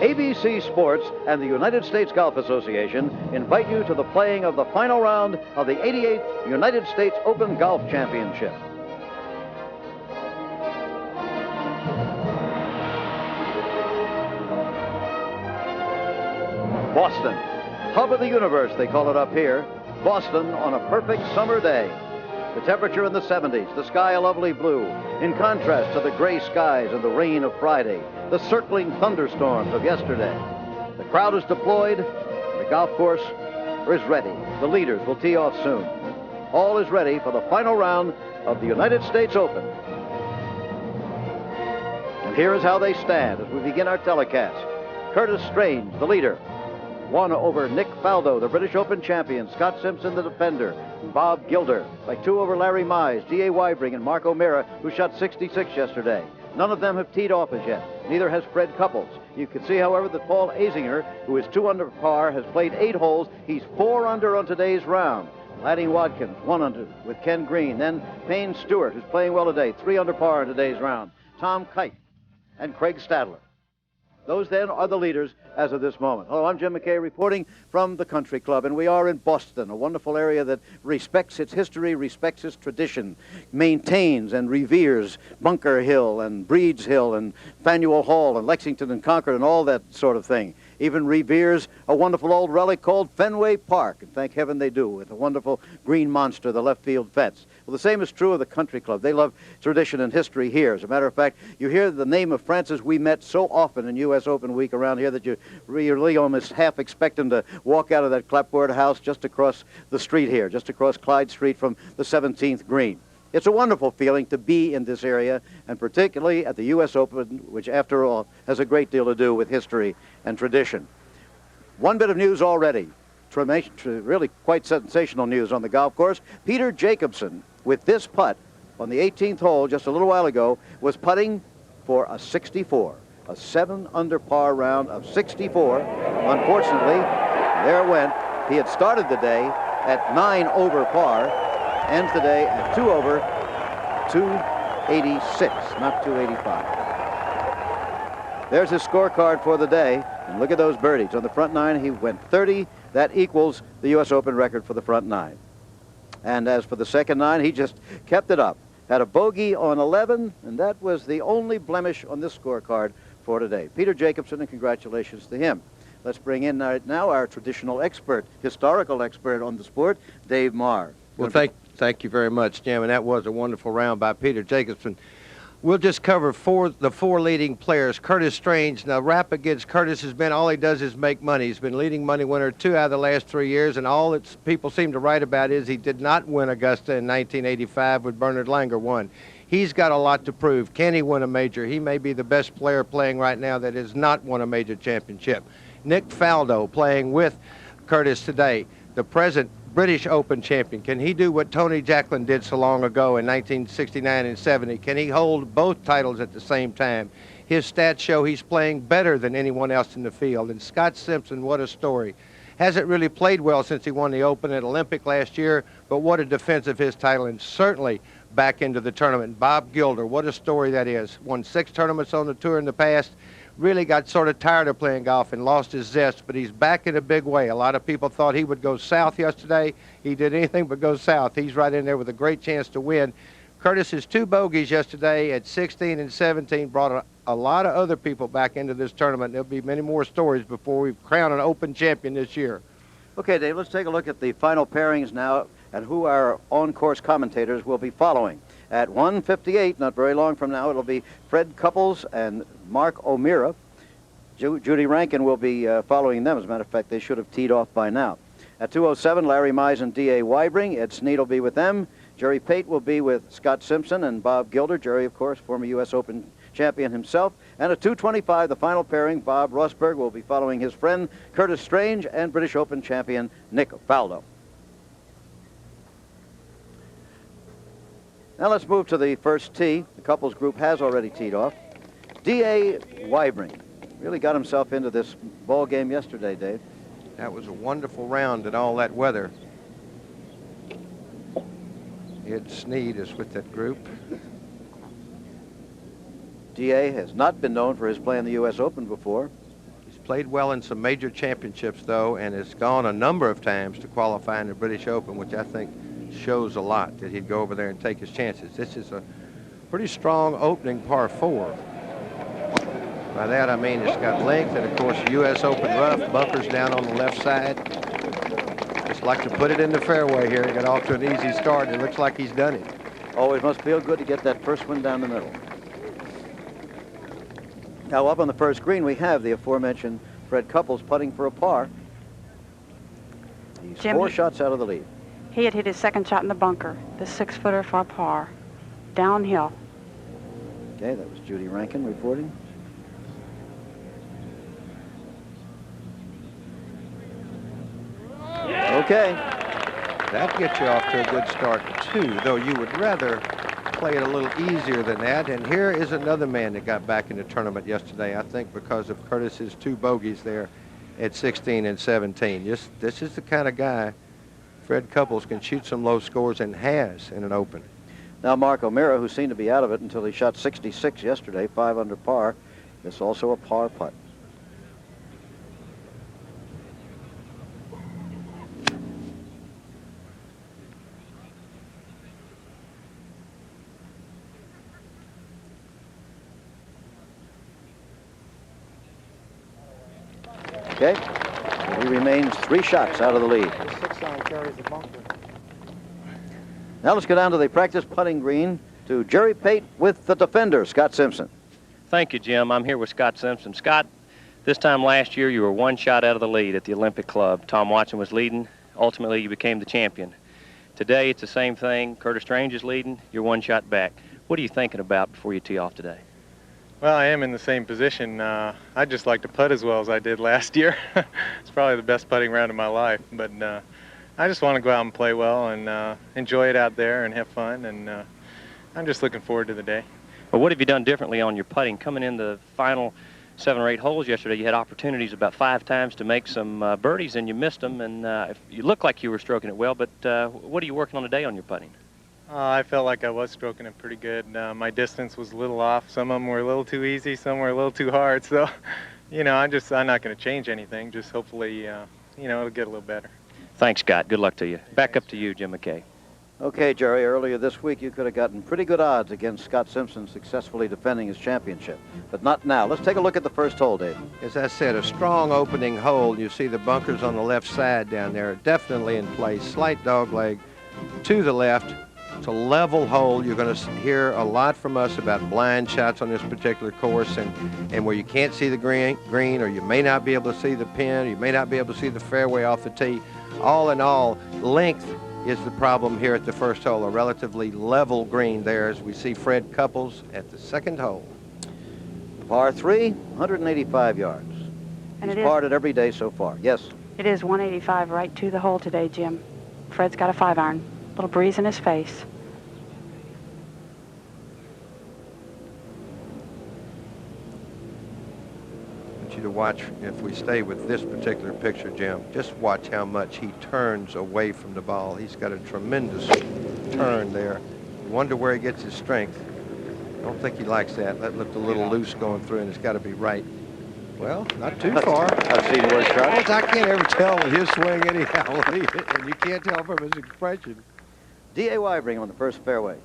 ABC Sports and the United States Golf Association invite you to the playing of the final round of the 88th United States Open Golf Championship. Boston, hub of the universe, they call it up here. Boston on a perfect summer day. The temperature in the 70s, the sky a lovely blue, in contrast to the gray skies and the rain of Friday, the circling thunderstorms of yesterday. The crowd is deployed, the golf course is ready. The leaders will tee off soon. All is ready for the final round of the United States Open. And here is how they stand as we begin our telecast. Curtis Strange, the leader, won over Nick Faldo, the British Open champion, Scott Simpson, the defender, Bob Gilder, by 2 over Larry Mize, D.A. Weibring, and Mark O'Meara, who shot 66 yesterday. None of them have teed off as yet. Neither has Fred Couples. You can see, however, that Paul Azinger, who is 2 under par, has played 8 holes. He's 4 under on today's round. Laddie Watkins, 1 under with Ken Green. Then Payne Stewart, who's playing well today, 3 under par in today's round. Tom Kite and Craig Stadler. Those, then, are the leaders as of this moment. Hello, I'm Jim McKay reporting from the Country Club, and we are in Boston, a wonderful area that respects its history, respects its tradition, maintains and reveres Bunker Hill and Breeds Hill and Faneuil Hall and Lexington and Concord and all that sort of thing. Even reveres a wonderful old relic called Fenway Park, and thank heaven they do, with a wonderful green monster, the left field fence. Well, the same is true of the Country Club. They love tradition and history here. As a matter of fact, you hear the name of Francis Ouimet so often in U.S. Open week around here that you really almost half expect him to walk out of that clapboard house just across the street here, just across Clyde Street from the 17th green. It's a wonderful feeling to be in this area, and particularly at the U.S. Open, which, after all, has a great deal to do with history and tradition. One bit of news already, really quite sensational news on the golf course. Peter Jacobsen, with this putt on the 18th hole just a little while ago, was putting for a 64, a 7 under par round of 64. Unfortunately, there it went. He had started the day at 9 over par, ends the day at 2 over 286, not 285. There's his scorecard for the day, and look at those birdies. On the front 9, he went 30. That equals the U.S. Open record for the front 9. And as for the second 9, he just kept it up. Had a bogey on 11, and that was the only blemish on this scorecard for today. Peter Jacobsen, and congratulations to him. Let's bring in now our traditional expert, historical expert on the sport, Dave Marr. Well, thank you very much, Jim, and that was a wonderful round by Peter Jacobsen. We'll just cover the 4 leading players. Curtis Strange, now rap against Curtis has been, all he does is make money. He's been leading money winner 2 out of the last 3 years, and all that people seem to write about is he did not win Augusta in 1985 when Bernard Langer won. He's got a lot to prove. Can he win a major? He may be the best player playing right now that has not won a major championship. Nick Faldo playing with Curtis today, the present British Open champion. Can he do what Tony Jacklin did so long ago in 1969 and 70? Can he hold both titles at the same time? His stats show he's playing better than anyone else in the field. And Scott Simpson, what a story. Hasn't really played well since he won the Open at Olympic last year, but what a defense of his title, and certainly back into the tournament. Bob Gilder, what a story that is. Won 6 tournaments on the tour in the past. Really got sort of tired of playing golf and lost his zest, but he's back in a big way. A lot of people thought he would go south yesterday. He did anything but go south. He's right in there with a great chance to win. Curtis's 2 bogeys yesterday at 16 and 17 brought a lot of other people back into this tournament. There'll be many more stories before we crown an Open champion this year. Okay, Dave, let's take a look at the final pairings now and who our on-course commentators will be following. At 1:58, not very long from now, it'll be Fred Couples and Mark O'Meara. Judy Rankin will be following them. As a matter of fact, they should have teed off by now. At 2:07, Larry Mize and D.A. Weibring. Ed Snead will be with them. Jerry Pate will be with Scott Simpson and Bob Gilder. Jerry, of course, former U.S. Open champion himself. And at 2:25, the final pairing, Bob Rosberg will be following his friend Curtis Strange and British Open champion Nick Faldo. Now let's move to the first tee. The couples group has already teed off. D.A. Weibring really got himself into this ball game yesterday, Dave. That was a wonderful round in all that weather. Ed Snead is with that group. D.A. has not been known for his play in the U.S. Open before. He's Played well in some major championships, though, and has gone a number of times to qualify in the British Open, which I think shows a lot that he'd go over there and take his chances. This is a pretty strong opening par 4. By that, I mean it's got length, and, of course, U.S. Open rough, bunkers down on the left side. Just like to put it in the fairway here. He got off to an easy start, and it looks like he's done it. Always must feel good to get that first one down the middle. Now up on the first green, we have the aforementioned Fred Couples putting for a par. He's Jim, 4 shots out of the lead. He had hit his second shot in the bunker, the 6-footer for a par, downhill. Okay, that was Judy Rankin reporting. Okay. That gets you off to a good start, too, though you would rather play it a little easier than that. And here is another man that got back in the tournament yesterday, I think because of Curtis's 2 bogeys there at 16 and 17. This is the kind of guy Fred Couples can shoot some low scores and has in an Open. Now Mark O'Meara, who seemed to be out of it until he shot 66 yesterday, 5 under par. This also a par putt. Okay, he remains 3 shots out of the lead. The 6-iron carries the bunker. Now let's go down to the practice putting green to Jerry Pate with the defender, Scott Simpson. Thank you, Jim. I'm here with Scott Simpson. Scott, this time last year you were 1 shot out of the lead at the Olympic Club. Tom Watson was leading. Ultimately, you became the champion. Today, it's the same thing. Curtis Strange is leading. You're 1 shot back. What are you thinking about before you tee off today? Well, I am in the same position. I'd just like to putt as well as I did last year. It's probably the best putting round of my life. But I just want to go out and play well and enjoy it out there and have fun. And I'm just looking forward to the day. Well, what have you done differently on your putting? Coming in the final 7 or 8 holes yesterday, you had opportunities about 5 times to make some birdies, and you missed them. And you looked like you were stroking it well. But what are you working on today on your putting? I felt like I was stroking it pretty good. My distance was a little off. Some of them were a little too easy, some were a little too hard. So, you know, I'm not going to change anything. Just hopefully, you know, it'll get a little better. Thanks, Scott. Good luck to you. Back up to you, Jim McKay. Okay, Jerry, earlier this week you could have gotten pretty good odds against Scott Simpson successfully defending his championship, but not now. Let's take a look at the first hole, Dave. As I said, a strong opening hole. You see the bunkers on the left side down there, definitely in place. Slight dog leg to the left. It's a level hole. You're going to hear a lot from us about blind shots on this particular course, and where you can't see the green, or you may not be able to see the pin, or you may not be able to see the fairway off the tee. All in all, length is the problem here at the first hole. A relatively level green there as we see Fred Couples at the second hole. Par 3, 185 yards. And He's it is- parred it every day so far. Yes. It is 185 right to the hole today, Jim. Fred's got a 5-iron. Little breeze in his face. I want you to watch, if we stay with this particular picture, Jim, just watch how much he turns away from the ball. He's got a tremendous turn there. Wonder where he gets his strength. I don't think he likes that. That looked a little loose going through, and it's got to be right. Well, not too far. I've seen worse shots. I can't ever tell with his swing anyhow, and you can't tell from his expression. D.A. Wybring on the first fairway.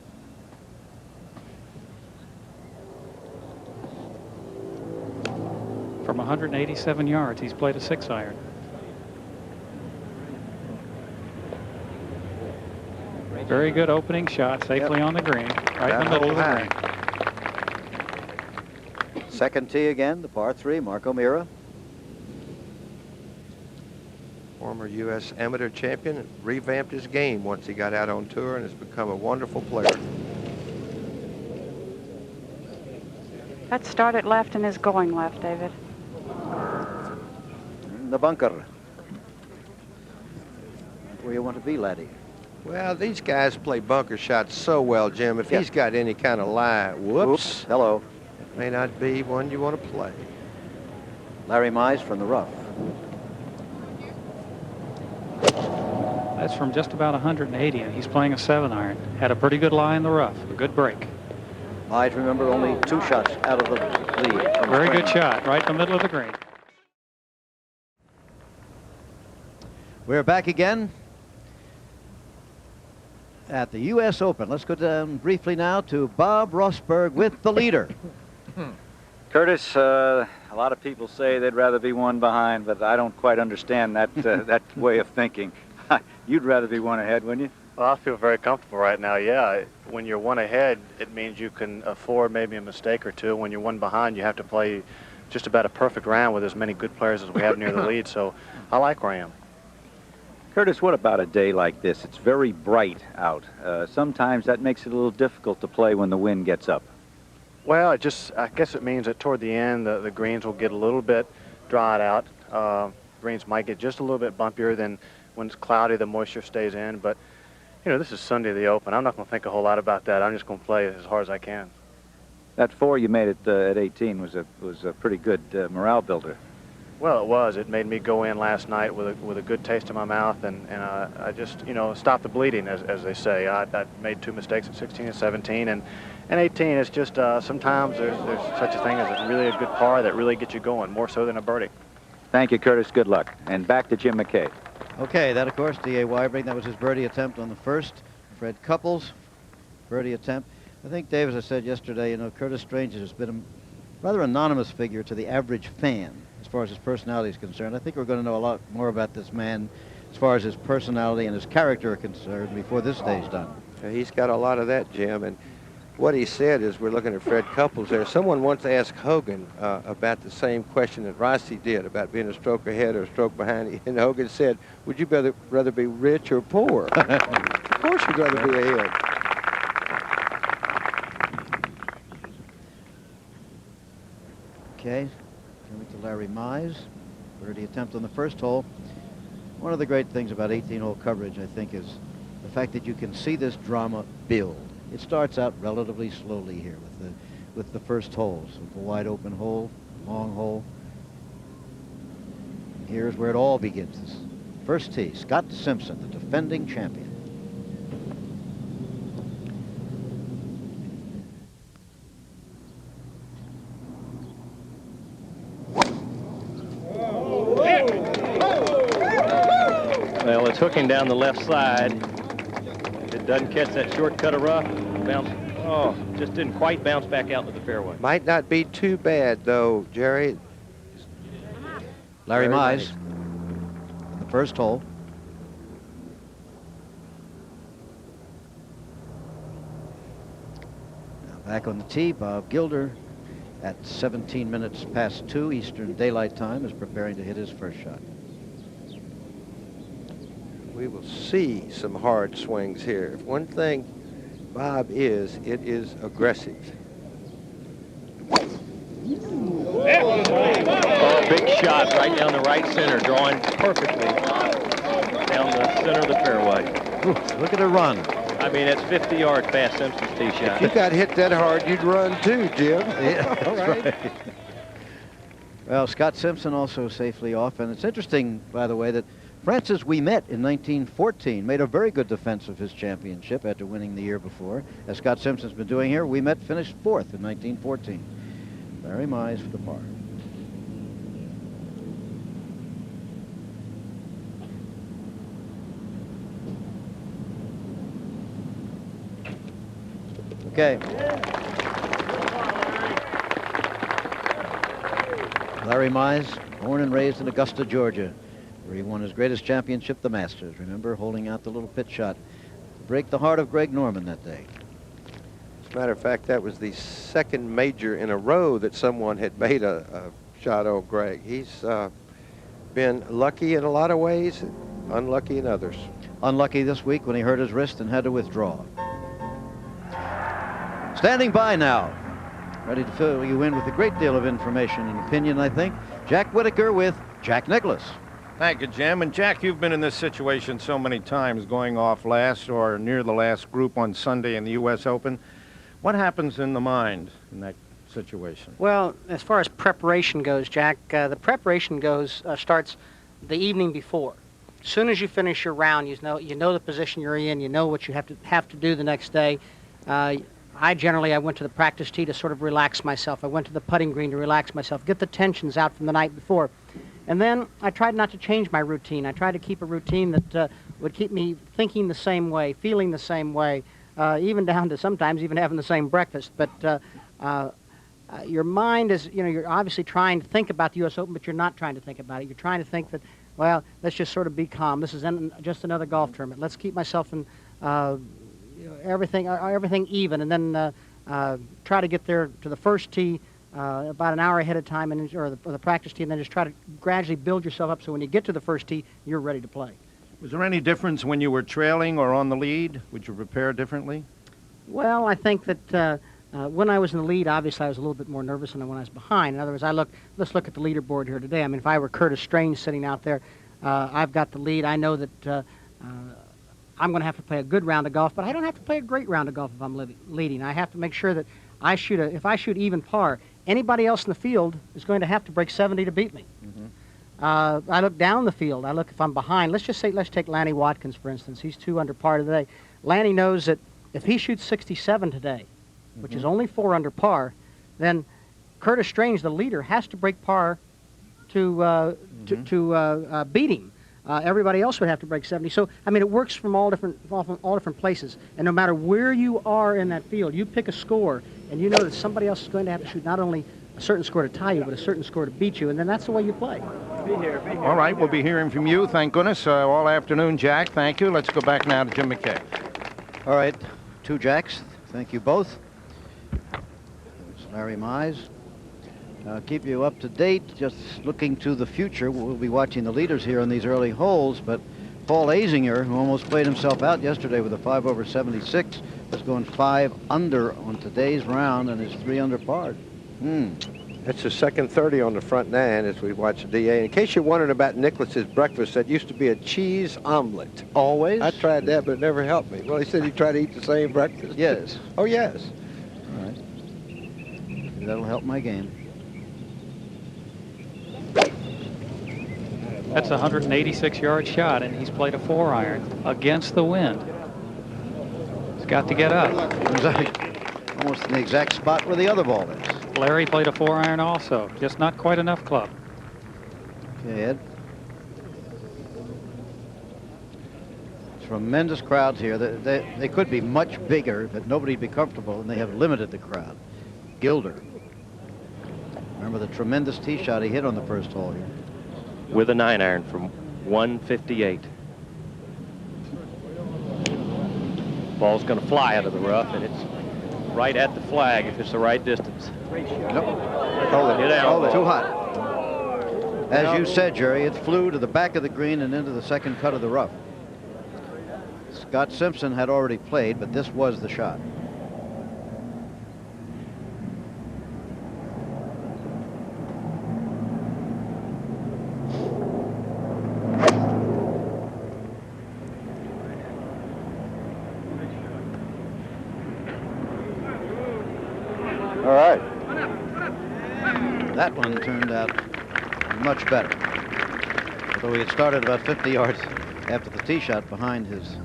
From 187 yards, he's played a 6-iron. Very good opening shot, safely on the green, right in the middle of the green. Second tee again, the par 3, Mark O'Meara. Former U.S. amateur champion, revamped his game once he got out on tour and has become a wonderful player. That started left and is going left, David. In the bunker. Where you want to be, laddie. Well, these guys play bunker shots so well, Jim. If he's got any kind of lie, whoops. Hello. It may not be one you want to play. Larry Mize from the rough. That's from just about 180, and he's playing a 7-iron. Had a pretty good lie in the rough, a good break. Mize, remember, only 2 shots out of the lead. Very good shot, right in the middle of the green. We're back again at the U.S. Open. Let's go down briefly now to Bob Rosberg with the leader. Curtis, a lot of people say they'd rather be one behind, but I don't quite understand that that way of thinking. You'd rather be one ahead, wouldn't you? Well, I feel very comfortable right now, yeah. When you're one ahead, it means you can afford maybe a mistake or two. When you're one behind, you have to play just about a perfect round with as many good players as we have near the lead, so I like where I am. Curtis, what about a day like this? It's very bright out. Sometimes that makes it a little difficult to play when the wind gets up. Well, I guess it means that toward the end, the greens will get a little bit dried out. Greens might get just a little bit bumpier than when it's cloudy, the moisture stays in, but you know, this is Sunday of the Open. I'm not going to think a whole lot about that. I'm just going to play as hard as I can. That 4 you made at 18 was a pretty good morale builder. Well, it was. It made me go in last night with a good taste in my mouth, and I just, you know, stopped the bleeding, as they say. I made 2 mistakes at 16 and 17, and 18 is just sometimes there's such a thing as a really good par that really gets you going, more so than a birdie. Thank you, Curtis. Good luck. And back to Jim McKay. Okay, that, of course, D.A. Weibring. That was his birdie attempt on the first. Fred Couples, birdie attempt. I think, Dave, as I said yesterday, you know, Curtis Strange has been a rather anonymous figure to the average fan as far as his personality is concerned. I think we're going to know a lot more about this man as far as his personality and his character are concerned before this day's done. He's got a lot of that, Jim. And what he said is, we're looking at Fred Couples there. Someone once asked Hogan about the same question that Rossi did about being a stroke ahead or a stroke behind. And Hogan said, would you rather be rich or poor? Of course you'd rather be ahead. Okay, coming to Larry Mize. Birdie attempt on the first hole. One of the great things about 18-hole coverage, I think, is the fact that you can see this drama build. It starts out relatively slowly here with the first holes, with the wide open hole, long hole. And here's where it all begins. This first tee, Scott Simpson, the defending champion. Well, it's hooking down the left side. If it doesn't catch that short cut of rough, just didn't quite bounce back out to the fairway. Might not be too bad, though, Jerry. Larry Very Mize, the first hole. Now back on the tee, Bob Gilder at 17 minutes past 2 Eastern Daylight Time is preparing to hit his first shot. We will see some hard swings here. If one thing Bob is, it is aggressive. Oh, big shot right down the right center, drawing perfectly down the center of the fairway. Ooh, look at her run. I mean, it's 50 yards past Simpson's tee shot. If you got hit that hard, you'd run too, Jim. Yeah, that's right. Well, Scott Simpson also safely off. And it's interesting, by the way, that Francis Ouimet in 1914 made a very good defense of his championship after winning the year before. As Scott Simpson's been doing here, Ouimet finished 4th in 1914. Larry Mize for the par. Okay. Larry Mize, born and raised in Augusta, Georgia, where he won his greatest championship, the Masters. Remember, holding out the little pitch shot to break the heart of Greg Norman that day. As a matter of fact, that was the second major in a row that someone had made a shot on Greg. He's been lucky in a lot of ways, unlucky in others. Unlucky this week when he hurt his wrist and had to withdraw. Standing by now, ready to fill you in with a great deal of information and opinion, I think, Jack Whitaker with Jack Nicklaus. Thank you, Jim. And Jack, you've been in this situation so many times, going off last or near the last group on Sunday in the U.S. Open. What happens in the mind in that situation? Well, as far as preparation goes, Jack, the preparation starts the evening before. As soon as you finish your round, you know the position you're in, you know what you have to do the next day. I went to the practice tee to sort of relax myself. I went to the putting green to relax myself, get the tensions out from the night before. And then I tried not to change my routine. I tried to keep a routine that would keep me thinking the same way, feeling the same way, even down to sometimes even having the same breakfast. But your mind is, you're obviously trying to think about the U.S. Open, but you're not trying to think about it. You're trying to think that, well, let's just sort of be calm. This is just another golf tournament. Let's keep myself in everything even, and then try to get there to the first tee about an hour ahead of time, or the practice tee, and then just try to gradually build yourself up so when you get to the first tee, you're ready to play. Was there any difference when you were trailing or on the lead? Would you prepare differently? Well, I think that when I was in the lead, obviously I was a little bit more nervous than when I was behind. In other words, let's look at the leaderboard here today. I mean, if I were Curtis Strange sitting out there, I've got the lead. I know that I'm going to have to play a good round of golf, but I don't have to play a great round of golf if I'm leading. I have to make sure that if I shoot even par, anybody else in the field is going to have to break 70 to beat me. I look down the field. I look if I'm behind. Let's take Lanny Watkins, for instance. He's 2 under par today. Lanny knows that if he shoots 67 today, which is only 4 under par, then Curtis Strange, the leader, has to break par to beat him. Everybody else would have to break 70. So, I mean, it works from all different places. And no matter where you are in that field, you pick a score, and you know that somebody else is going to have to shoot not only a certain score to tie you, but a certain score to beat you, and then that's the way you play. Be here. All right, we'll be hearing from you, thank goodness, all afternoon, Jack. Thank you. Let's go back now to Jim McKay. All right, 2 Jacks. Thank you both. It's Larry Mize. Keep you up to date. Just looking to the future, we'll be watching the leaders here on these early holes, but Paul Azinger, who almost played himself out yesterday with a 5 over 76, is going 5 under on today's round and is 3 under par. That's the second 30 on the front 9 as we watch the DA. In case you're wondering about Nicklaus's breakfast, that used to be a cheese omelet. Always? I tried that, but it never helped me. Well, he said he tried to eat the same breakfast. Yes. Oh, yes. All right. That'll help my game. That's a 186-yard shot, and he's played a 4-iron against the wind. He's got to get up. Almost in the exact spot where the other ball is. Larry played a 4-iron also, just not quite enough club. Okay, Ed. Tremendous crowds here. They could be much bigger, but nobody'd be comfortable, and they have limited the crowd. Gilder. Remember the tremendous tee shot he hit on the first hole here. With a 9-iron from 158. Ball's going to fly out of the rough, and it's right at the flag if it's the right distance. Nope. Hold it down. Too hot. As you said, Jerry, it flew to the back of the green and into the second cut of the rough. Scott Simpson had already played, but this was the shot. All right. That one turned out much better. Although he had started about 50 yards after the tee shot behind his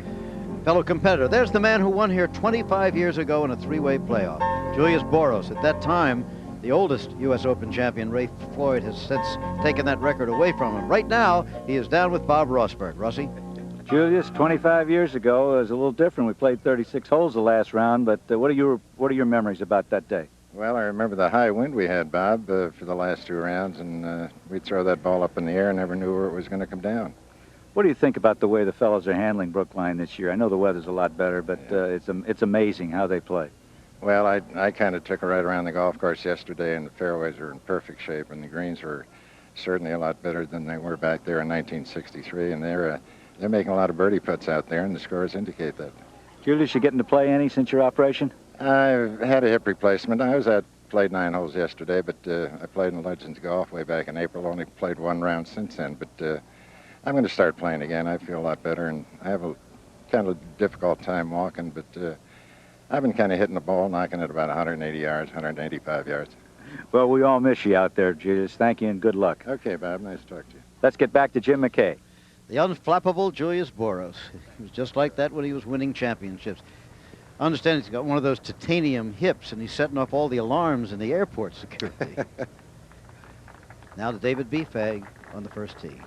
fellow competitor. There's the man who won here 25 years ago in a 3-way playoff, Julius Boros. At that time, the oldest U.S. Open champion, Ray Floyd, has since taken that record away from him. Right now, he is down with Bob Rosberg. Rossi? Julius, 25 years ago, it was a little different. We played 36 holes the last round, but what are your memories about that day? Well, I remember the high wind we had, Bob, for the last 2 rounds, and we'd throw that ball up in the air and never knew where it was going to come down. What do you think about the way the fellows are handling Brookline this year? I know the weather's a lot better, but it's amazing how they play. Well, I kind of took a ride around the golf course yesterday, and the fairways are in perfect shape, and the greens are certainly a lot better than they were back there in 1963, and they're making a lot of birdie putts out there, and the scores indicate that. Julius, you getting to play any since your operation? I've had a hip replacement. I played 9 holes yesterday, but I played in Legends Golf way back in April. Only played 1 round since then, but I'm going to start playing again. I feel a lot better, and I have a kind of difficult time walking, but I've been kind of hitting the ball, knocking it about 180 yards, 185 yards. Well, we all miss you out there, Julius. Thank you and good luck. Okay, Bob. Nice to talk to you. Let's get back to Jim McKay. The unflappable Julius Boros. He was just like that when he was winning championships. I understand he's got one of those titanium hips, and he's setting off all the alarms in the airport security. Now to David B. Fagg on the first tee.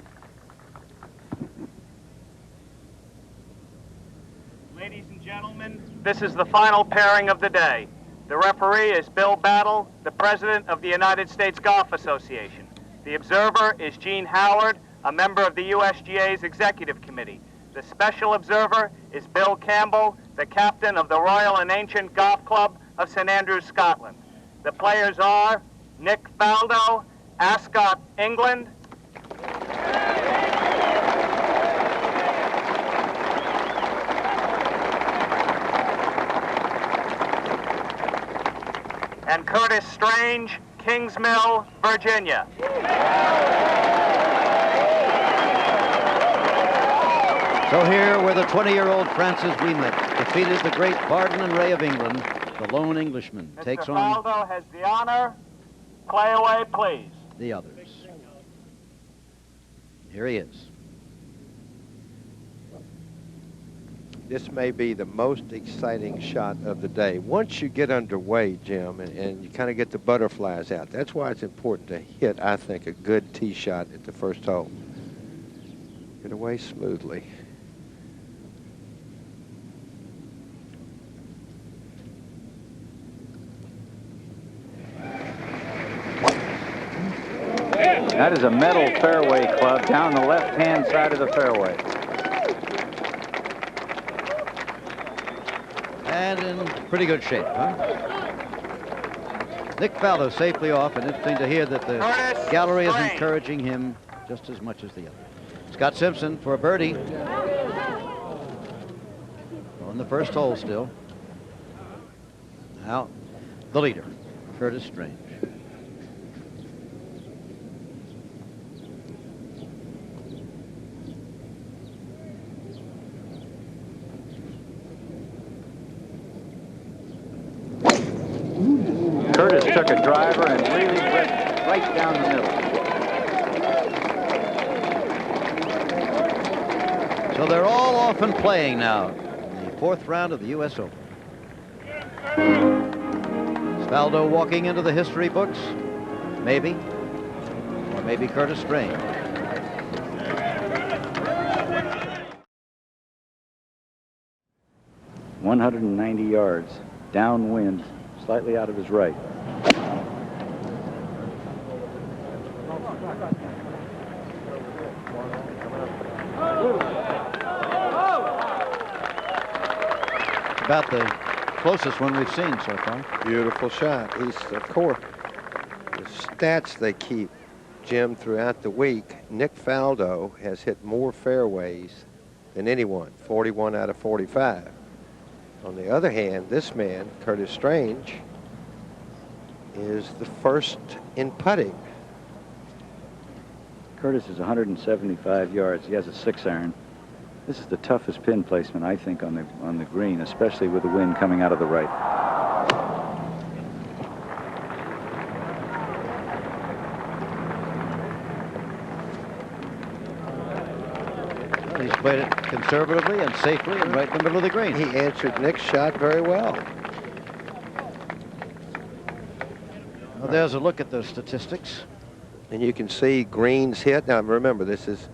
Ladies and gentlemen, this is the final pairing of the day. The referee is Bill Battle, the president of the United States Golf Association. The observer is Gene Howard, a member of the USGA's Executive Committee. The special observer is Bill Campbell, the captain of the Royal and Ancient Golf Club of St Andrews, Scotland. The players are Nick Faldo, Ascot, England, and Curtis Strange, Kingsmill, Virginia. So here, where the 20-year-old Francis Ouimet defeated the great Barden and Ray of England, the lone Englishman takes Mr. on Faldo has the honor. Play away, please. the others. Here he is. This may be the most exciting shot of the day. Once you get underway, Jim, and you kind of get the butterflies out, that's why it's important to hit, I think, a good tee shot at the first hole. Get away smoothly. That is a metal fairway club down the left-hand side of the fairway. And in pretty good shape, huh? Nick Faldo safely off, and interesting to hear that the gallery is encouraging him just as much as the other. Scott Simpson for a birdie. On the first hole still. Now, the leader, Curtis Strange. Curtis took a driver and really went right down the middle. So they're all off and playing now in the fourth round of the U.S. Open. Is Faldo walking into the history books? Maybe. Or maybe Curtis Strange. .190 yards, downwind, slightly out of his right. About the closest one we've seen so far. Beautiful shot. He's, of course, the stats they keep, Jim, throughout the week, Nick Faldo has hit more fairways than anyone, 41 out of 45. On the other hand, this man, Curtis Strange, is the first in putting. Curtis is 175 yards. He has a 6-iron. This is the toughest pin placement, I think, on the green, especially with the wind coming out of the right. Well, he's played it conservatively and safely and right in the middle of the green. He answered Nick's shot very well. Well, there's a look at the statistics. And you can see greens hit. Now, remember, this is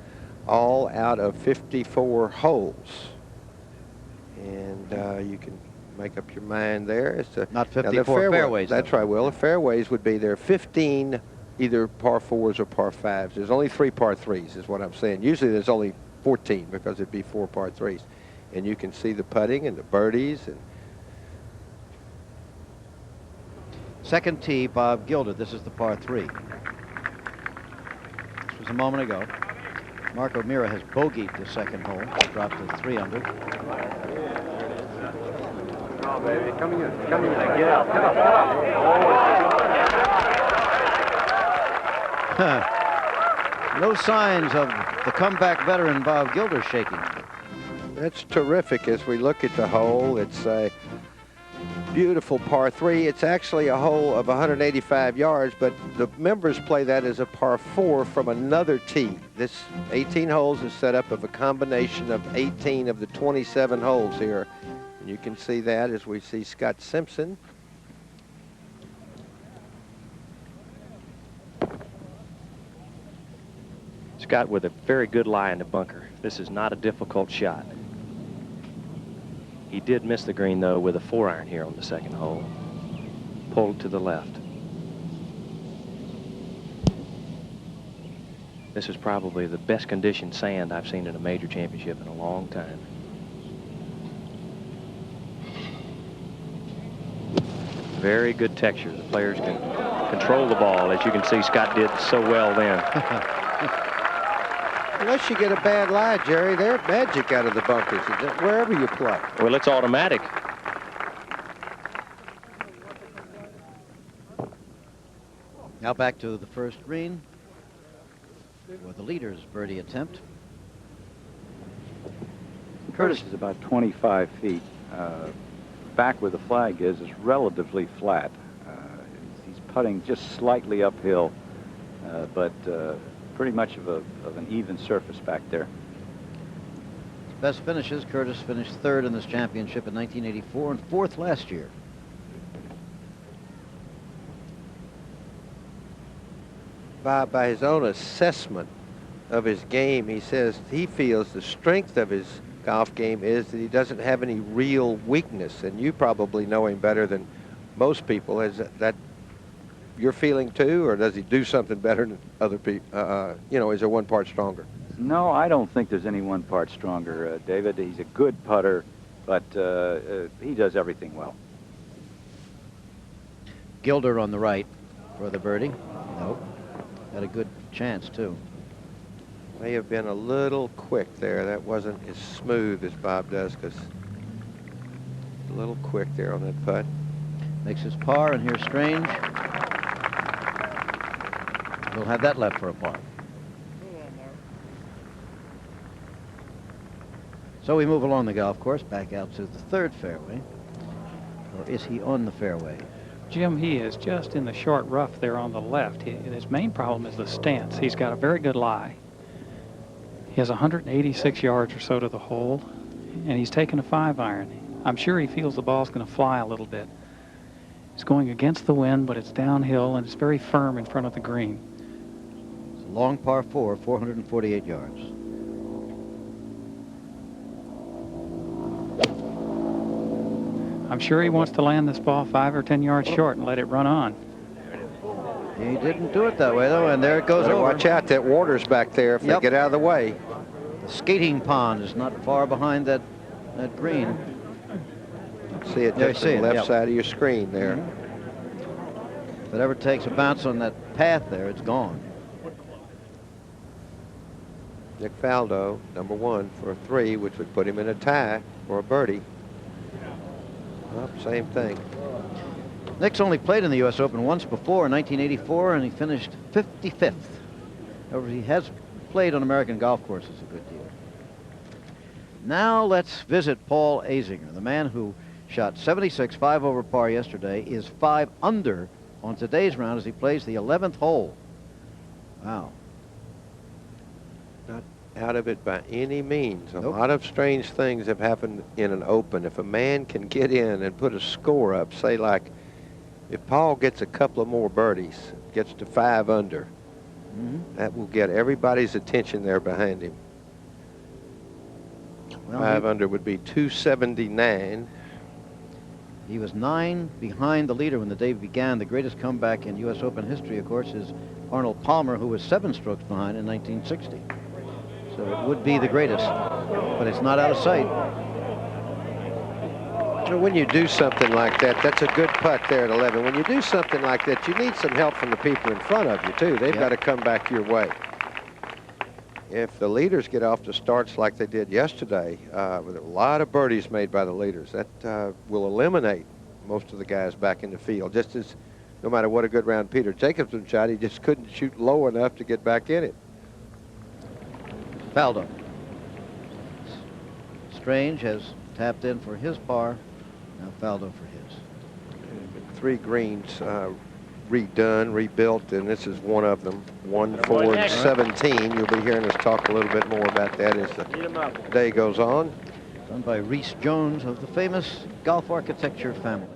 all out of 54 holes. And you can make up your mind there. It's not 54 fairways. That's right. Well, the fairways would be there 15 either par 4s or par 5s. There's only 3 par 3s is what I'm saying. Usually there's only 14 because it'd be 4 par 3s. And you can see the putting and the birdies. And second tee, Bob Gilder. This is the par 3. This was a moment ago. Mark O'Meara has bogeyed the second hole, dropped to 3 under. Oh, baby, come in, get out, get up. No signs of the comeback veteran Bob Gilder shaking. That's terrific. As we look at the hole, it's a beautiful par 3. It's actually a hole of 185 yards, but the members play that as a par 4 from another tee. This 18 holes is set up of a combination of 18 of the 27 holes here. And you can see that as we see Scott Simpson. Scott with a very good lie in the bunker. This is not a difficult shot. He did miss the green, though, with a 4-iron here on the second hole. Pulled to the left. This is probably the best conditioned sand I've seen in a major championship in a long time. Very good texture. The players can control the ball, as you can see Scott did so well then. Unless you get a bad lie, Jerry, they're magic out of the bunkers, wherever you play. Well, it's automatic. Now back to the first green for the leader's birdie attempt. Curtis is about 25 feet. Back where the flag is relatively flat. He's putting just slightly uphill, but pretty much of an even surface back there. Best finishes, Curtis finished third in this championship in 1984 and fourth last year. By his own assessment of his game, he says he feels the strength of his golf game is that he doesn't have any real weakness, and you probably know him better than most people. Is that your feeling too, or does he do something better than other people? You know, is there one part stronger? No, I don't think there's any one part stronger, David. He's a good putter, but he does everything well. Gilder on the right for the birdie. Nope. Had a good chance, too. May have been a little quick there. That wasn't as smooth as Bob does, because a little quick there on that putt. Makes his par, and here's Strange. We'll have that left for a par. So we move along the golf course, back out to the third fairway. Or is he on the fairway? Jim, he is just in the short rough there on the left. His main problem is the stance. He's got a very good lie. He has 186 yards or so to the hole, and he's taken a 5-iron. I'm sure he feels the ball's going to fly a little bit. It's going against the wind, but it's downhill, and it's very firm in front of the green. It's a long par 4, 448 yards. I'm sure he wants to land this ball 5 or 10 yards short and let it run on. He didn't do it that way, though, and there it goes over. Watch out, that water's back there if they get out of the way. The skating pond is not far behind that green. See it just on the left side of your screen there. If it ever takes a bounce on that path there, it's gone. Nick Faldo, #1 for a 3, which would put him in a tie for a birdie. Well, same thing. Nick's only played in the U.S. Open once before in 1984, and he finished 55th. However, he has played on American golf courses a good deal. Now let's visit Paul Azinger, the man who shot 76, 5 over par yesterday, is 5 under on today's round as he plays the 11th hole. Wow. Not out of it by any means. A lot of strange things have happened in an Open. If a man can get in and put a score up, say like if Paul gets a couple of more birdies, gets to 5 under, that will get everybody's attention there behind him. Well, 5 under would be 279. He was 9 behind the leader when the day began. The greatest comeback in U.S. Open history, of course, is Arnold Palmer, who was 7 strokes behind in 1960. So it would be the greatest, but it's not out of sight. You know, when you do something like that, that's a good putt there at 11. When you do something like that, you need some help from the people in front of you, too. They've got to come back your way. If the leaders get off to starts like they did yesterday, with a lot of birdies made by the leaders, that will eliminate most of the guys back in the field. Just as no matter what a good round Peter Jacobsen shot, he just couldn't shoot low enough to get back in it. Faldo. Strange has tapped in for his par. Now Faldo for his. 3 greens redone, rebuilt, and this is one of them. 1, 4, and 17. You'll be hearing us talk a little bit more about that as the day goes on. Done by Reese Jones of the famous golf architecture family.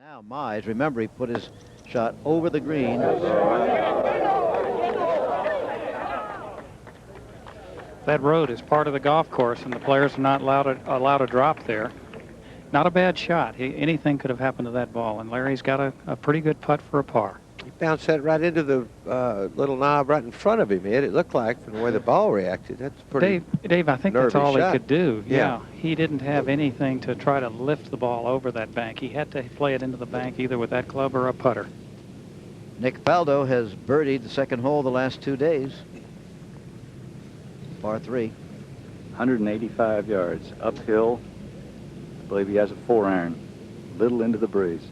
Now Mize, remember, he put his shot over the green. That road is part of the golf course, and the players are not allowed to drop there. Not a bad shot. Anything could have happened to that ball, and Larry's got a pretty good putt for a par. He bounced that right into the little knob right in front of him. It looked like, from the way the ball reacted. That's pretty. Dave, I think that's all shot. he could do. Yeah. He didn't have anything to try to lift the ball over that bank. He had to play it into the bank either with that club or a putter. Nick Faldo has birdied the second hole the last 2 days. Par 3. 185 yards uphill. I believe he has a 4-iron. Little into the breeze.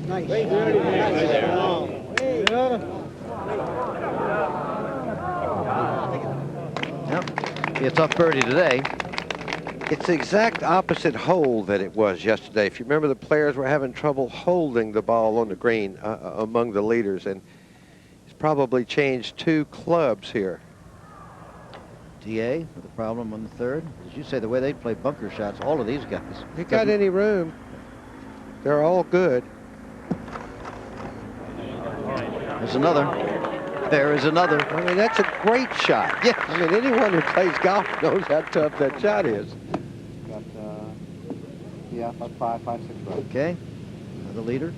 Nice. Yep. Be a tough birdie today. It's the exact opposite hole that it was yesterday. If you remember, the players were having trouble holding the ball on the green among the leaders, and he's probably changed 2 clubs here. DA with a problem on the third. As you say, the way they play bunker shots, all of these guys. They got any room. They're all good. There's another. There is another. I mean, that's a great shot. Yeah. I mean, anyone who plays golf knows how tough that shot is. Got, yeah, about 5, 6 right. Okay. Another leader.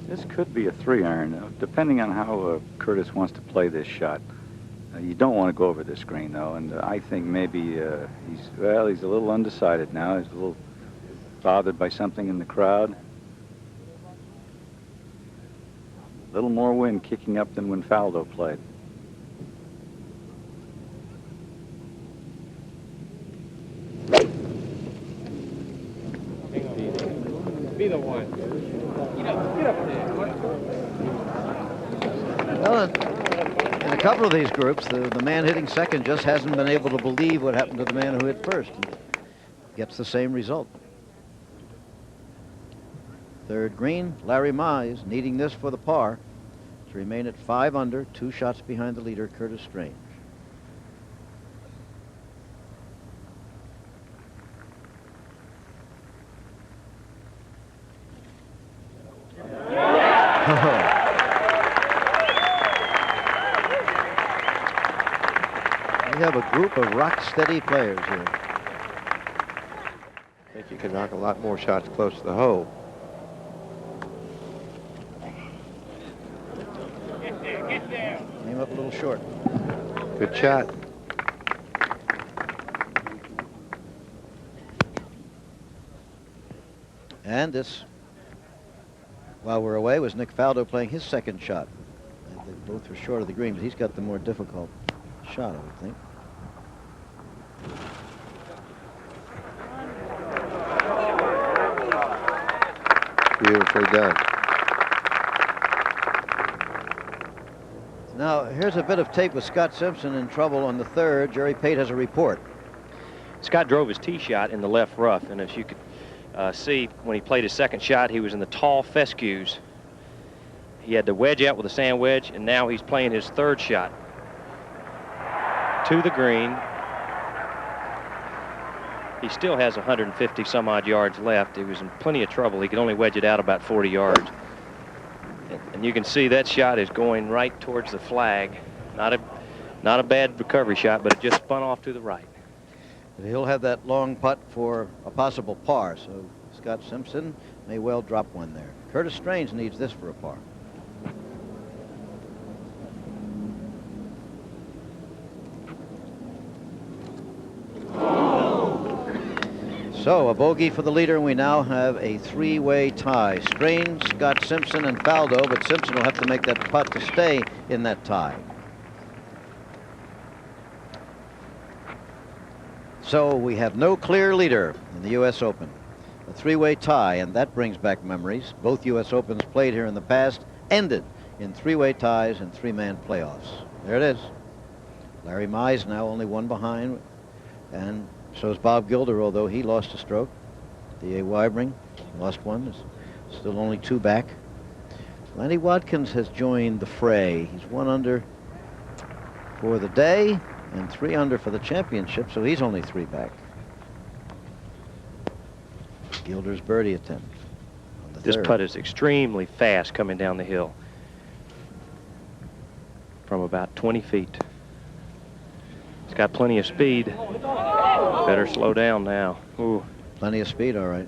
This could be a 3-iron, depending on how Curtis wants to play this shot. You don't want to go over this green, though, and I think maybe he's a little undecided now. He's a little bothered by something in the crowd. A little more wind kicking up than when Faldo played. Be the one. Get up there. Well, in a couple of these groups, the man hitting second just hasn't been able to believe what happened to the man who hit first. Gets the same result. Third green, Larry Mize needing this for the par to remain at 5 under, 2 shots behind the leader, Curtis Strange. We have a group of rock-steady players here. I think you can knock a lot more shots close to the hole. Came up a little short. Good shot. And this, while we're away, was Nick Faldo playing his second shot. They both were short of the green, but he's got the more difficult shot, I would think. Beautifully done. Now, here's a bit of tape with Scott Simpson in trouble on the third. Jerry Pate has a report. Scott drove his tee shot in the left rough, and as you could see, when he played his second shot, he was in the tall fescues. He had to wedge out with a sand wedge, and now he's playing his third shot to the green. He still has 150 some odd yards left. He was in plenty of trouble. He could only wedge it out about 40 yards. And you can see that shot is going right towards the flag. Not a bad recovery shot, but it just spun off to the right. He'll have that long putt for a possible par, so Scott Simpson may well drop one there. Curtis Strange needs this for a par. So a bogey for the leader, and we now have a 3-way tie. Strange, Scott Simpson, and Faldo, but Simpson will have to make that putt to stay in that tie. So we have no clear leader in the U.S. Open. A 3-way tie, and that brings back memories. Both U.S. Opens played here in the past ended in 3-way ties and 3-man playoffs. There it is. Larry Mize now only 1 behind, and so is Bob Gilder, although he lost a stroke. D.A. Weibring lost 1, is still only 2 back. Lanny Watkins has joined the fray. He's 1 under for the day and 3 under for the championship, so he's only 3 back. Gilder's birdie attempt. This putt is extremely fast coming down the hill from about 20 feet. It's got plenty of speed. Better slow down now. Ooh. Plenty of speed, all right.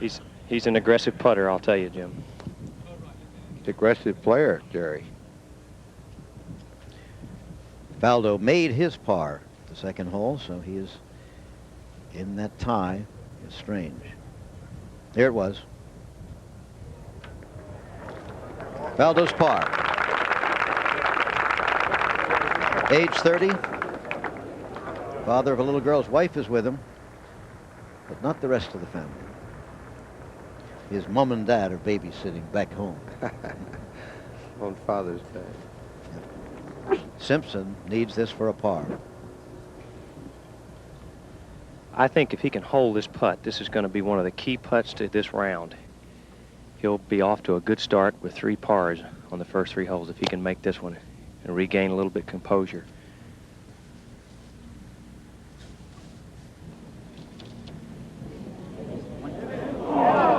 He's an aggressive putter, I'll tell you, Jim. Aggressive player, Jerry. Faldo made his par the second hole, so he is in that tie with Strange. There it was. Faldo's par. Age 30. Father of a little girl's wife is with him, but not the rest of the family. His mom and dad are babysitting back home. On Father's Day. Simpson needs this for a par. I think if he can hold this putt, this is going to be one of the key putts to this round. He'll be off to a good start with 3 pars on the first 3 holes if he can make this one and regain a little bit of composure.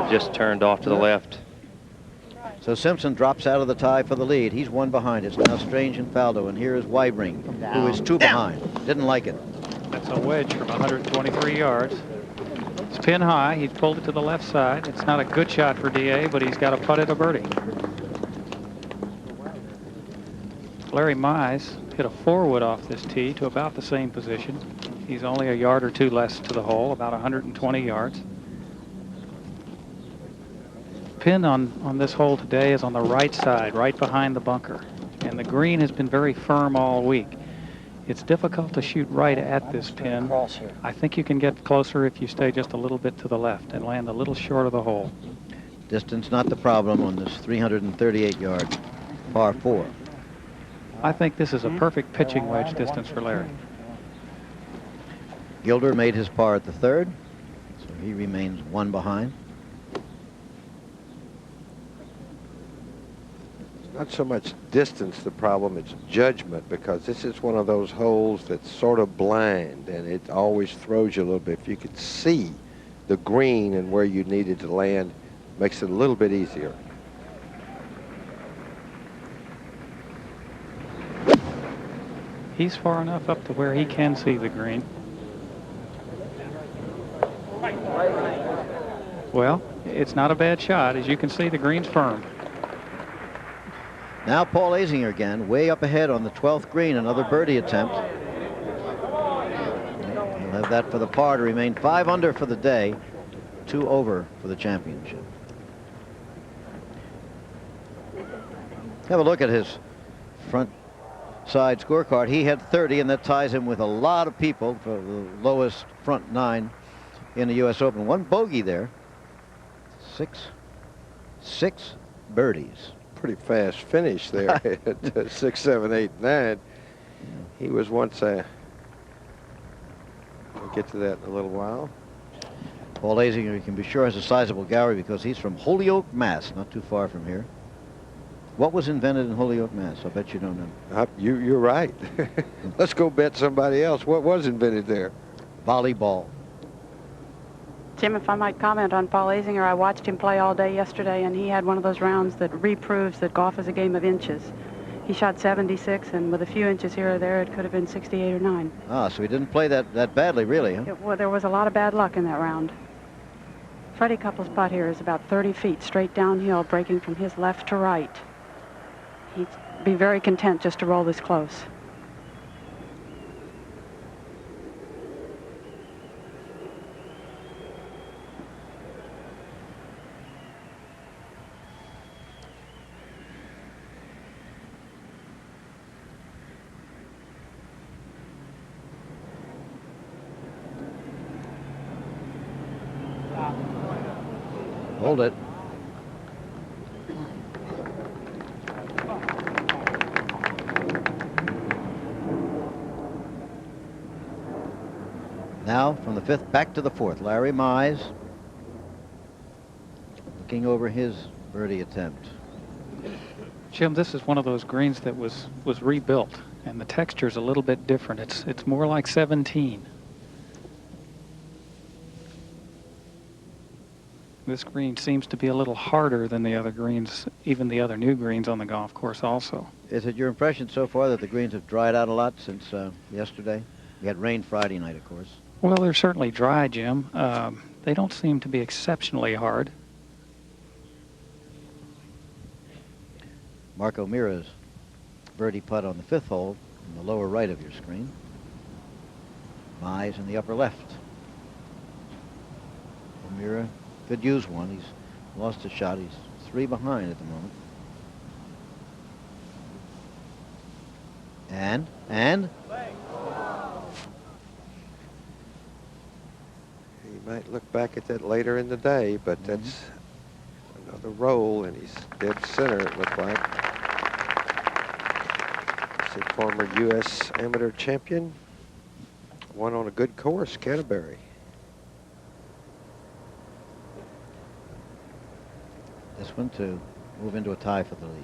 Just turned off to the left. So Simpson drops out of the tie for the lead. He's 1 behind. It's now Strange and Faldo, and here is Weibring, who is 2 behind. Didn't like it. That's a wedge from 123 yards. It's pin high. He's pulled it to the left side. It's not a good shot for DA, but he's got a putt at a birdie. Larry Mize hit a 4-wood off this tee to about the same position. He's only a yard or 2 less to the hole, about 120 yards. Pin on this hole today is on the right side, right behind the bunker. And the green has been very firm all week. It's difficult to shoot right at this pin. I think you can get closer if you stay just a little bit to the left and land a little short of the hole. Distance not the problem on this 338-yard par 4. I think this is a perfect pitching wedge distance for Larry. Gilder made his par at the 3rd, so he remains 1 behind. Not so much distance the problem, it's judgment, because this is one of those holes that's sort of blind and it always throws you a little bit. If you could see the green and where you needed to land, makes it a little bit easier. He's far enough up to where he can see the green. Well, it's not a bad shot. As you can see, the green's firm. Now Paul Azinger again, way up ahead on the 12th green, another birdie attempt. He'll have that for the par to remain 5 under for the day, 2 over for the championship. Have a look at his front side scorecard. He had 30, and that ties him with a lot of people for the lowest front 9 in the U.S. Open. 1 bogey there. 6 birdies. Pretty fast finish there at 6, 7, 8, 9. He was once a... We'll get to that in a little while. Paul Azinger, you can be sure, has a sizable gallery because he's from Holyoke, Mass, not too far from here. What was invented in Holyoke, Mass? I bet you don't know. You're right. Let's go bet somebody else. What was invented there? Volleyball. Jim, if I might comment on Paul Azinger, I watched him play all day yesterday, and he had one of those rounds that reproves that golf is a game of inches. He shot 76, and with a few inches here or there, it could have been 68 or 9. Ah, so he didn't play that badly, really, huh? Well, there was a lot of bad luck in that round. Freddie Couples' putt here is about 30 feet straight downhill, breaking from his left to right. He'd be very content just to roll this close. Hold it. Now, from the 5th back to the 4th, Larry Mize looking over his birdie attempt. Jim, this is one of those greens that was rebuilt, and the texture's a little bit different. It's more like 17. This green seems to be a little harder than the other greens, even the other new greens on the golf course also. Is it your impression so far that the greens have dried out a lot since yesterday? We had rain Friday night, of course. Well, they're certainly dry, Jim. They don't seem to be exceptionally hard. Mark O'Meara's birdie putt on the 5th hole in the lower right of your screen. Mize in the upper left. O'Meara could use one. He's lost a shot. He's 3 behind at the moment. And? He might look back at that later in the day, but that's another roll, and he's dead center, it looked like. It's a former U.S. amateur champion. Won on a good course, Canterbury. This one to move into a tie for the lead.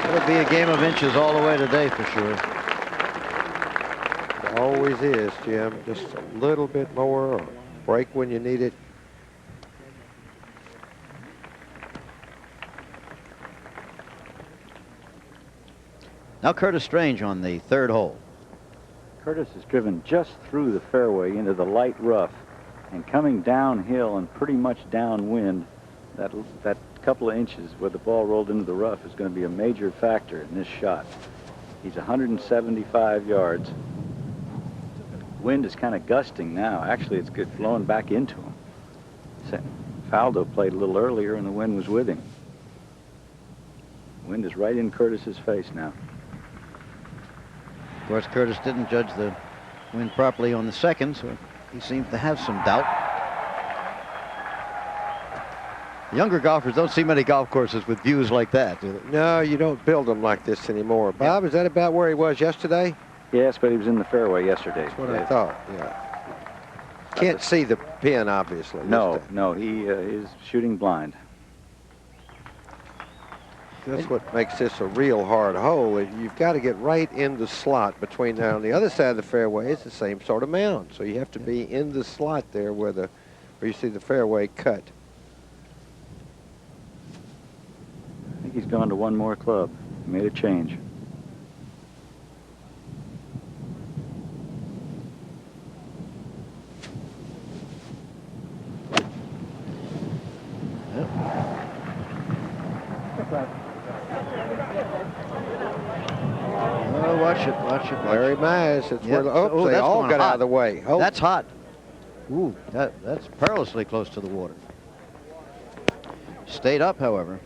It'll be a game of inches all the way today for sure. It always is, Jim. Just a little bit more, or break when you need it. Now Curtis Strange on the 3rd hole. Curtis is driven just through the fairway into the light rough, and coming downhill and pretty much downwind, that couple of inches where the ball rolled into the rough is going to be a major factor in this shot. He's 175 yards. Wind is kind of gusting now. Actually, it's good flowing back into him. Faldo played a little earlier and the wind was with him. Wind is right in Curtis's face now. Of course, Curtis didn't judge the wind properly on the 2nd, so he seems to have some doubt. Younger golfers don't see many golf courses with views like that, do they? No, you don't build them like this anymore. Bob, is that about where he was yesterday? Yes, but he was in the fairway yesterday. That's what I thought, yeah. Can't see the pin, obviously. No, he is shooting blind. That's what makes this a real hard hole. You've got to get right in the slot between there. On the other side of the fairway, it's the same sort of mound. So you have to be in the slot there where you see the fairway cut. I think he's gone to one more club. He made a change. Oh, watch it. Larry Mize. That's where oh, they all got out of the way. Oh. That's hot. Ooh, that's perilously close to the water. Stayed up, however.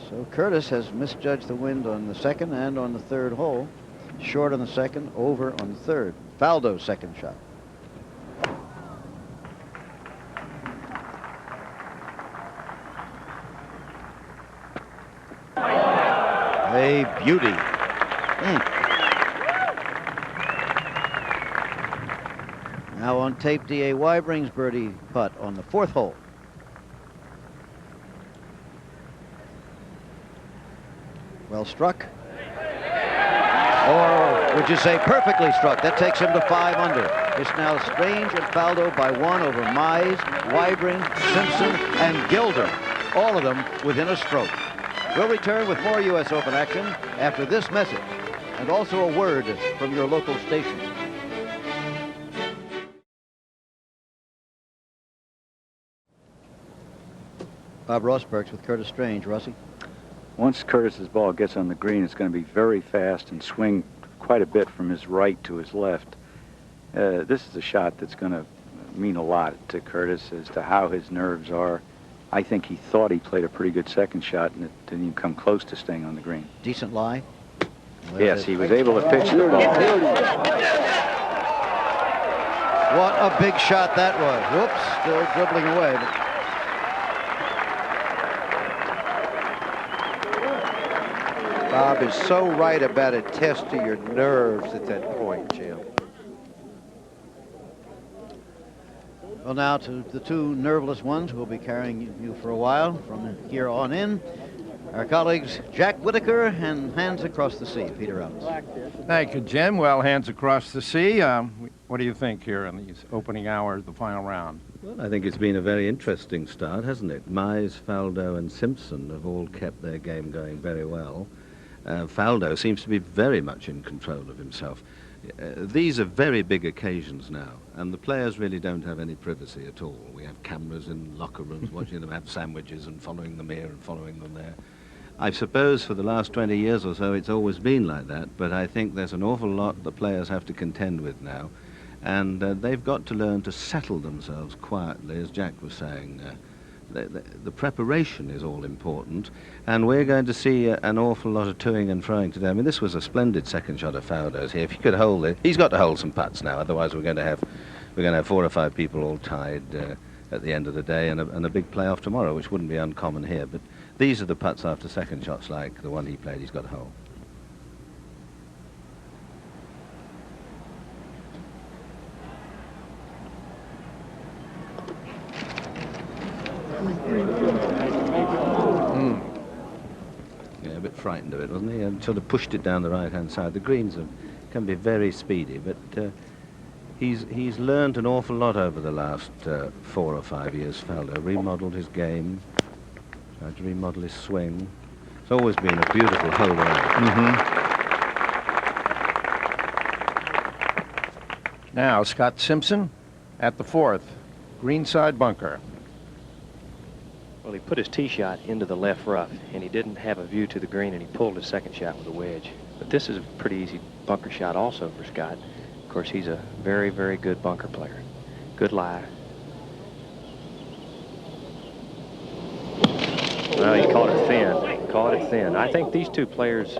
So Curtis has misjudged the wind on the 2nd and on the 3rd hole. Short on the 2nd, over on the 3rd. Faldo's 2nd shot. A beauty. Now on tape, D.A. Wybering's birdie putt on the 4th hole. Well struck. Or would you say perfectly struck? That takes him to 5 under. It's now Strange and Faldo by 1 over Mize, Wybering, Simpson, and Gilder. All of them within a stroke. We'll return with more U.S. Open action after this message, and also a word from your local station. Bob Rossbergs with Curtis Strange. Rossi? Once Curtis's ball gets on the green, it's going to be very fast and swing quite a bit from his right to his left. This is a shot that's going to mean a lot to Curtis as to how his nerves are. I think he thought he played a pretty good 2nd shot, and it didn't even come close to staying on the green. Decent lie? Yes, he was able to pitch the ball. What a big shot that was. Whoops, still dribbling away. Bob is so right about a test to your nerves at that point, Jim. Well, now to the two nerveless ones who will be carrying you for a while from here on in. Our colleagues Jack Whitaker and Hands Across the Sea, Peter Ellis. Thank you, Jim. Well, Hands Across the Sea. What do you think here in these opening hours of the final round? Well, I think it's been a very interesting start, hasn't it? Mize, Faldo, and Simpson have all kept their game going very well. Faldo seems to be very much in control of himself. These are very big occasions now, and the players really don't have any privacy at all. We have cameras in locker rooms watching them have sandwiches and following them here and following them there. I suppose for the last 20 years or so it's always been like that, but I think there's an awful lot the players have to contend with now, and they've got to learn to settle themselves quietly, as Jack was saying. The preparation is all important, and we're going to see an awful lot of toing and froing today. I mean, this was a splendid second shot of Faldo's here. If he could hold it, he's got to hold some putts now. Otherwise, we're going to have 4 or 5 people all tied at the end of the day, and a big playoff tomorrow, which wouldn't be uncommon here. But these are the putts after second shots like the one he played. He's got to hold. Yeah, a bit frightened of it, wasn't he? And sort of pushed it down the right-hand side. The greens can be very speedy, but he's learned an awful lot over the last 4 or 5 years. Faldo remodeled his game, tried to remodel his swing. It's always been a beautiful hole around. Now, Scott Simpson at the 4th, greenside bunker. Well, he put his tee shot into the left rough, and he didn't have a view to the green, and he pulled his second shot with a wedge. But this is a pretty easy bunker shot also for Scott. Of course, he's a very, very good bunker player. Good lie. Well, he caught it thin. Caught it thin. I think these two players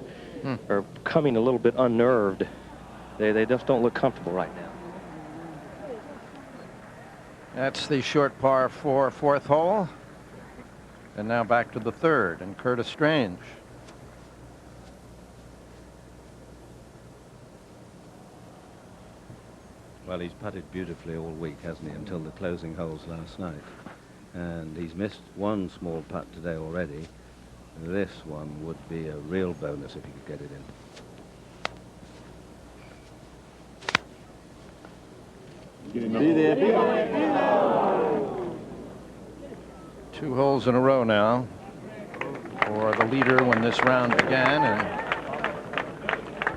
are coming a little bit unnerved. They just don't look comfortable right now. That's the short par 4 4th hole. And now back to the 3rd, and Curtis Strange. Well, he's putted beautifully all week, hasn't he, until the closing holes last night. And he's missed one small putt today already. This one would be a real bonus if he could get it in. 2 holes in a row now for the leader when this round began. And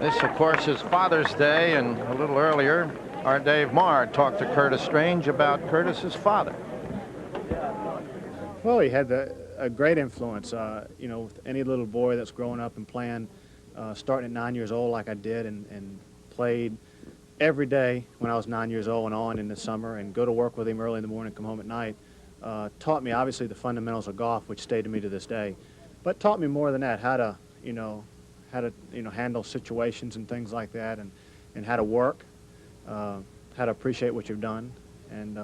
this, of course, is Father's Day, and a little earlier, our Dave Marr talked to Curtis Strange about Curtis's father. Well, he had a great influence, you know, with any little boy that's growing up and playing, starting at 9 years old like I did, and played every day when I was 9 years old and on in the summer, and go to work with him early in the morning, come home at night. Taught me obviously the fundamentals of golf, which stayed to me to this day, but taught me more than that, how to handle situations and things like that, and how to work, how to appreciate what you've done, and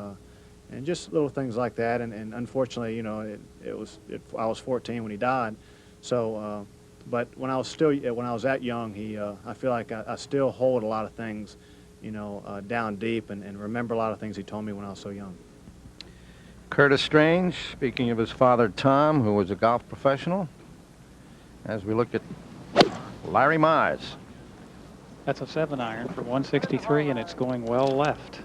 just little things like that. And unfortunately, you know, I was 14 when he died, so but when I was that young, I feel like I still hold a lot of things, you know, down deep, and remember a lot of things he told me when I was so young. Curtis Strange, speaking of his father, Tom, who was a golf professional, as we look at Larry Mize. That's a 7-iron for 163, and it's going well left.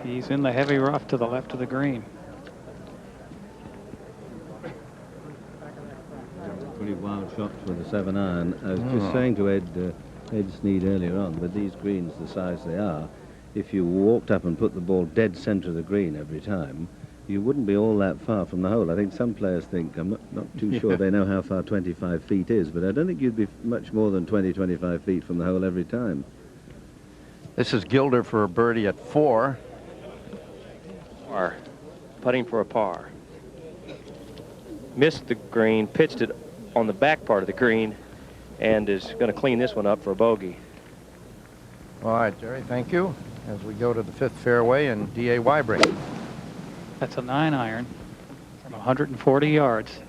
He's in the heavy rough to the left of the green. Pretty wild shots with a 7-iron. I was just saying to Ed Sneed earlier on, with these greens the size they are, if you walked up and put the ball dead center of the green every time, you wouldn't be all that far from the hole. I think some players think, I'm not too sure they know how far 25 feet is, but I don't think you'd be much more than 20, 25 feet from the hole every time. This is Gilder for a birdie at 4. Par. Putting for a par. Missed the green, pitched it on the back part of the green, and is going to clean this one up for a bogey. All right, Jerry, thank you. As we go to the 5th fairway and D.A. Weibring. That's a 9-iron from 140 yards.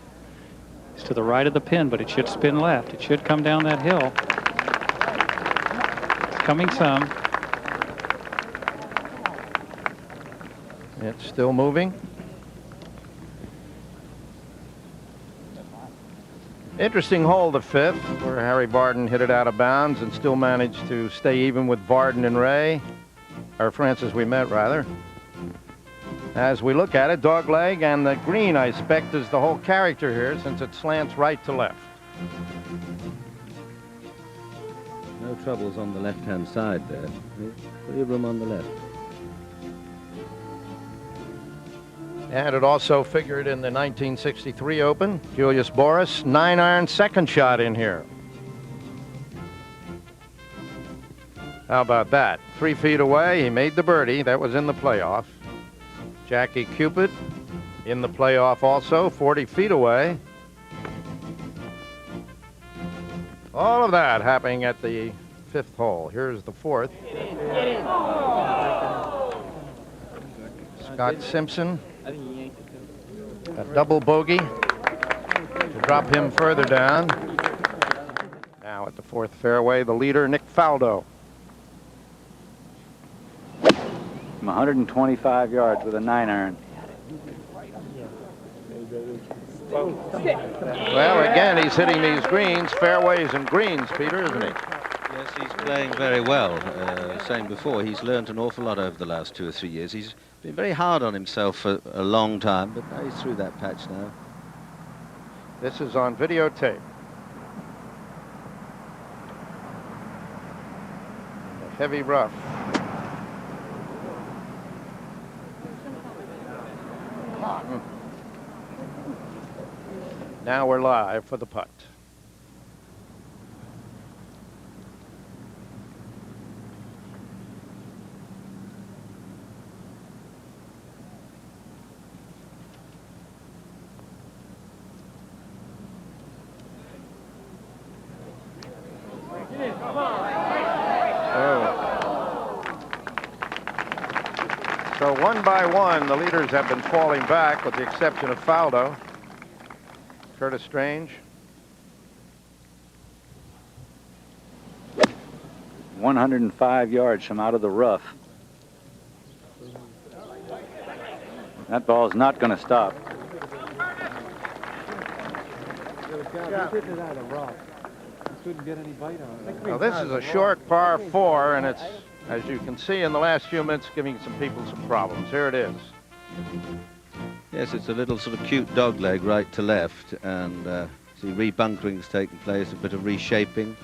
It's to the right of the pin, but it should spin left. It should come down that hill. It's coming some. It's still moving. Interesting hole, the 5th, where Harry Barden hit it out of bounds and still managed to stay even with Barden and Ray, or Francis Ouimet, rather. As we look at it, dogleg and the green, I expect, is the whole character here, since it slants right to left. No troubles on the left-hand side there. Plenty of room on the left. And it also figured in the 1963 Open. Julius Boris, 9-iron second shot in here. How about that? 3 feet away, he made the birdie. That was in the playoff. Jackie Cupid in the playoff also, 40 feet away. All of that happening at the 5th hole. Here's the 4th. Scott Simpson. A double bogey to drop him further down. Now at the 4th fairway, the leader, Nick Faldo. From 125 yards with a 9-iron. Well, again, he's hitting these greens, fairways and greens, Peter, isn't he? Yes, he's playing very well. Saying before, he's learned an awful lot over the last 2 or 3 years. He's been very hard on himself for a long time, but now he's through that patch now. This is on videotape. A heavy rough. Now we're live for the putt. So one by one, the leaders have been falling back, with the exception of Faldo. Curtis Strange. 105 yards from out of the rough. That ball's not going to stop. Now this is a short par 4, and it's, as you can see in the last few minutes, giving some people some problems. Here it is. Yes, it's a little sort of cute dog leg right to left, and see rebunkering's taking place, a bit of reshaping.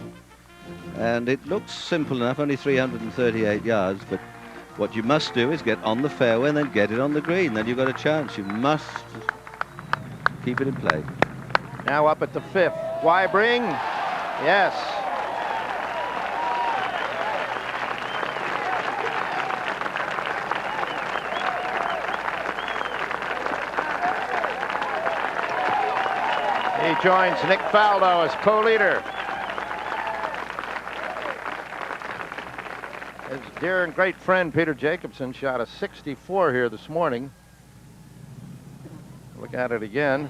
And it looks simple enough, only 338 yards, but what you must do is get on the fairway and then get it on the green. Then you've got a chance. You must keep it in play. Now up at the 5th. Weibring. Yes. He joins Nick Faldo as co-leader. His dear and great friend Peter Jacobsen shot a 64 here this morning. Look at it again.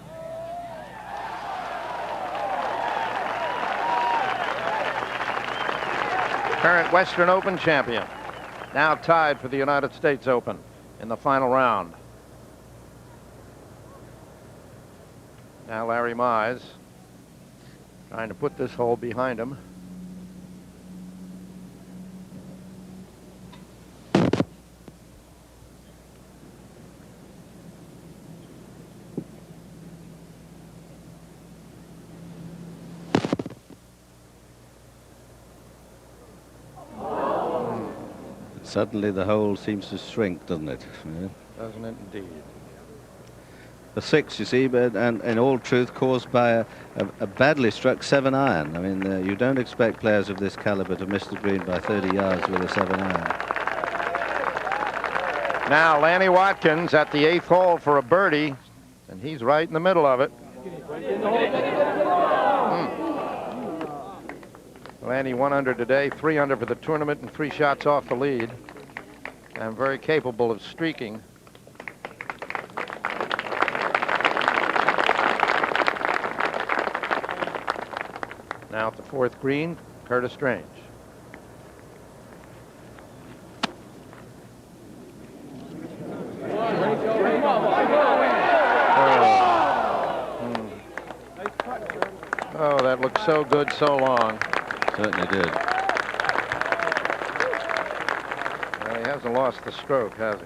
Current Western Open champion. Now tied for the United States Open in the final round. Now Larry Mize trying to put this hole behind him. Suddenly the hole seems to shrink, doesn't it? Yeah. Doesn't it indeed? The 6, you see, but and in all truth caused by a badly struck 7-iron. I mean, you don't expect players of this caliber to miss the green by 30 yards with a 7-iron. Now Lanny Watkins at the 8th hole for a birdie, and he's right in the middle of it. Lanny 1 under today, 3 under for the tournament, and 3 shots off the lead. And very capable of streaking. Now at the 4th green, Curtis Strange. Oh, that looked so good so long. Certainly did. Well, he hasn't lost the stroke, has he?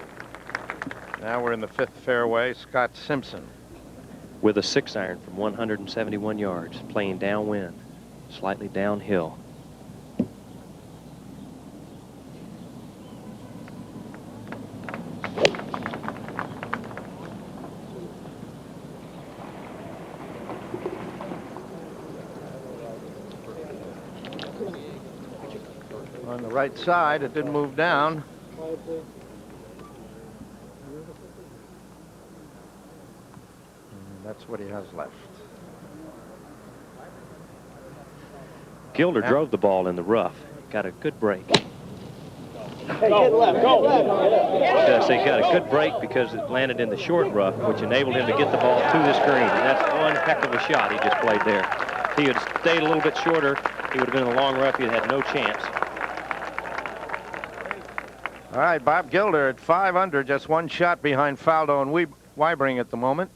Now we're in the 5th fairway. Scott Simpson. With a 6-iron from 171 yards, playing downwind, slightly downhill. On the right side, it didn't move down. And that's what he has left. Gilder drove the ball in the rough, got a good break. Hey, get left, go left. I say got a good break because it landed in the short rough, which enabled him to get the ball to this green, and that's one heck of a shot he just played there. If he had stayed a little bit shorter, he would have been in the long rough. He'd had no chance. All right, Bob Gilder at 5 under, just 1 shot behind Faldo and Weibring at the moment.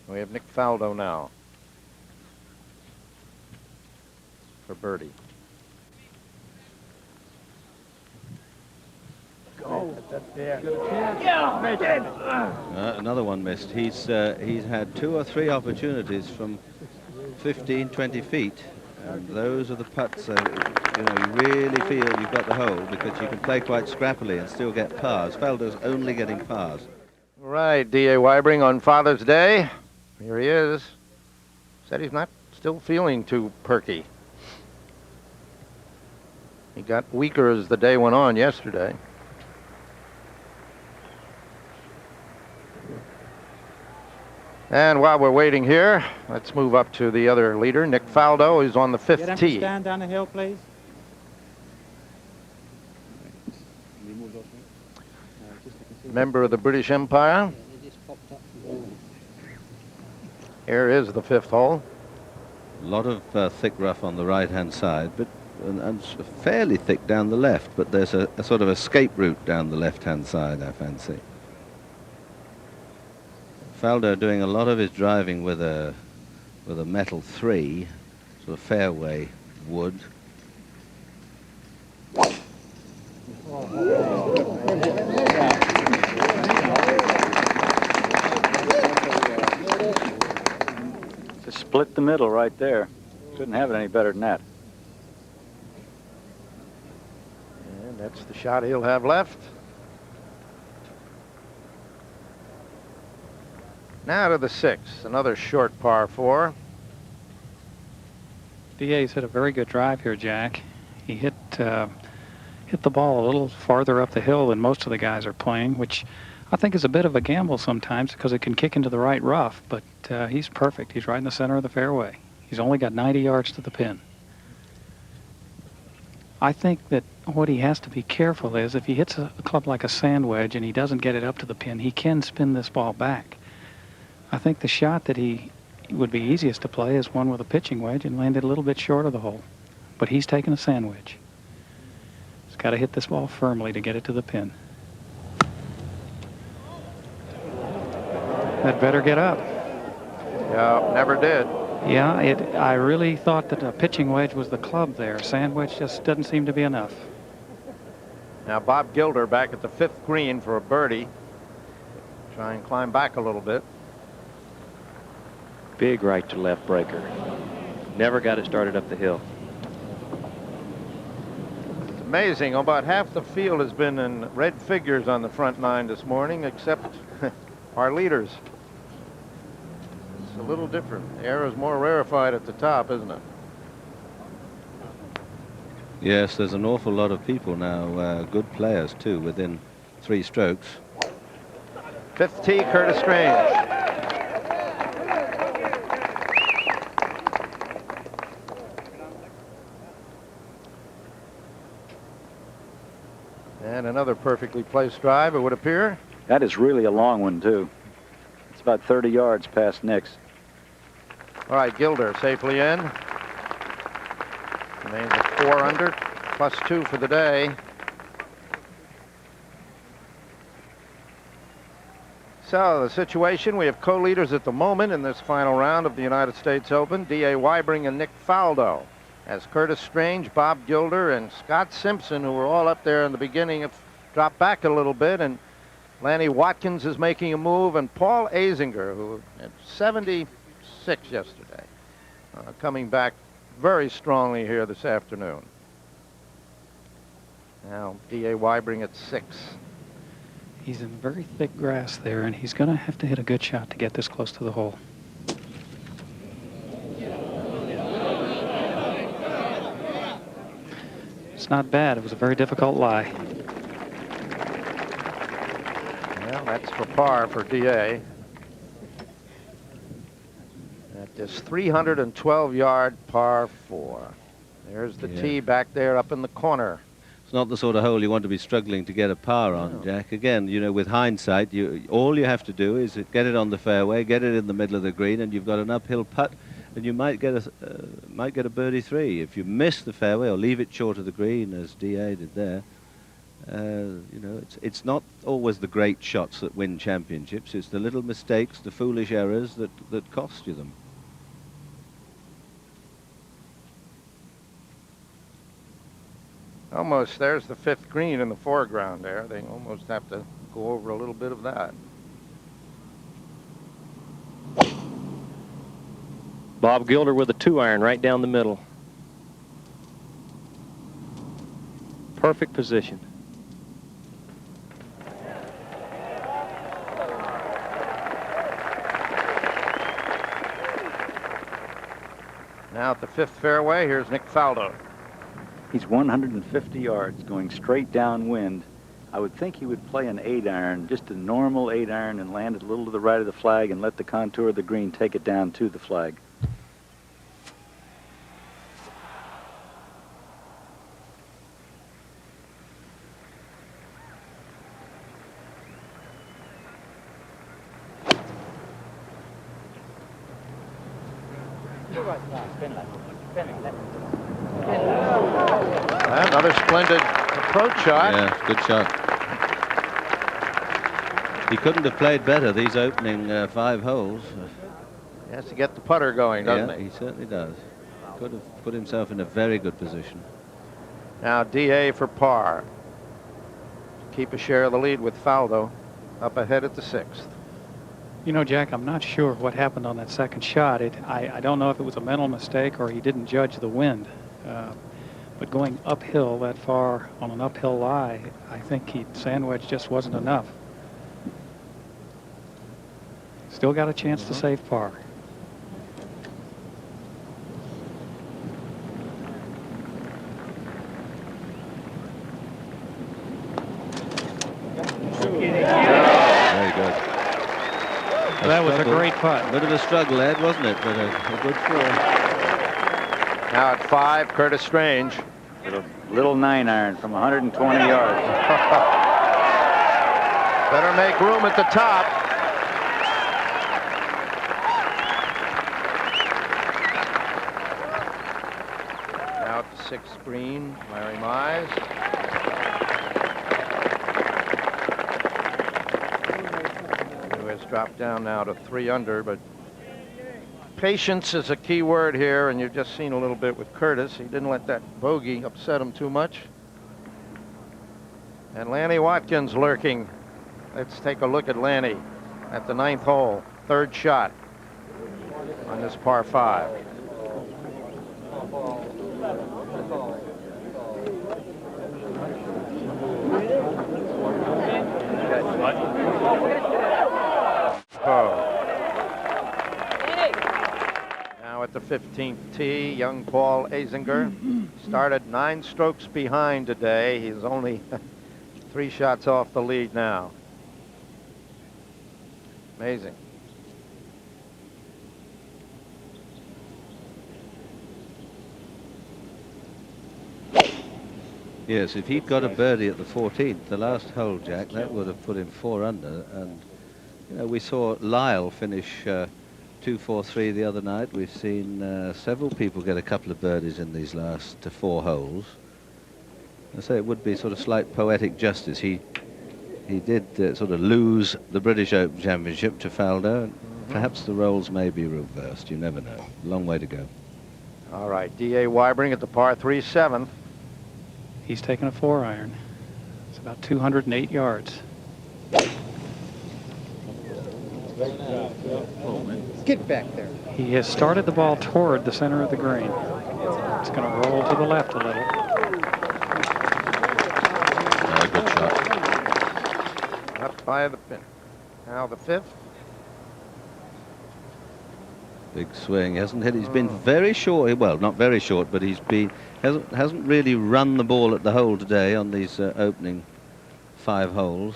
We have Nick Faldo now for birdie. Go. Yeah, make it. Another one missed. He's had 2 or 3 opportunities from 15, 20 feet. And those are the putts, you really feel you've got the hole because you can play quite scrappily and still get pars. Faldo's only getting pars. All right, D.A. Weibring on Father's Day. Here he is. Said he's not still feeling too perky. He got weaker as the day went on yesterday. And while we're waiting here, let's move up to the other leader, Nick Faldo, who's on the 5th tee. Stand down the hill, please. Member of the British Empire. Here is the 5th hole. A lot of thick rough on the right-hand side, but and fairly thick down the left, but there's a sort of escape route down the left-hand side, I fancy. Faldo doing a lot of his driving with a metal 3, sort of fairway wood. Just split the middle right there. Couldn't have it any better than that. And that's the shot he'll have left. Now to the 6th, another short par 4. DA's hit a very good drive here, Jack. He hit the ball a little farther up the hill than most of the guys are playing, which I think is a bit of a gamble sometimes because it can kick into the right rough, but he's perfect. He's right in the center of the fairway. He's only got 90 yards to the pin. I think that what he has to be careful is if he hits a club like a sand wedge and he doesn't get it up to the pin, he can spin this ball back. I think the shot that he would be easiest to play is one with a pitching wedge and landed a little bit short of the hole. But he's taking a sand wedge. He's got to hit this ball firmly to get it to the pin. That better get up. Yeah, never did. Yeah, I really thought that a pitching wedge was the club there. Sand wedge just doesn't seem to be enough. Now Bob Gilder back at the 5th green for a birdie. Try and climb back a little bit. Big right to left breaker. Never got it started up the hill. It's amazing. About half the field has been in red figures on the front 9 this morning, except our leaders. It's a little different. The air is more rarefied at the top, isn't it? Yes, there's an awful lot of people now, good players too, within 3 strokes. 5th tee, Curtis Strange. And another perfectly placed drive, it would appear. That is really a long one, too. It's about 30 yards past Nick's. All right, Gilder safely in. Remains at 4 under, +2 for the day. So the situation, we have co-leaders at the moment in this final round of the United States Open, D.A. Weibring and Nick Faldo, as Curtis Strange, Bob Gilder, and Scott Simpson, who were all up there in the beginning, have dropped back a little bit, and Lanny Watkins is making a move, and Paul Azinger, who had 76 yesterday, coming back very strongly here this afternoon. Now D.A. Weibring at 6. He's in very thick grass there, and he's going to have to hit a good shot to get this close to the hole. It's not bad. It was a very difficult lie. Well, that's for par for D.A. At this 312-yard par 4. There's the tee back there up in the corner. It's not the sort of hole you want to be struggling to get a par on, Jack. Again, you know, with hindsight, all you have to do is get it on the fairway, get it in the middle of the green, and you've got an uphill putt, and you might get a birdie 3. If you miss the fairway or leave it short of the green, as D.A. did there, you know, it's not always the great shots that win championships. It's the little mistakes, the foolish errors that cost you them. Almost, there's the 5th green in the foreground there. They almost have to go over a little bit of that. Bob Gilder with a 2-iron right down the middle. Perfect position. Now at the 5th fairway, here's Nick Faldo. He's 150 yards going straight downwind. I would think he would play an 8-iron, just a normal 8-iron, and land it a little to the right of the flag and let the contour of the green take it down to the flag. Another splendid approach shot. Yeah, good shot. He couldn't have played better these opening 5 holes. He has to get the putter going, doesn't he? He certainly does. Could have put himself in a very good position. Now D.A. for par. Keep a share of the lead with Faldo up ahead at the 6th. You know, Jack, I'm not sure what happened on that second shot. I don't know if it was a mental mistake or he didn't judge the wind. But going uphill that far on an uphill lie, I think sand wedge just wasn't enough. Still got a chance to save par. Very good. That was a great putt. Bit of a struggle, Ed, wasn't it? But a good throw. Now at 5, Curtis Strange. Little 9-iron from 120 yards. Better make room at the top. Now at the 6th green, Larry Mize. Who has dropped down now to 3 under, but patience is a key word here, and you've just seen a little bit with Curtis. He didn't let that bogey upset him too much. And Lanny Watkins lurking. Let's take a look at Lanny at the 9th hole, 3rd shot on this par 5. Oh. Now at the 15th tee, young Paul Azinger started 9 strokes behind today. He's only 3 shots off the lead now. Amazing. Yes, if he'd got a birdie at the 14th, the last hole, Jack, that would have put him 4 under. And, you know, we saw Lyle finish 2-4-3 the other night. We've seen several people get a couple of birdies in these last 4 holes. I say it would be sort of slight poetic justice. He did sort of lose the British Open Championship to Faldo. And perhaps the roles may be reversed. You never know. Long way to go. All right, D.A. Weibring at the par 3 7th. He's taken a 4-iron. It's about 208 yards. Get back there. He has started the ball toward the center of the green. It's going to roll to the left a little. Very good shot. Up by the pin. Now the 5th. Big swing. He hasn't hit. He's been very short. Well, not very short, but he's been hasn't really run the ball at the hole today on these opening 5 holes.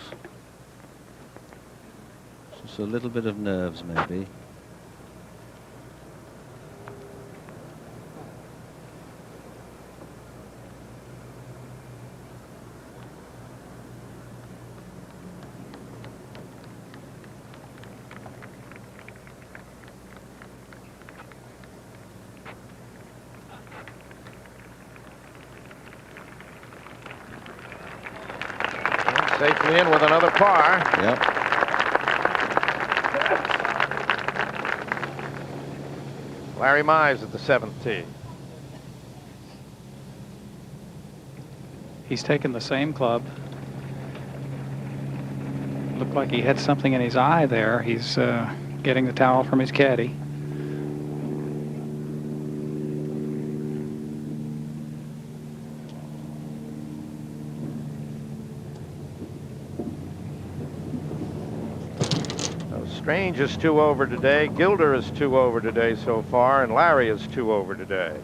Just a little bit of nerves, maybe. Safely in with another par. Yep. Larry Mize at the 7th tee. He's taken the same club. Looked like he had something in his eye there. He's getting the towel from his caddy. Strange is 2 over today. Gilder is 2 over today so far, and Larry is 2 over today.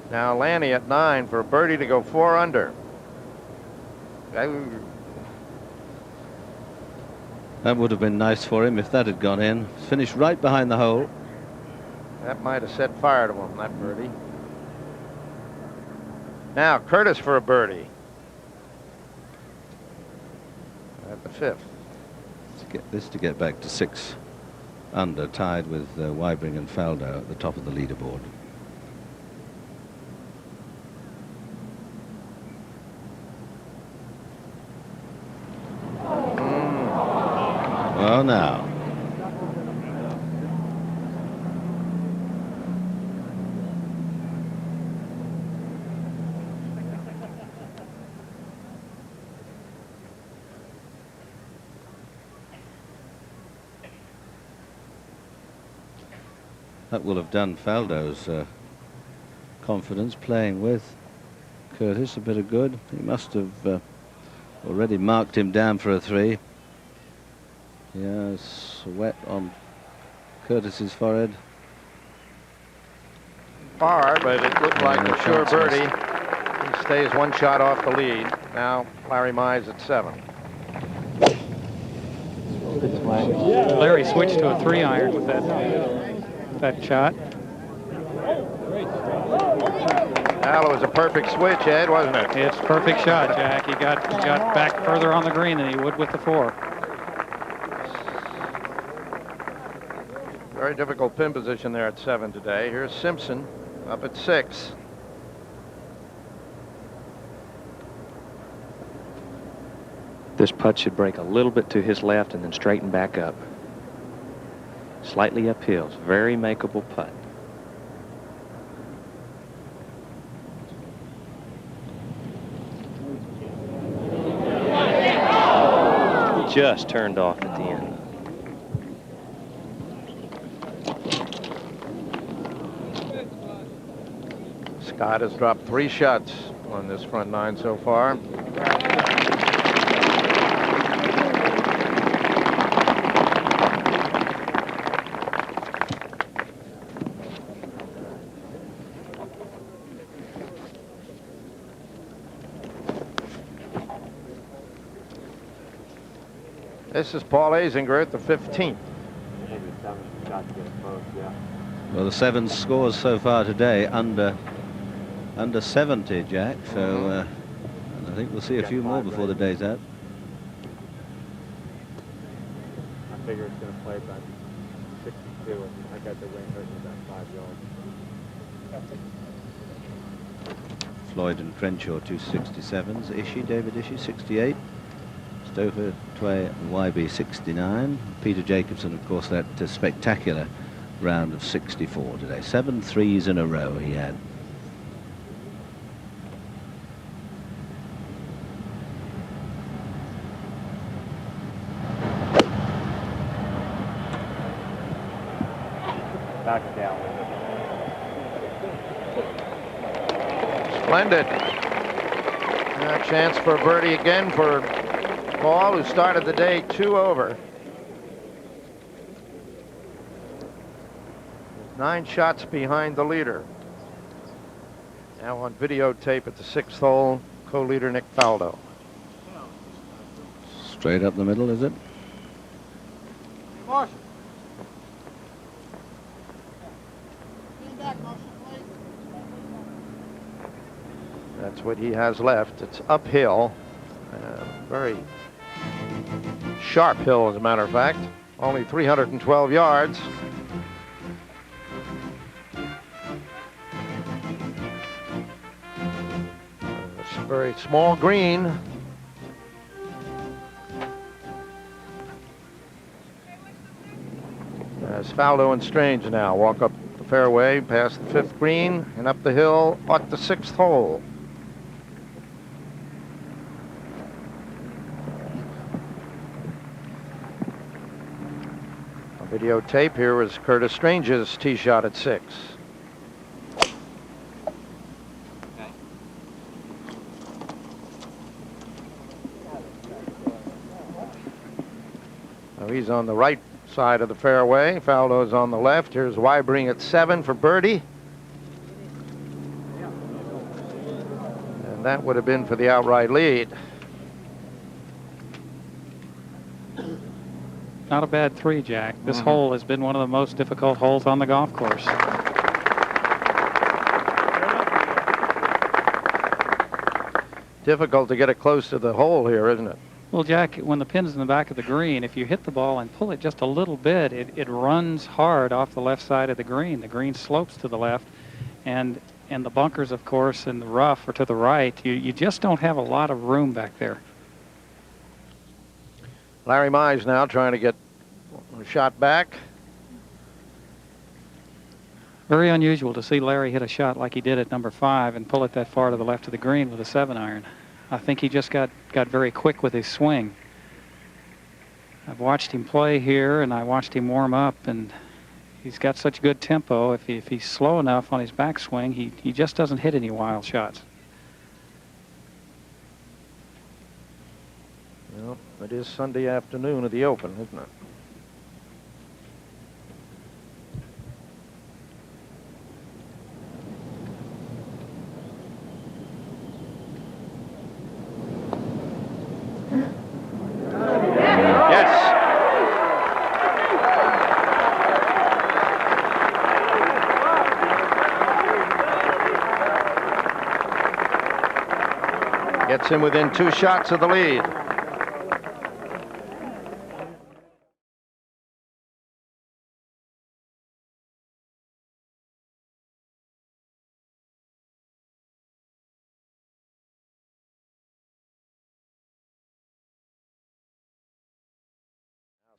Now Lanny at 9 for a birdie to go 4 under. That would have been nice for him if that had gone in. Finished right behind the hole. That might have set fire to him, that birdie. Now Curtis for a birdie. At the 5th. Get this to get back to 6 under, tied with Weibring and Faldo at the top of the leaderboard. Well, now. That will have done Faldo's confidence playing with Curtis a bit of good. He must have already marked him down for a 3. Yeah, sweat on Curtis's forehead. Par, but it looked like a sure birdie. He stays 1 shot off the lead. Now Larry Mize at 7. Larry switched to a 3-iron with that shot. Well, it was a perfect switch, Ed, wasn't it? It's a perfect shot, Jack. He got back further on the green than he would with the 4. Very difficult pin position there at 7 today. Here's Simpson up at 6. This putt should break a little bit to his left and then straighten back up. Slightly uphill. It's a very makeable putt. Just turned off at the end. Scott has dropped 3 shots on this front 9 so far. This is Paul Azinger at the 15th. Well, the 7 scores so far today under under 70, Jack. So I think we'll see a few more before the day's out. I figure it's going to play about 62, and I got the wind hurting about 5 yards. Floyd and Crenshaw 267s. Ishii, David Ishii 68. Stover, Tway, and YB 69. Peter Jacobson, of course, that spectacular round of 64 today. 7 threes in a row he had. Back down. Splendid. A chance for a birdie again for Paul, who started the day 2 over. 9 shots behind the leader. Now on videotape at the 6th hole, co-leader Nick Faldo. Straight up the middle, is it? That's what he has left. It's uphill. Very sharp hill, as a matter of fact. Only 312 yards. It's a very small green. As Faldo and Strange now walk up the fairway, past the 5th green, and up the hill at the 6th hole. Videotape here is Curtis Strange's tee shot at 6. Now he's on the right side of the fairway. Faldo's on the left. Here's Wybring at 7 for birdie. And that would have been for the outright lead. Not a bad 3, Jack. This hole has been one of the most difficult holes on the golf course. Difficult to get it close to the hole here, isn't it? Well, Jack, when the pin's in the back of the green, if you hit the ball and pull it just a little bit, it runs hard off the left side of the green. The green slopes to the left, and the bunkers, of course, and the rough are to the right. You just don't have a lot of room back there. Larry Mize now trying to get a shot back. Very unusual to see Larry hit a shot like he did at number 5 and pull it that far to the left of the green with a 7-iron. I think he just got very quick with his swing. I've watched him play here, and I watched him warm up, and he's got such good tempo. If he's slow enough on his backswing, he just doesn't hit any wild shots. Well, it is Sunday afternoon at the Open, isn't it? Gets him within 2 shots of the lead.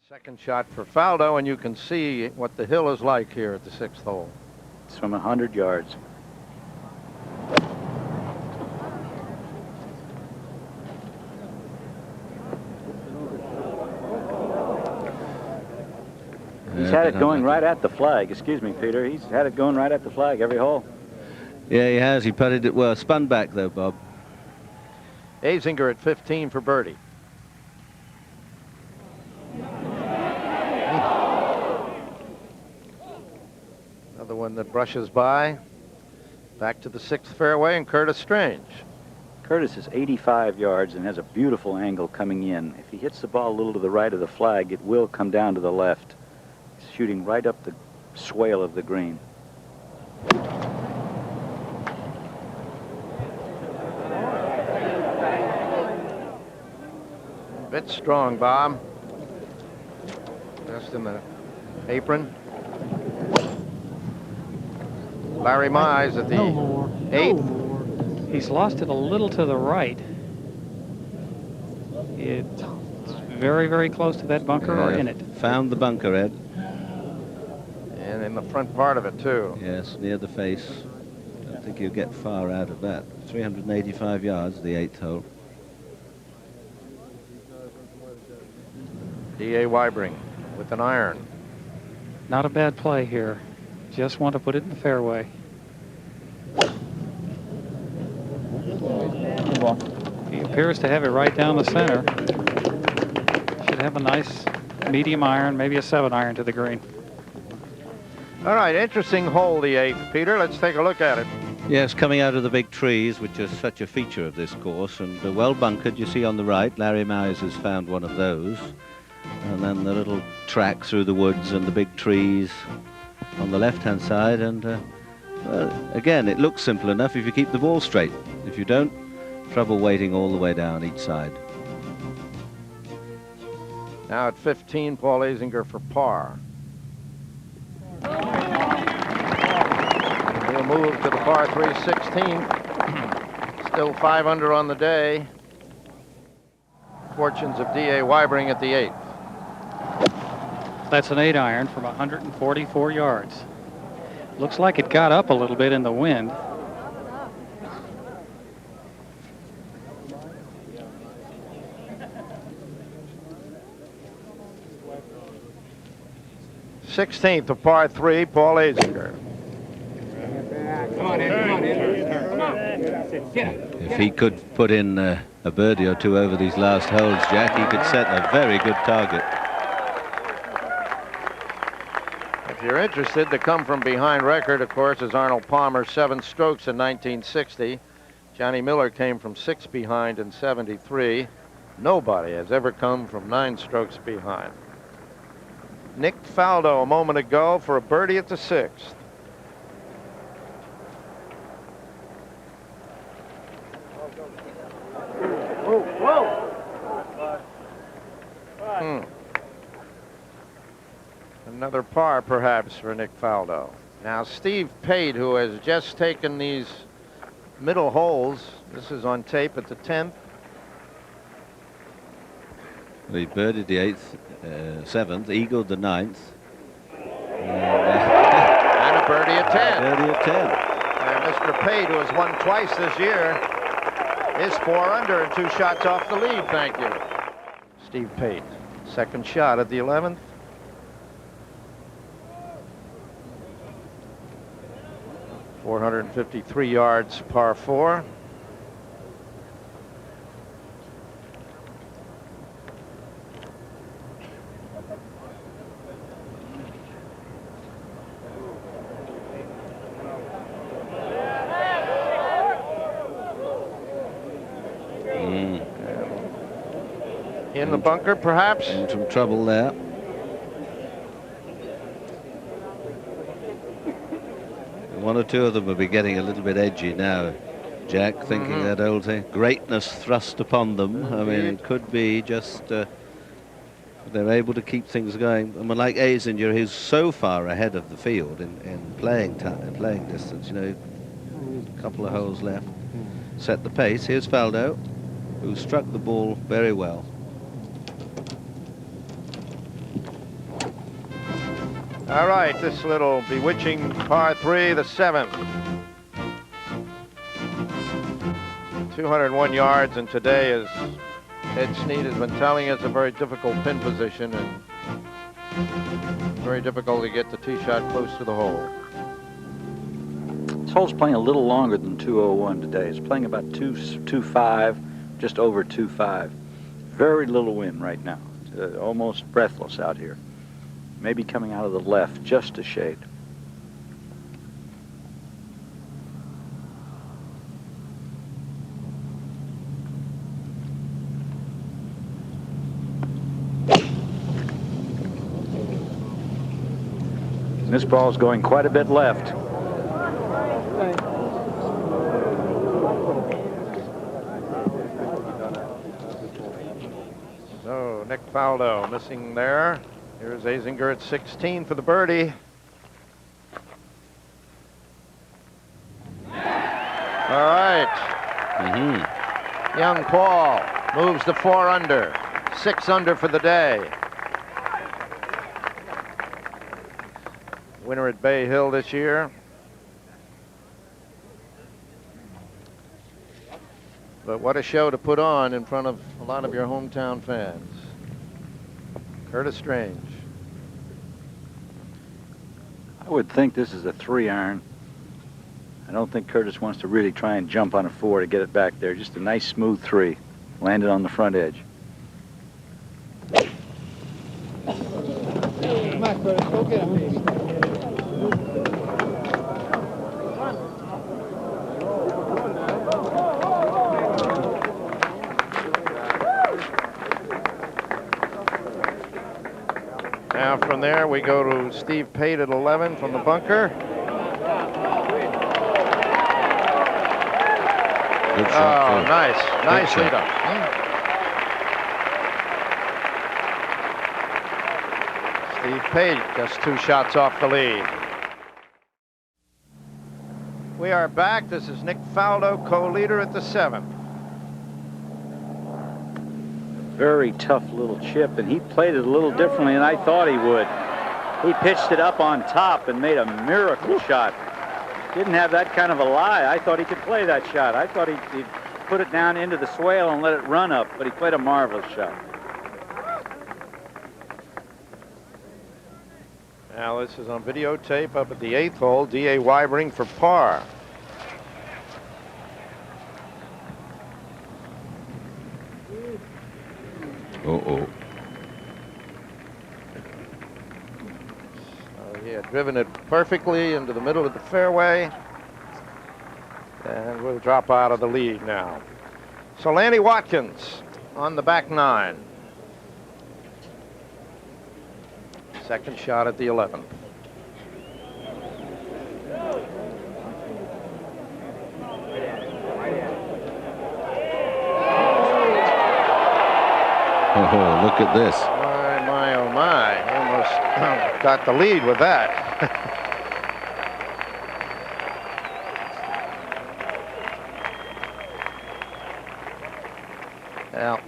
Second shot for Faldo, and you can see what the hill is like here at the 6th hole. It's from 100 yards. He's had it going right at the flag. Excuse me, Peter. He's had it going right at the flag every hole. Yeah, he has. He putted it well. Spun back, though, Bob. Azinger at 15 for birdie. Another one that brushes by. Back to the 6th fairway, and Curtis Strange. Curtis is 85 yards and has a beautiful angle coming in. If he hits the ball a little to the right of the flag, it will come down to the left. He's shooting right up the swale of the green. Bit strong, Bob. Just in the apron. Larry Mize at the 8th. He's lost it a little to the right. It's very, very close to that bunker or in it. Found the bunker, Ed. And in the front part of it, too. Yes, near the face. Don't think you'll get far out of that. 385 yards, the 8th hole. D.A. Weibring with an iron. Not a bad play here. Just want to put it in the fairway. He appears to have it right down the center. Should have a nice medium iron, maybe a 7-iron to the green. All right, interesting hole, the 8th, Peter. Let's take a look at it. Yes, coming out of the big trees, which is such a feature of this course, and well bunkered. You see on the right, Larry Mize has found one of those. And then the little track through the woods and the big trees on the left-hand side. And well, again, it looks simple enough if you keep the ball straight. If you don't, trouble waiting all the way down each side. Now at 15, Paul Azinger for par. He'll move to the par 3 16th. Still 5 under on the day. Fortunes of D.A. Weibring at the 8th. That's an 8-iron from 144 yards. Looks like it got up a little bit in the wind. th of par 3, Paul Azinger. If he could put in a birdie or two over these last holes, Jack, he could set a very good target. If you're interested, the come from behind record, of course, is Arnold Palmer, 7 strokes in 1960. Johnny Miller came from 6 behind in 73. Nobody has ever come from 9 strokes behind. Nick Faldo a moment ago for a birdie at the 6th. Another par, perhaps, for Nick Faldo. Now, Steve Pate, who has just taken these middle holes. This is on tape at the 10th. We birdied the 8th, 7th, eagled the 9th. And a birdie at 10. Birdie at 10. And Mr. Pate, who has won twice this year, is 4 under and 2 shots off the lead. Thank you. Steve Pate, second shot at the 11th. .453 yards, par 4. In the bunker, perhaps? In some trouble there. One or two of them will be getting a little bit edgy now, Jack, thinking that old thing. Greatness thrust upon them. I mean, it could be just they're able to keep things going. I mean, like Azinger, who's so far ahead of the field in playing distance, you know, a couple of holes left. Set the pace. Here's Faldo, who struck the ball very well. All right, this little bewitching par 3, the 7th. 201 yards, and today, as Ed Snead has been telling us, a very difficult pin position and very difficult to get the tee shot close to the hole. This hole's playing a little longer than 201 today. It's playing about 2.5, just over 2.5. Very little wind right now. It's almost breathless out here. Maybe coming out of the left, just a shade. This ball's going quite a bit left. Nick Faldo missing there. Here's Azinger at 16 for the birdie. All right. Young Paul moves to 4 under. 6 under for the day. Winner at Bay Hill this year. But what a show to put on in front of a lot of your hometown fans. Curtis Strange. I would think this is a 3-iron. I don't think Curtis wants to really try and jump on a 4 to get it back there. Just a nice smooth 3. Landed on the front edge. Come on, Curtis, go get him, baby. Now from there we go to Steve Pate at 11 from the bunker. Good shot, Oh, too. nice. Nice Good lead shot. up. Steve Pate just 2 shots off the lead. We are back. This is Nick Faldo, co-leader at the 7th. Very tough little chip, and he played it a little differently than I thought he would. He pitched it up on top and made a miracle shot. Didn't have that kind of a lie. I thought he could play that shot. I thought he'd put it down into the swale and let it run up, but he played a marvelous shot. Now this is on videotape up at the 8th hole. D.A. Weibring for par. Uh-oh. He had driven it perfectly into the middle of the fairway. And we'll drop out of the lead now. So Lanny Watkins on the back 9. Second shot at the 11th. Oh, look at this. My, oh my. He almost got the lead with that. Well,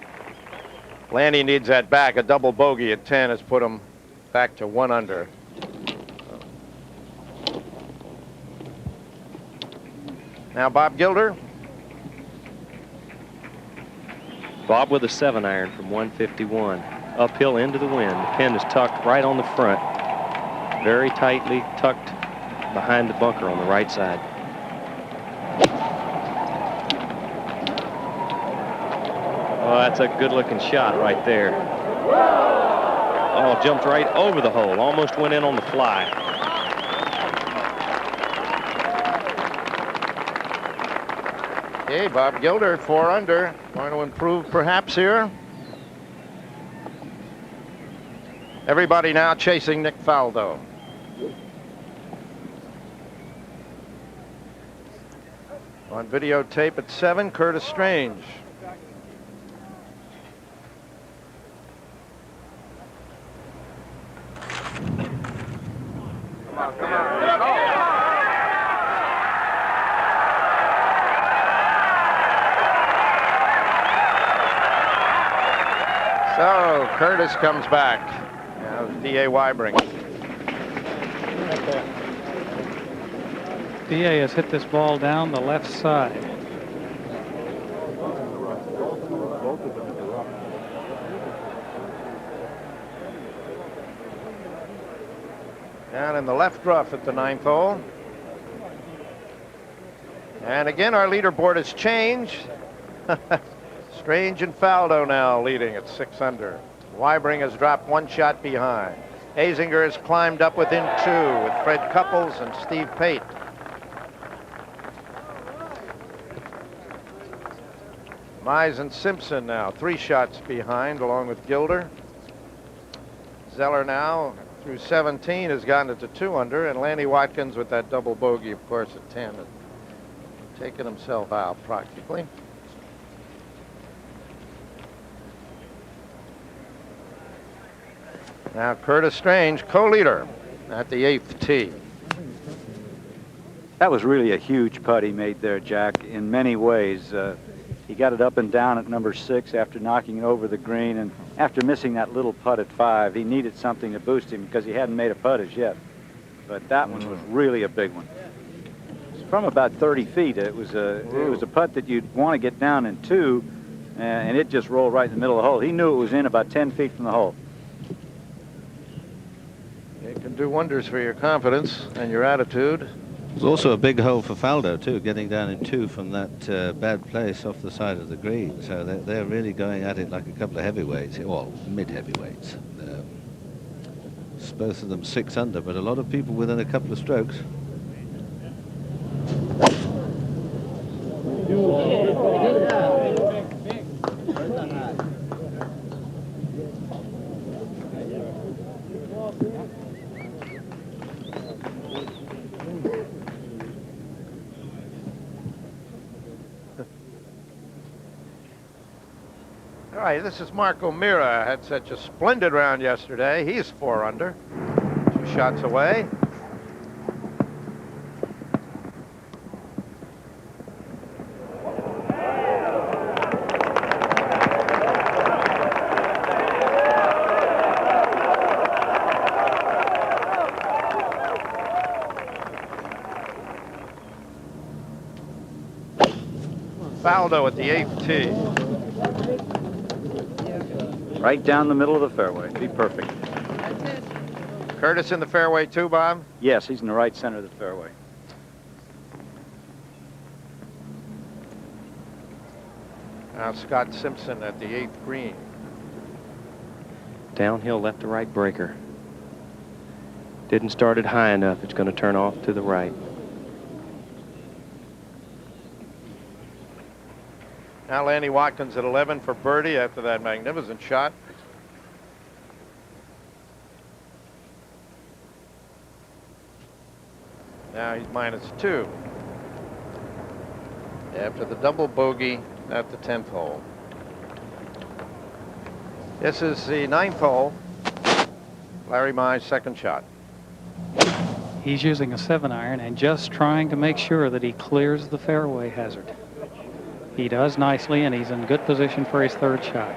Lanny needs that back. A double bogey at 10 has put him back to 1 under. Now Bob Gilder. Bob with a 7-iron from 151. Uphill into the wind. The pin is tucked right on the front. Very tightly tucked behind the bunker on the right side. Oh, that's a good-looking shot right there. Oh, jumped right over the hole. Almost went in on the fly. Okay, Bob Gilder, 4 under. Going to improve perhaps here. Everybody now chasing Nick Faldo. On videotape at 7, Curtis Strange. So Curtis comes back. Now D.A. Weibring. D.A. has hit this ball down the left side. Down in the left rough at the 9th hole. And again, our leaderboard has changed. Strange and Faldo now leading at 6 under. Weibring has dropped 1 shot behind. Azinger has climbed up within 2 with Fred Couples and Steve Pate. Mize and Simpson now 3 shots behind along with Gilder. Zeller now through 17 has gotten it to 2 under, and Lanny Watkins with that double bogey, of course, at 10, had taken himself out practically. Now Curtis Strange, co-leader at the 8th tee. That was really a huge putt he made there, Jack, in many ways. He got it up and down at number 6 after knocking it over the green, and after missing that little putt at 5, he needed something to boost him because he hadn't made a putt as yet. But that one was really a big one. From about 30 feet, it was a putt that you'd want to get down in 2, and it just rolled right in the middle of the hole. He knew it was in about 10 feet from the hole. It can do wonders for your confidence and your attitude. It was also a big hole for Faldo, too, getting down in 2 from that bad place off the side of the green. So they're really going at it like a couple of heavyweights, well, mid-heavyweights. Both of them 6 under, but a lot of people within a couple of strokes. All right, this is Marco Mira. Had such a splendid round yesterday. He's 4 under, 2 shots away. Faldo at the 8th tee. Right down the middle of the fairway. Be perfect. Curtis in the fairway too, Bob? Yes, he's in the right center of the fairway. Now Scott Simpson at the 8th green. Downhill left to right breaker. Didn't start it high enough. It's going to turn off to the right. Now Lanny Watkins at 11 for birdie after that magnificent shot. Now he's -2 after the double bogey at the 10th hole. This is the 9th hole. Larry Mize' second shot. He's using a 7-iron and just trying to make sure that he clears the fairway hazard. He does nicely, and he's in good position for his 3rd shot.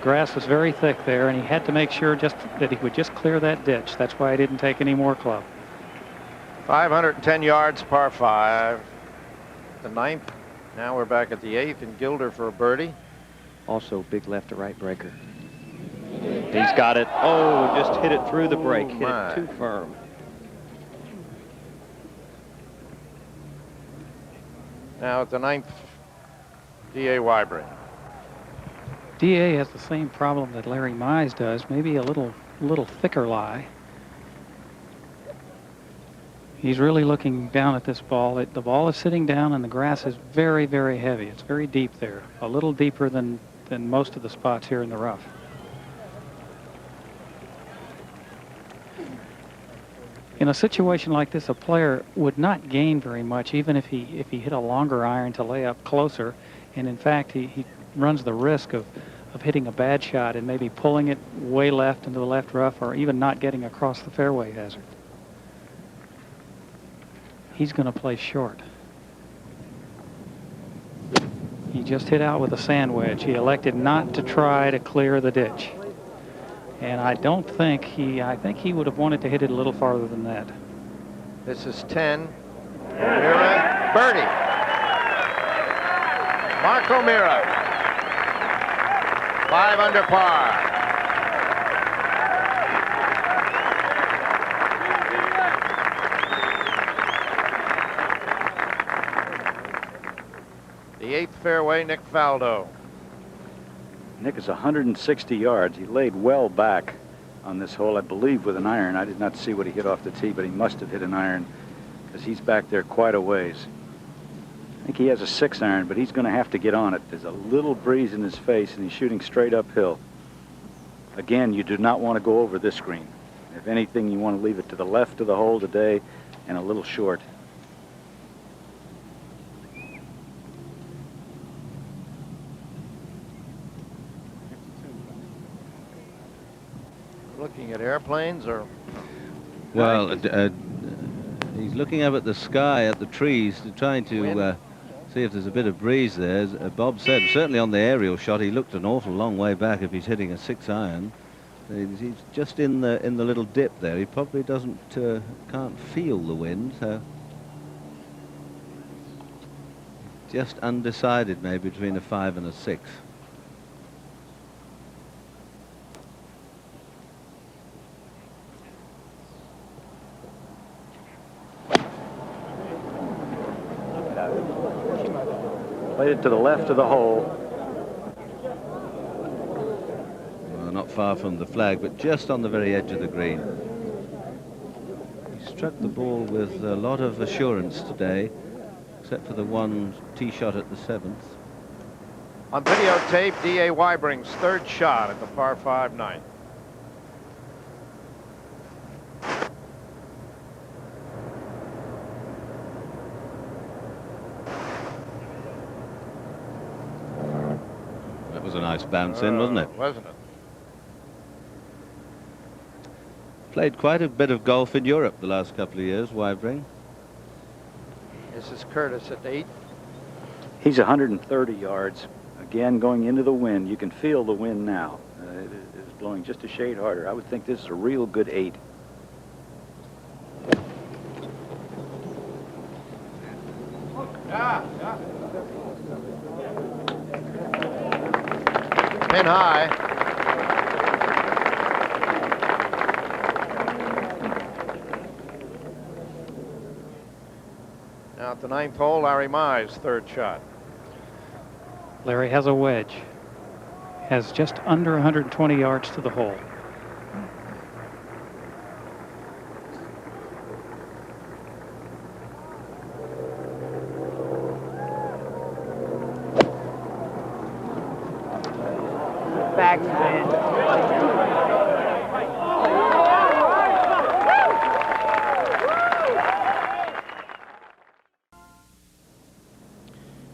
Grass was very thick there, and he had to make sure just that he would just clear that ditch. That's why he didn't take any more club. 510 yards, par 5. The 9th. Now we're back at the 8th, and Gilder for a birdie. Also big left to right breaker. He's got it. Oh, just hit it through the break. Hit it too firm. Now at the 9th, D.A. Wybring. D.A. has the same problem that Larry Mize does, maybe a little thicker lie. He's really looking down at this ball. The ball is sitting down, and the grass is very, very heavy. It's very deep there, a little deeper than most of the spots here in the rough. In a situation like this, a player would not gain very much, even if he hit a longer iron to lay up closer. And in fact, he runs the risk of hitting a bad shot and maybe pulling it way left into the left rough, or even not getting across the fairway hazard. He's going to play short. He just hit out with a sand wedge. He elected not to try to clear the ditch. And I don't think I think he would have wanted to hit it a little farther than that. This is 10. Mira, birdie. Marco Mira. 5 under par. The 8th fairway, Nick Faldo. Nick is 160 yards. He laid well back on this hole, I believe, with an iron. I did not see what he hit off the tee, but he must have hit an iron because he's back there quite a ways. I think he has a 6-iron, but he's going to have to get on it. There's a little breeze in his face, and he's shooting straight uphill. Again, you do not want to go over this green. If anything, you want to leave it to the left of the hole today and a little short. Looking at airplanes or? Well, he's looking up at the sky, at the trees, trying to see if there's a bit of breeze there. As Bob said, certainly on the aerial shot, he looked an awful long way back if he's hitting a 6-iron. He's just in the little dip there. He probably can't feel the wind, so just undecided maybe between a 5 and a 6. Played it to the left of the hole. Well, not far from the flag, but just on the very edge of the green. He struck the ball with a lot of assurance today, except for the one tee shot at the 7th. On videotape, D.A. Wybring's third shot at the par 5 9. That was a nice bounce in, wasn't it? Wasn't it? Played quite a bit of golf in Europe the last couple of years, Wybring. This is Curtis at 8. He's 130 yards. Again, going into the wind. You can feel the wind now. It is blowing just a shade harder. I would think this is a real good 8. Pin high. Now at the 9th hole, Larry Mize, third shot. Larry has a wedge. Has just under 120 yards to the hole.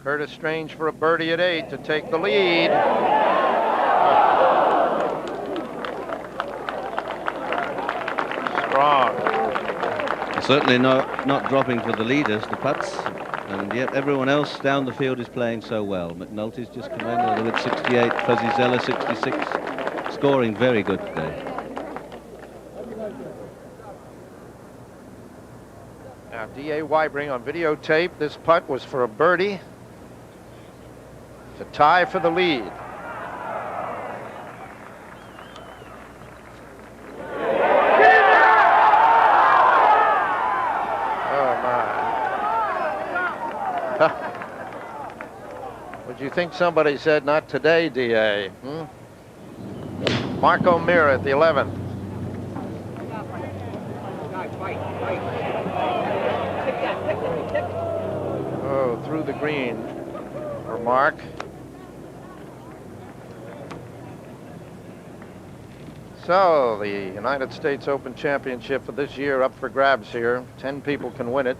Curtis Strange for a birdie at 8 to take the lead. Strong. Certainly not dropping for the leaders, the putts, and yet everyone else down the field is playing so well. McNulty's just come in with 68, Fuzzy Zeller 66, scoring very good today. Now D.A. Wybring on videotape. This putt was for a birdie to tie for the lead. Oh my. Would you think somebody said not today, D.A.? Mark O'Meara at the 11th. Oh, through the green for Mark. So the United States Open Championship for this year up for grabs here. 10 people can win it.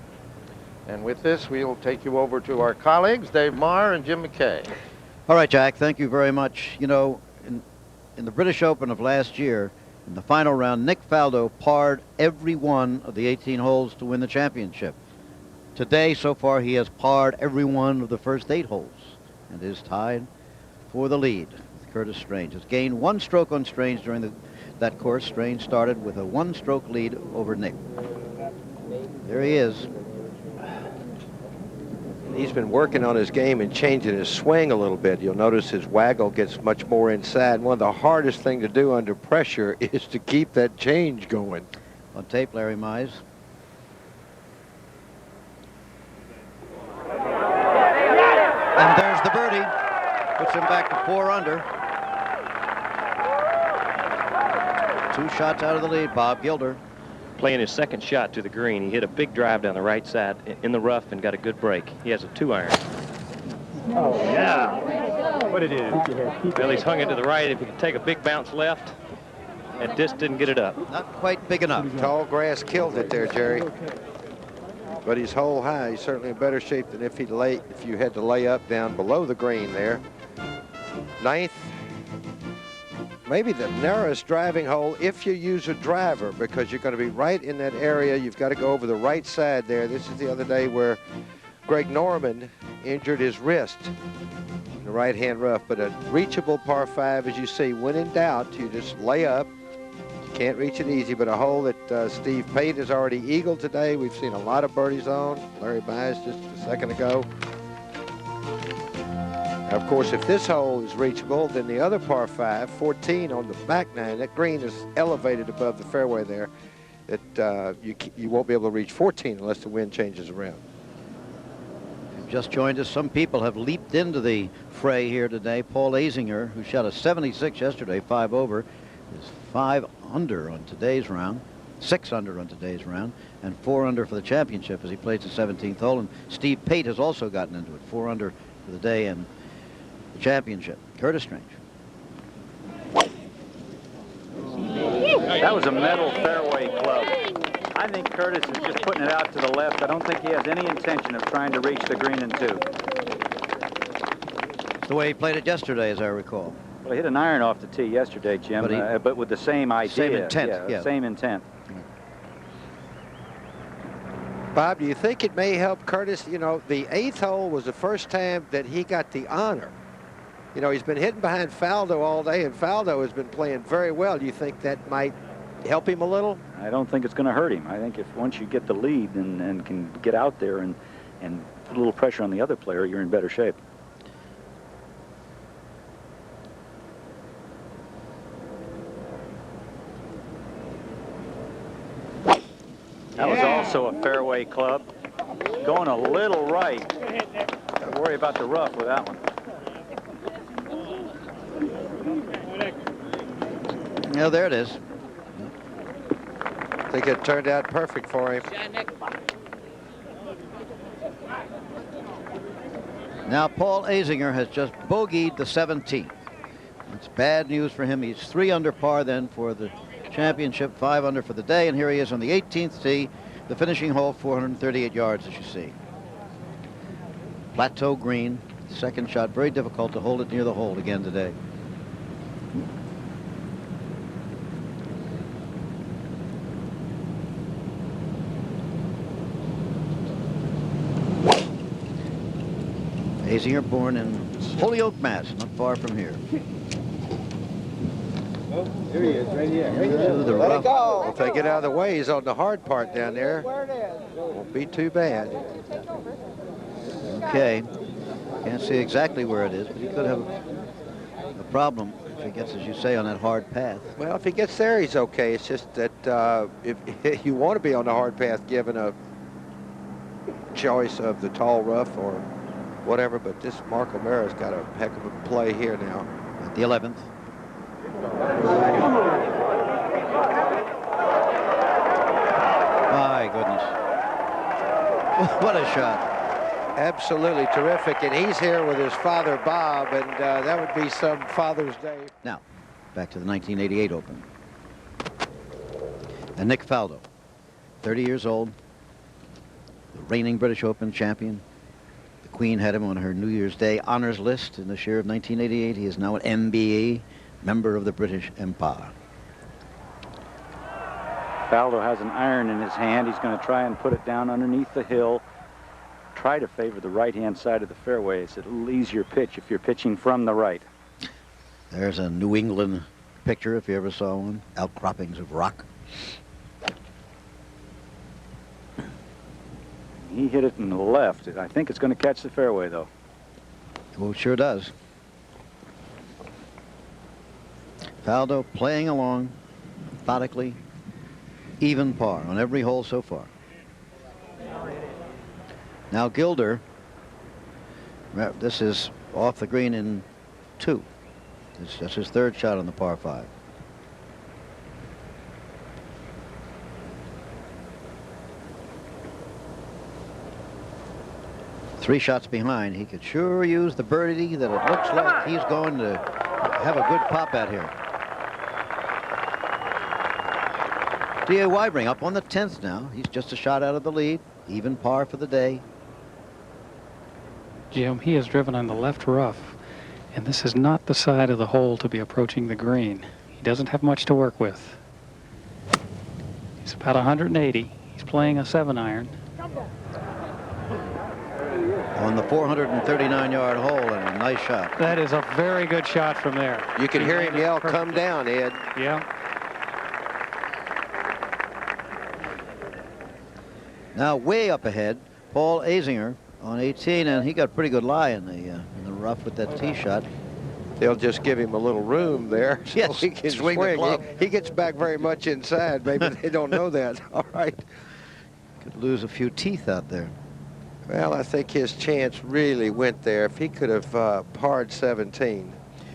And with this, we'll take you over to our colleagues, Dave Marr and Jim McKay. All right, Jack, thank you very much. You know, in the British Open of last year, in the final round, Nick Faldo parred every one of the 18 holes to win the championship. Today, so far, he has parred every one of the first 8 holes and is tied for the lead with Curtis Strange. Has gained 1 stroke on Strange during that course. Strange started with a 1-stroke lead over Nick. There he is. He's been working on his game and changing his swing a little bit. You'll notice his waggle gets much more inside. One of the hardest things to do under pressure is to keep that change going. On tape, Larry Mize. And there's the birdie. Puts him back to 4 under. 2 shots out of the lead, Bob Gilder. Playing his second shot to the green. He hit a big drive down the right side in the rough and got a good break. He has a 2-iron. Oh, yeah. What it is? Well, he's hung it to the right. If he could take a big bounce left, and just didn't get it up. Not quite big enough. Tall grass killed it there, Jerry. But he's hole high. He's certainly in better shape than if you had to lay up down below the green there. 9th maybe the narrowest driving hole if you use a driver, because you're going to be right in that area. You've got to go over the right side there. This is the other day where Greg Norman injured his wrist in the right-hand rough, but a reachable par 5, as you see. When in doubt, you just lay up. You can't reach it easy, but a hole that Steve Pate has already eagled today. We've seen a lot of birdies on. Larry Bias just a second ago. Of course, if this hole is reachable, then the other par 5, 14 on the back nine, that green is elevated above the fairway there, that you won't be able to reach 14 unless the wind changes around. You've just joined us. Some people have leaped into the fray here today. Paul Azinger, who shot a 76 yesterday, 5 over, is 5 under on today's round, 6 under on today's round, and 4 under for the championship as he plays the 17th hole. And Steve Pate has also gotten into it, 4 under for the day and the championship. Curtis Strange. That was a metal fairway club. I think Curtis is just putting it out to the left. I don't think he has any intention of trying to reach the green in 2. It's the way he played it yesterday, as I recall. Well, he hit an iron off the tee yesterday, Jim, but with the same idea. Same intent, yeah. Same intent. Bob, do you think it may help Curtis? You know, the 8th hole was the first time that he got the honor. You know, he's been hitting behind Faldo all day, and Faldo has been playing very well. Do you think that might help him a little? I don't think it's going to hurt him. I think if once you get the lead and can get out there and put a little pressure on the other player, you're in better shape. That was also a fairway club. Going a little right. Got to worry about the rough with that one. Yeah, there it is. I think it turned out perfect for him. Now Paul Azinger has just bogeyed the 17th. It's bad news for him. He's 3 under par then for the championship, 5 under for the day, and here he is on the 18th tee, the finishing hole, 438 yards, as you see. Plateau green, second shot, very difficult to hold it near the hole again today. Azinger, born in Holyoke, Mass, not far from here. Oh, here he is, right here. Let it go. If they get out of the way, he's on the hard part down there. Where it is. Won't be too bad. Okay. Can't see exactly where it is, but he could have a problem if he gets, as you say, on that hard path. Well, if he gets there, he's okay. It's just that if you want to be on the hard path, given a choice of the tall rough or whatever, but this Mark O'Mara's got a heck of a play here now. At the 11th. My goodness. What a shot. Absolutely terrific, and he's here with his father, Bob, and that would be some Father's Day. Now, back to the 1988 Open. And Nick Faldo, 30 years old, the reigning British Open champion. The Queen had him on her New Year's Day honors list in this year of 1988. He is now an MBE, member of the British Empire. Faldo has an iron in his hand. He's going to try and put it down underneath the hill. Try to favor the right-hand side of the fairway. It's a little easier pitch if you're pitching from the right. There's a New England picture, if you ever saw one. Outcroppings of rock. He hit it in the left. I think it's going to catch the fairway, though. Well, it sure does. Faldo playing along methodically, even par on every hole so far. Now Gilder, this is off the green in 2. That's his 3rd shot on the par 5. Three shots behind. He could sure use the birdie that it looks like he's going to have a good pop at here. D.A. Weibring up on the 10th now. He's just a shot out of the lead. Even par for the day. Jim, he is driven on the left rough, and this is not the side of the hole to be approaching the green. He doesn't have much to work with. He's about 180. He's playing a 7-iron. On the 439-yard hole, and a nice shot. That is a very good shot from there. You can hear him yell, "Come down, Ed." Yeah. Now way up ahead, Paul Azinger on 18, and he got a pretty good lie in the rough with that tee shot. They'll just give him a little room there so Yes, he can swing the club. He gets back very much inside. Maybe they don't know that. All right. Could lose a few teeth out there. Well, I think his chance really went there. If he could have parred 17.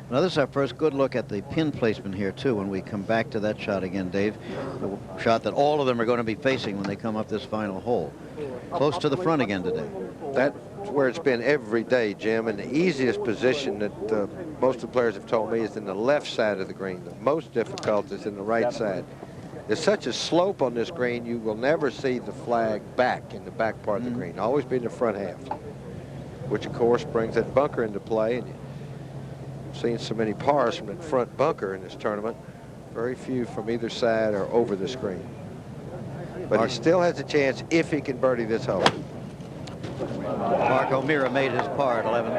Now, this is our first good look at the pin placement here, too, when we come back to that shot again, Dave. The shot that all of them are going to be facing when they come up this final hole. Close to the front again today. That's where it's been every day, Jim. And the easiest position that most of the players have told me is in the left side of the green. The most difficult is in the right side. There's such a slope on this green, you will never see the flag back in the back part of the green. Always be in the front half, which, of course, brings that bunker into play. And you've seen so many pars from that front bunker in this tournament. Very few from either side or over the screen. But he still has a chance if he can birdie this hole. Mark O'Meara made his par at 11.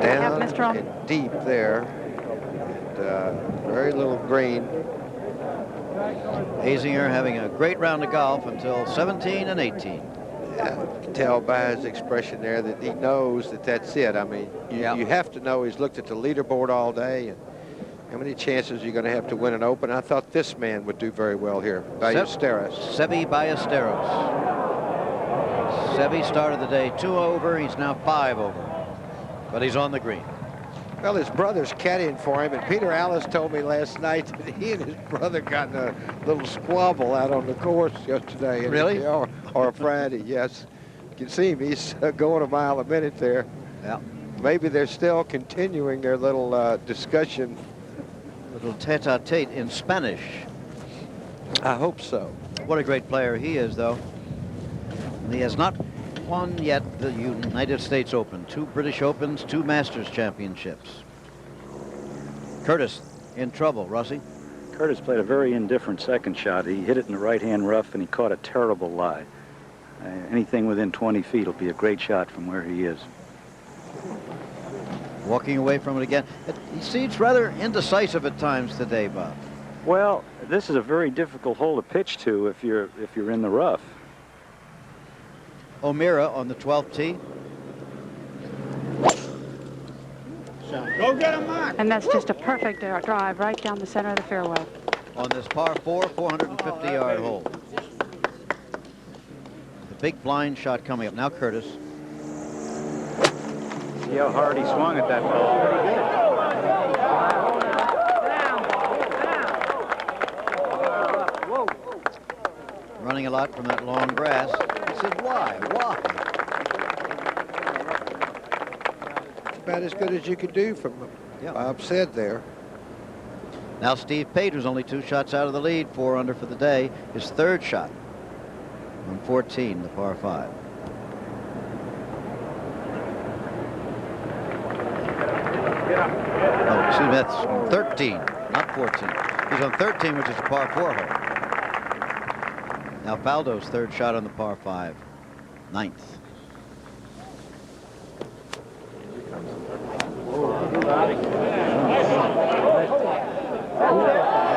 That's down and deep there. And, very little green. Azinger having a great round of golf until 17 and 18. Yeah, you can tell by his expression there that he knows that that's it. I mean, you have to know he's looked at the leaderboard all day and how many chances are you going to have to win an Open. I thought this man would do very well here, Ballesteros. Seve Ballesteros. Seve started the day 2 over. He's now 5 over. But he's on the green. Well, his brother's caddying for him, and Peter Allis told me last night that he and his brother got in a little squabble out on the course yesterday. Really? Or Friday, yes. You can see him. He's going a mile a minute there. Yeah. Maybe they're still continuing their little discussion. Little tete-a-tete in Spanish. I hope so. What a great player he is, though. And he has not won yet the United States Open. 2 British Opens, 2 Masters Championships. Curtis in trouble. Rossi? Curtis played a very indifferent second shot. He hit it in the right-hand rough, and he caught a terrible lie. Anything within 20 feet will be a great shot from where he is. Walking away from it again. He seems rather indecisive at times today, Bob. Well, this is a very difficult hole to pitch to if you're in the rough. O'Meara on the 12th tee. Go get him, Mark. And that's just a perfect drive right down the center of the fairway. On this par 4, 450-yard hole. The big blind shot coming up. Now Curtis. See how hard he swung at that ball. Running a lot from that long grass. He said, why? It's about as good as you could do from Bob said there. Now Steve Pate, who's only 2 shots out of the lead, 4 under for the day, his 3rd shot on 14, the par 5. Oh, excuse me, that's on 13, not 14. He's on 13, which is a par 4 hole. Now Faldo's 3rd shot on the par 5, 9th.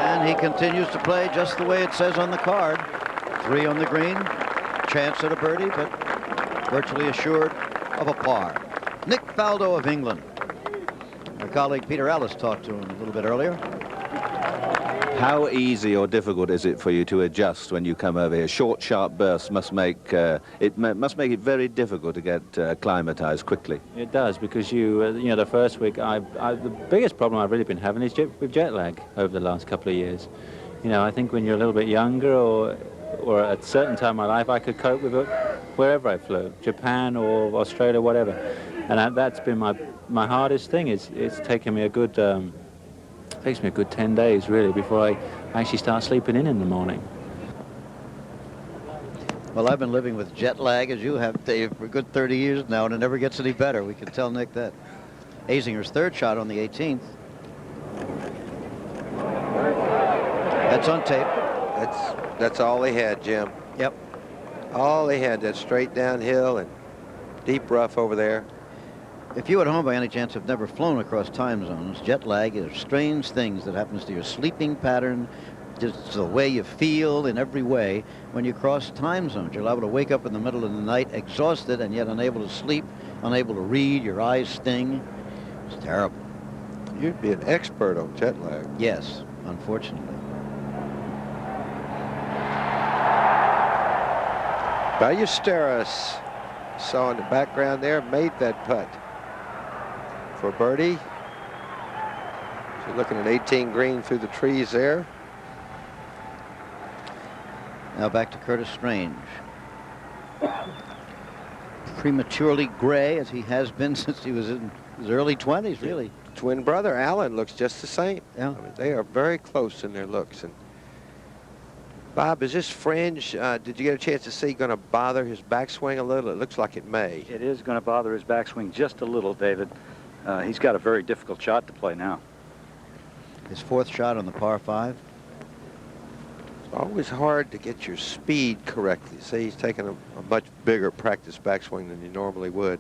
And he continues to play just the way it says on the card. 3 on the green, chance at a birdie, but virtually assured of a par. Nick Faldo of England. My colleague Peter Allis talked to him a little bit earlier. How easy or difficult is it for you to adjust when you come over here? Short, sharp bursts must make it very difficult to get acclimatized quickly. It does, because you know, the first week, the biggest problem I've really been having is with jet lag over the last couple of years. You know, I think when you're a little bit younger or at a certain time in my life, I could cope with it wherever I flew, Japan or Australia, whatever. And that's been my hardest thing. It's taken me a good. Takes me a good 10 days, really, before I actually start sleeping in the morning. Well, I've been living with jet lag, as you have, Dave, for a good 30 years now, and it never gets any better. We can tell Nick that. Azinger's third shot on the 18th. That's on tape. That's all they had, Jim. Yep. All they had, that straight downhill and deep rough over there. If you at home by any chance have never flown across time zones, jet lag is strange things that happens to your sleeping pattern, just the way you feel in every way when you cross time zones. You're liable to wake up in the middle of the night exhausted and yet unable to sleep, unable to read, your eyes sting. It's terrible. You'd be an expert on jet lag. Yes, unfortunately. Ballesteros, saw in the background there, made that putt for birdie. So you're looking at 18 green through the trees there. Now back to Curtis Strange. Prematurely gray, as he has been since he was in his early 20s, really. Twin brother Alan looks just the same. Yeah. I mean, they are very close in their looks. And Bob, is this fringe, did you get a chance to see, going to bother his backswing a little? It looks like it may. It is going to bother his backswing just a little, David. He's got a very difficult shot to play now. His fourth shot on the par 5. It's always hard to get your speed correctly. See, he's taking a much bigger practice backswing than you normally would.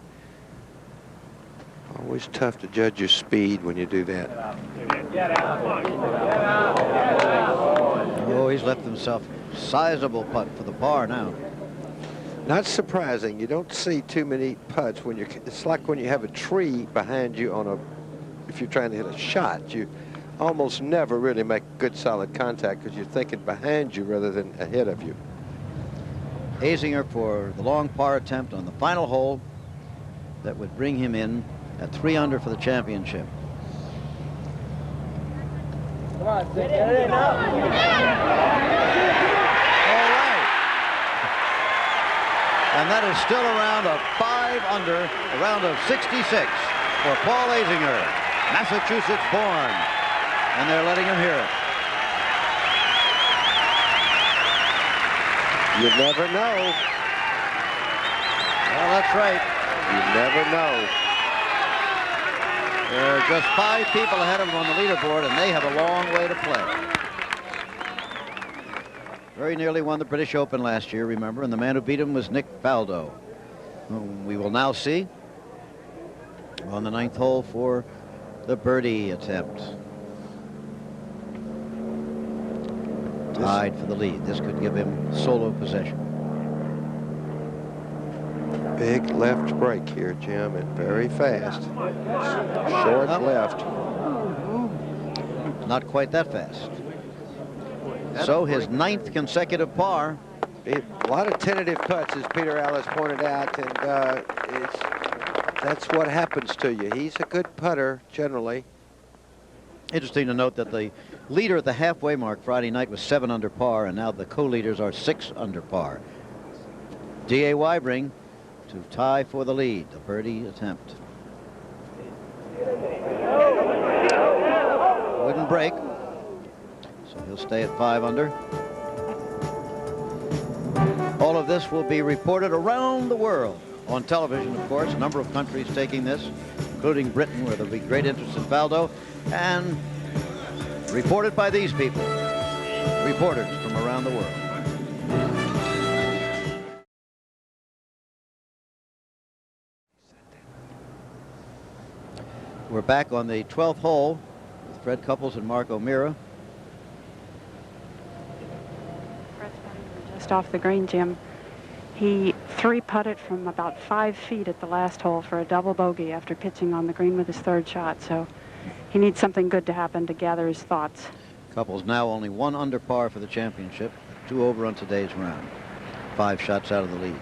Always tough to judge your speed when you do that. Oh, he's left himself a sizable putt for the par now. Not surprising. You don't see too many putts when you're. It's like when you have a tree behind you on a. If you're trying to hit a shot, you almost never really make good solid contact because you're thinking behind you rather than ahead of you. Azinger for the long par attempt on the final hole that would bring him in at 3 under for the championship. Come on, get it now. All right. And that is still a round of 5 under, a round of 66 for Paul Azinger, Massachusetts born. And they're letting him hear it. You never know. Well, that's right. You never know. There are just 5 people ahead of him on the leaderboard, and they have a long way to play. Very nearly won the British Open last year, remember, and the man who beat him was Nick Faldo, whom we will now see on the 9th hole for the birdie attempt. Tied for the lead. This could give him solo possession. Big left break here, Jim, and very fast. Short left. Not quite that fast. So his 9th consecutive par. A lot of tentative putts, as Peter Alliss pointed out, and that's what happens to you. He's a good putter, generally. Interesting to note that the leader at the halfway mark Friday night was 7 under par, and now the co-leaders are 6 under par. D.A. Weibring to tie for the lead, the birdie attempt. Wouldn't break, so he'll stay at 5 under. All of this will be reported around the world on television, of course. A number of countries taking this, including Britain, where there'll be great interest in Faldo, and reported by these people, reporters from around the world. We're back on the 12th hole with Fred Couples and Mark O'Meara. Just off the green, Jim. He 3-putted from about 5 feet at the last hole for a double bogey after pitching on the green with his 3rd shot. So he needs something good to happen to gather his thoughts. Couples now only 1 under par for the championship, 2 over on today's round. 5 shots out of the lead.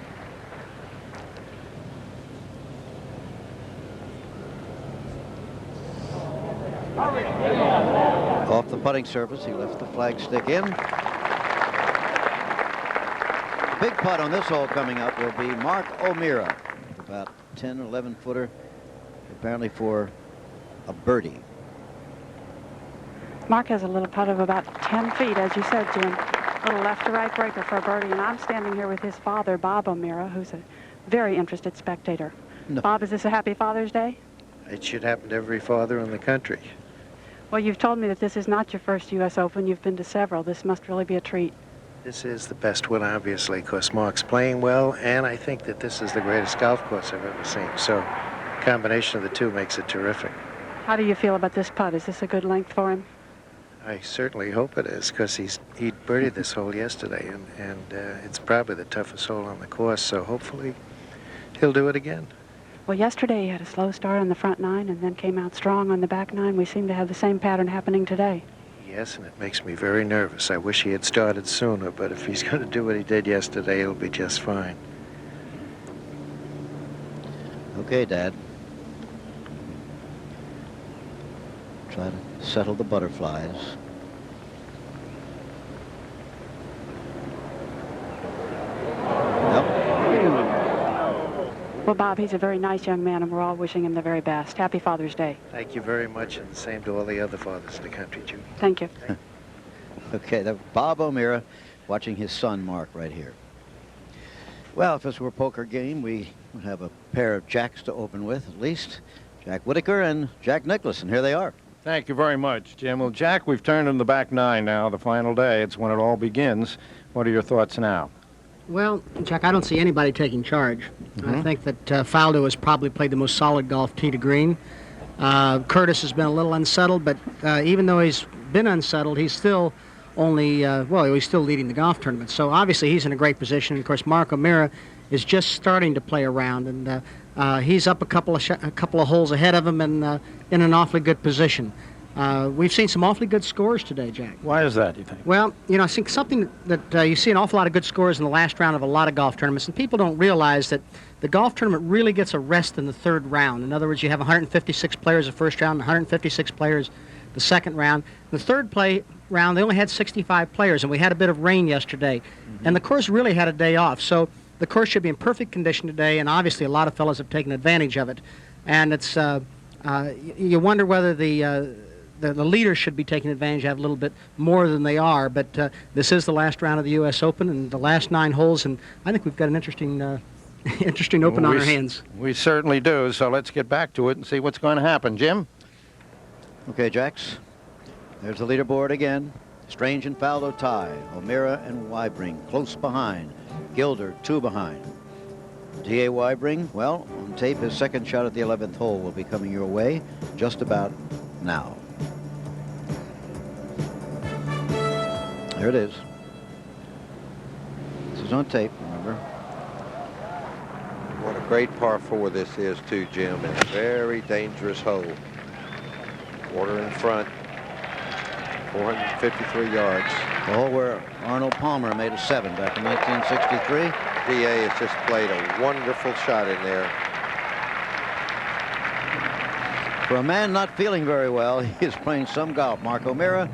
Off the putting surface, he left the flagstick in. Big putt on this hole coming up will be Mark O'Meara, about 10, 11 footer, apparently for a birdie. Mark has a little putt of about 10 feet, as you said, Jim. Little left to right breaker for a birdie, and I'm standing here with his father, Bob O'Meara, who's a very interested spectator. No. Bob, is this a happy Father's Day? It should happen to every father in the country. Well, you've told me that this is not your first U.S. Open. You've been to several. This must really be a treat. This is the best one, obviously, because Mark's playing well, and I think that this is the greatest golf course I've ever seen. So, a combination of the two makes it terrific. How do you feel about this putt? Is this a good length for him? I certainly hope it is, because he birdied this hole yesterday, and it's probably the toughest hole on the course, so hopefully he'll do it again. Well, yesterday he had a slow start on the front nine and then came out strong on the back nine. We seem to have the same pattern happening today. Yes, and it makes me very nervous. I wish he had started sooner, but if he's going to do what he did yesterday, he'll be just fine. Okay, Dad. Try to settle the butterflies. Well, Bob, he's a very nice young man, and we're all wishing him the very best. Happy Father's Day. Thank you very much, and the same to all the other fathers in the country, Judy. Thank you. Okay, that's Bob O'Meara watching his son, Mark, right here. Well, if this were a poker game, we would have a pair of jacks to open with, at least. Jack Whitaker and Jack Nicklaus, and here they are. Thank you very much, Jim. Well, Jack, we've turned in the back nine now, the final day. It's when it all begins. What are your thoughts now? Well, Jack, I don't see anybody taking charge. I think that Faldo has probably played the most solid golf tee to green. Curtis has been a little unsettled, but even though he's been unsettled, he's still only, he's still leading the golf tournament. So obviously he's in a great position. Of course, Mark O'Meara is just starting to play around, and he's up a couple of holes ahead of him and in an awfully good position. We've seen some awfully good scores today, Jack. Why is that, you think? Well, I think something that you see an awful lot of good scores in the last round of a lot of golf tournaments, and people don't realize that the golf tournament really gets a rest in the third round. In other words, you have 156 players the first round, 156 players the second round. The third round, they only had 65 players, and we had a bit of rain yesterday. And the course really had a day off. So the course should be in perfect condition today, and obviously a lot of fellows have taken advantage of it. And it's you wonder whether the leaders should be taking advantage of it a little bit more than they are, but this is the last round of the U.S. Open and the last 9 holes, and I think we've got an interesting Open on our hands. We certainly do, so let's get back to it and see what's going to happen. Jim? Okay, Jacks. There's the leaderboard again. Strange and Faldo tie. O'Meara and Weibring close behind. Gilder 2 behind. D.A. Weibring, well, on tape, his second shot at the 11th hole will be coming your way just about now. There it is. This is on tape, remember. What a great par 4 this is, too, Jim. And a very dangerous hole. Water in front. 453 yards. The hole where Arnold Palmer made a 7 back in 1963. D.A. has just played a wonderful shot in there. For a man not feeling very well, he is playing some golf. Mark O'Meara,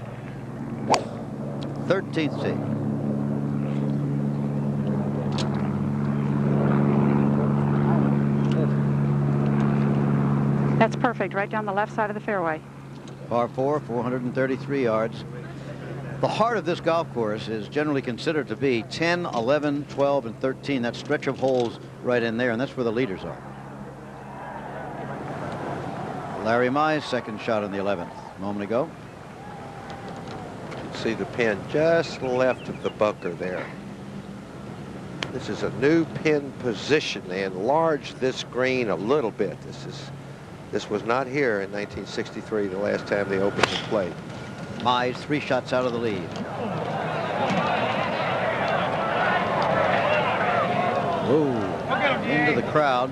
13th tee. That's perfect, right down the left side of the fairway. Par 4, 433 yards. The heart of this golf course is generally considered to be 10, 11, 12, and 13. That stretch of holes right in there, and that's where the leaders are. Larry Mize, second shot on the 11th. A moment ago. You can see the pin just left of the bunker there. This is a new pin position. They enlarged this green a little bit. This was not here in 1963, the last time the Open was played. Mize 3 shots out of the lead. Whoa, into the crowd.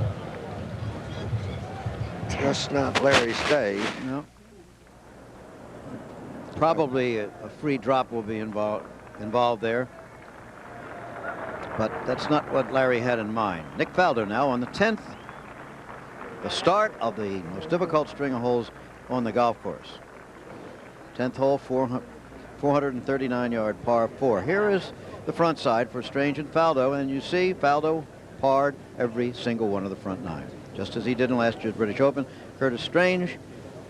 Just not Larry's day. No. Probably a free drop will be involved there. But that's not what Larry had in mind. Nick Faldo now on the 10th. The start of the most difficult string of holes on the golf course. 10th hole, 439-yard par 4. Here is the front side for Strange and Faldo, and you see Faldo parred every single one of the front 9, just as he did in last year's British Open. Curtis Strange,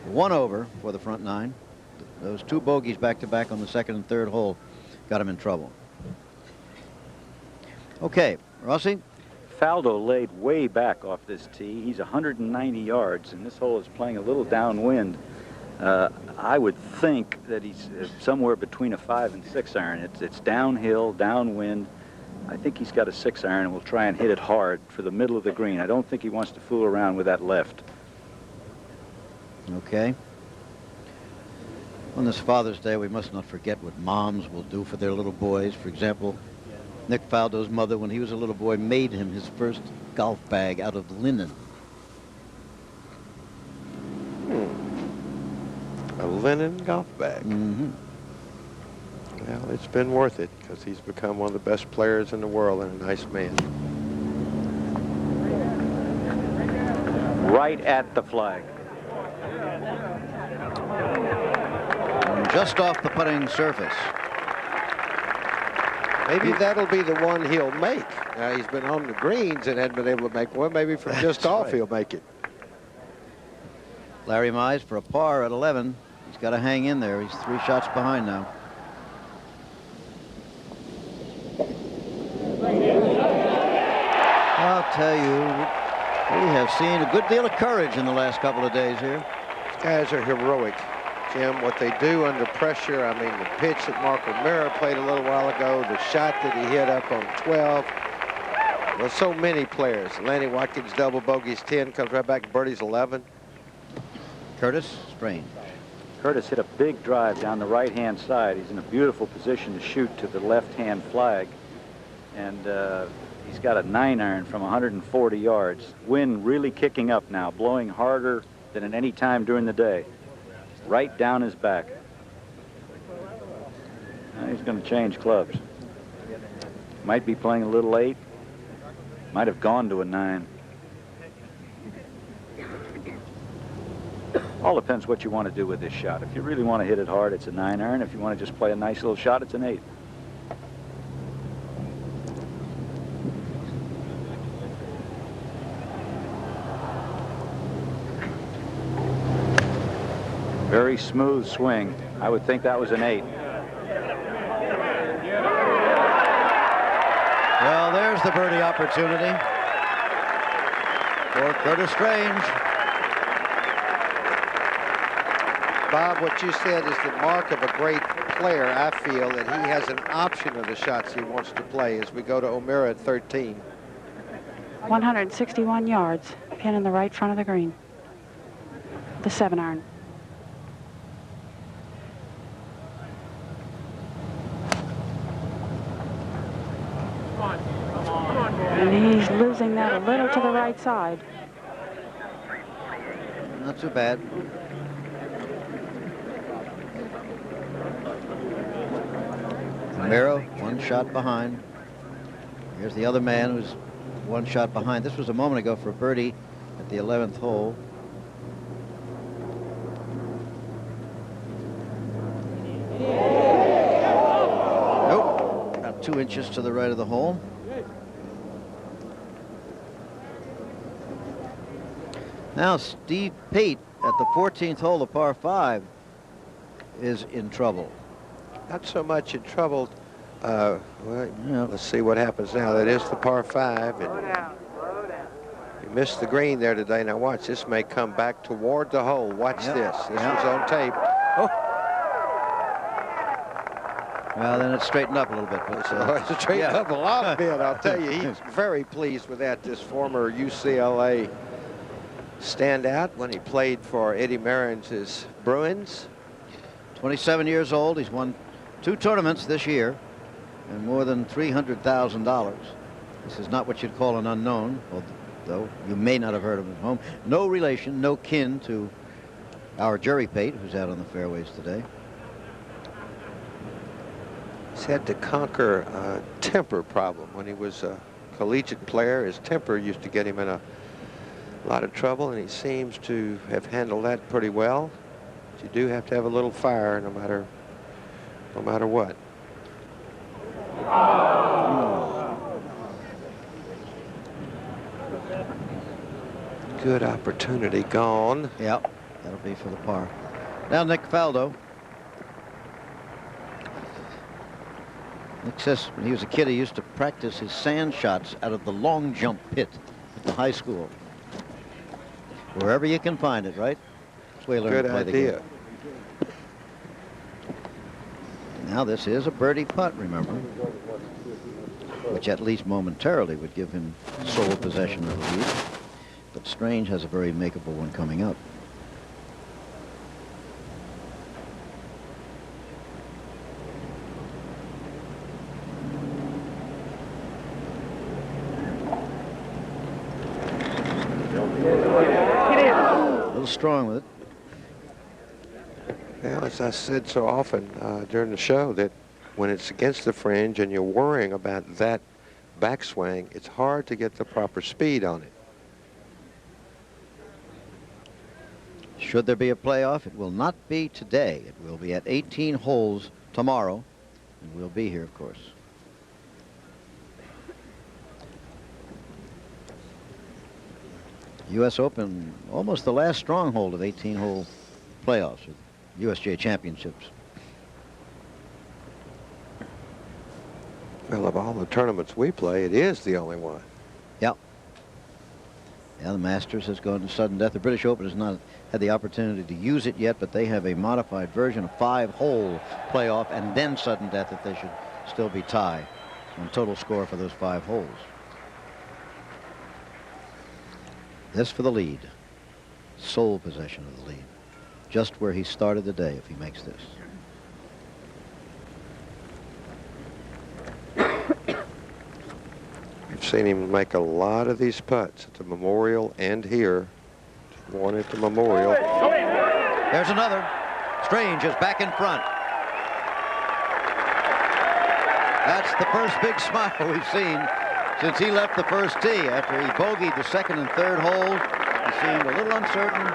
1 over for the front 9. Those 2 bogeys back-to-back on the second and third hole got him in trouble. Okay, Rossi. Faldo laid way back off this tee. He's 190 yards, and this hole is playing a little downwind. I would think that he's somewhere between a 5 and 6 iron. It's downhill, downwind. I think he's got a 6 iron, and will try and hit it hard for the middle of the green. I don't think he wants to fool around with that left. Okay. On this Father's Day, we must not forget what moms will do for their little boys. For example, Nick Faldo's mother, when he was a little boy, made him his first golf bag out of linen. A linen golf bag. Mm-hmm. Well, it's been worth it because he's become one of the best players in the world and a nice man. Right at the flag. And just off the putting surface. Maybe that'll be the one he'll make. He's been on the greens and hadn't been able to make one. Maybe from just off he'll make it. Larry Mize for a par at 11. He's got to hang in there. He's 3 shots behind now. I'll tell you, we have seen a good deal of courage in the last couple of days here. These guys are heroic, Jim. What they do under pressure, I mean, the pitch that Mark O'Meara played a little while ago, the shot that he hit up on 12. Well, so many players. Lanny Watkins double bogeys 10, comes right back and birdies 11. Curtis Strange. Curtis hit a big drive down the right-hand side. He's in a beautiful position to shoot to the left-hand flag. And he's got a 9 iron from 140 yards. Wind really kicking up now, blowing harder than at any time during the day. Right down his back. Now he's going to change clubs. Might be playing a little late. Might have gone to a 9. All depends what you want to do with this shot. If you really want to hit it hard, it's a 9 iron. If you want to just play a nice little shot, it's an 8. Very smooth swing. I would think that was an 8. Well, there's the birdie opportunity for Curtis Strange. Bob, what you said is the mark of a great player. I feel that he has an option of the shots he wants to play as we go to O'Meara at 13. 161 yards, pin in the right front of the green. The 7 iron. And he's losing that a little to the right side. Not too bad. O'Meara, 1 shot behind. Here's the other man who's 1 shot behind. This was a moment ago for birdie at the 11th hole. Nope. About 2 inches to the right of the hole. Now Steve Pate at the 14th hole, the par 5, is in trouble. Not so much in trouble. Well, let's see what happens now. That is the par 5. And he missed the green there today. Now watch, this may come back toward the hole. Watch this. This was on tape. Oh. Well, then it's straightened up a little bit. But, it's straightened up a lot bit. I'll tell you, he's very pleased with that. This former UCLA standout when he played for Eddie Marin's Bruins. 27 years old. He's won 2 tournaments this year and more than $300,000. This is not what you'd call an unknown, although you may not have heard of him at home. No relation, no kin to our Jerry Pate, who's out on the fairways today. He's had to conquer a temper problem. When he was a collegiate player, his temper used to get him in a lot of trouble, and he seems to have handled that pretty well. But you do have to have a little fire no matter what. Good opportunity gone. Yep, that'll be for the par. Now Nick Faldo. Nick says when he was a kid, he used to practice his sand shots out of the long jump pit at the high school. Wherever you can find it, right? That's the way you learn Good to play idea. the game. Now this is a birdie putt, remember, which at least momentarily would give him sole possession of the lead. But Strange has a very makeable one coming up. A little strong with it. Well, as I said so often during the show, that when it's against the fringe and you're worrying about that backswing, it's hard to get the proper speed on it. Should there be a playoff, it will not be today. It will be at 18 holes tomorrow, and we'll be here, of course. U.S. Open, almost the last stronghold of 18-hole playoffs, with USGA championships. Well, of all the tournaments we play, it is the only one. Yeah. Yeah, the Masters has gone to sudden death. The British Open has not had the opportunity to use it yet, but they have a modified version of 5-hole playoff and then sudden death if they should still be tied on total score for those 5 holes. This for the lead. Sole possession of the lead. Just where he started the day if he makes this. We've seen him make a lot of these putts at the Memorial and here. One at the Memorial. There's another. Strange is back in front. That's the first big smile we've seen since he left the first tee. After he bogeyed the second and third hole, he seemed a little uncertain,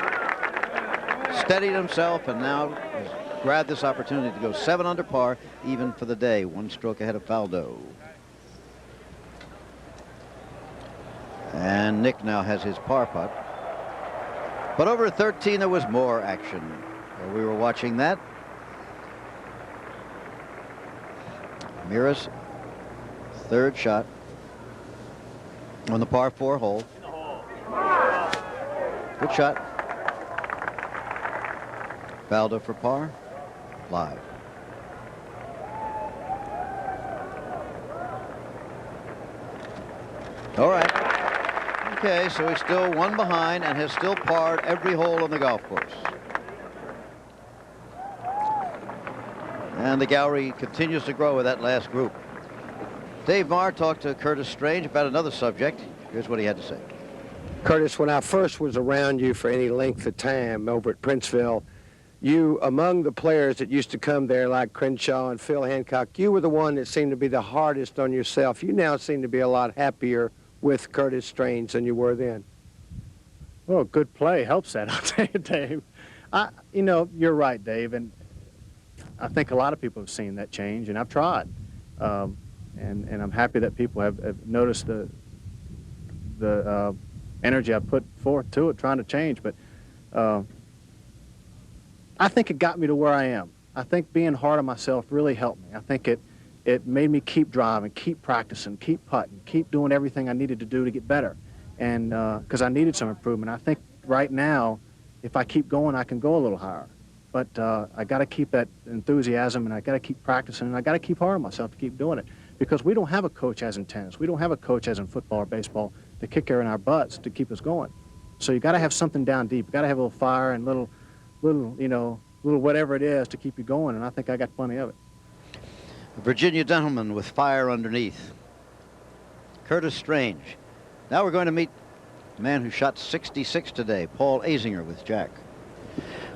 steadied himself, and now has grabbed this opportunity to go 7 under par, even for the day, 1 stroke ahead of Faldo. And Nick now has his par putt. But over at 13, there was more action. While we were watching that, Mira's third shot on the par 4 hole. Good shot. Faldo for par. Live. All right. Okay, so he's still 1 behind and has still parred every hole on the golf course. And the gallery continues to grow with that last group. Dave Marr talked to Curtis Strange about another subject. Here's what he had to say. Curtis, when I first was around you for any length of time over at Princeville, you, among the players that used to come there like Crenshaw and Phil Hancock, you were the one that seemed to be the hardest on yourself. You now seem to be a lot happier with Curtis Strange than you were then. Well, good play helps that, I'll tell you, Dave. You know, you're right, Dave, and I think a lot of people have seen that change, and I've tried. And I'm happy that people have noticed the energy I put forth to it, trying to change. But I think it got me to where I am. I think being hard on myself really helped me. I think it made me keep driving, keep practicing, keep putting, keep doing everything I needed to do to get better. And because I needed some improvement. I think right now, if I keep going, I can go a little higher. But I got to keep that enthusiasm, and I got to keep practicing, and I got to keep hard on myself to keep doing it. Because we don't have a coach as in tennis. We don't have a coach as in football or baseball to kick air in our butts to keep us going. So you got to have something down deep. You got to have a little fire and little, you know, little whatever it is to keep you going. And I think I got plenty of it. A Virginia gentleman with fire underneath. Curtis Strange. Now we're going to meet a man who shot 66 today, Paul Azinger with Jack.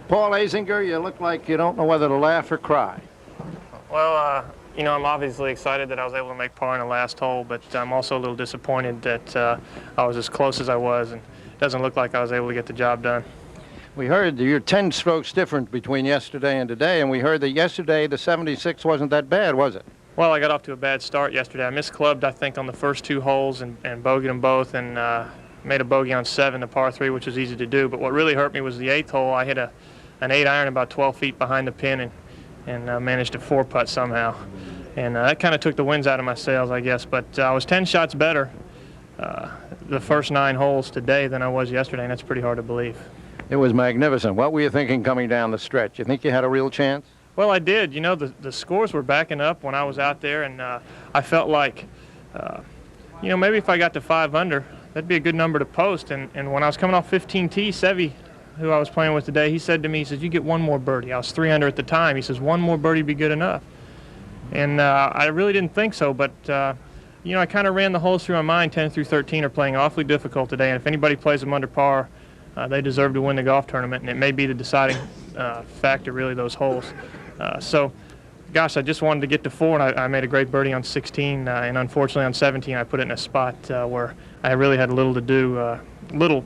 Paul Azinger, you look like you don't know whether to laugh or cry. Well, you know, I'm obviously excited that I was able to make par in the last hole, but I'm also a little disappointed that I was as close as I was, and it doesn't look like I was able to get the job done. We heard that you're 10 strokes different between yesterday and today, and we heard that yesterday the 76 wasn't that bad, was it? Well, I got off to a bad start yesterday. I misclubbed, I think, on the first 2 holes and bogeyed them both, and made a bogey on 7, the par 3, which was easy to do. But what really hurt me was the 8th hole. I hit an 8-iron about 12 feet behind the pin and managed to 4-putt somehow. And that kind of took the winds out of my sails, I guess. But I was 10 shots better the first 9 holes today than I was yesterday, and that's pretty hard to believe. It was magnificent. What were you thinking coming down the stretch? You think you had a real chance? Well, I did. You know, the scores were backing up when I was out there, and I felt like, you know, maybe if I got to 5 under, that'd be a good number to post. And when I was coming off 15T, Seve, who I was playing with today, he said to me, he says, you get 1 more birdie. I was 3 under at the time. He says, 1 more birdie would be good enough. And I really didn't think so, but, you know, I kind of ran the holes through my mind. 10 through 13 are playing awfully difficult today, and if anybody plays them under par, they deserve to win the golf tournament, and it may be the deciding factor, really, those holes. So, gosh, I just wanted to get to 4, and I made a great birdie on 16, and unfortunately on 17 I put it in a spot where I really had little to do, little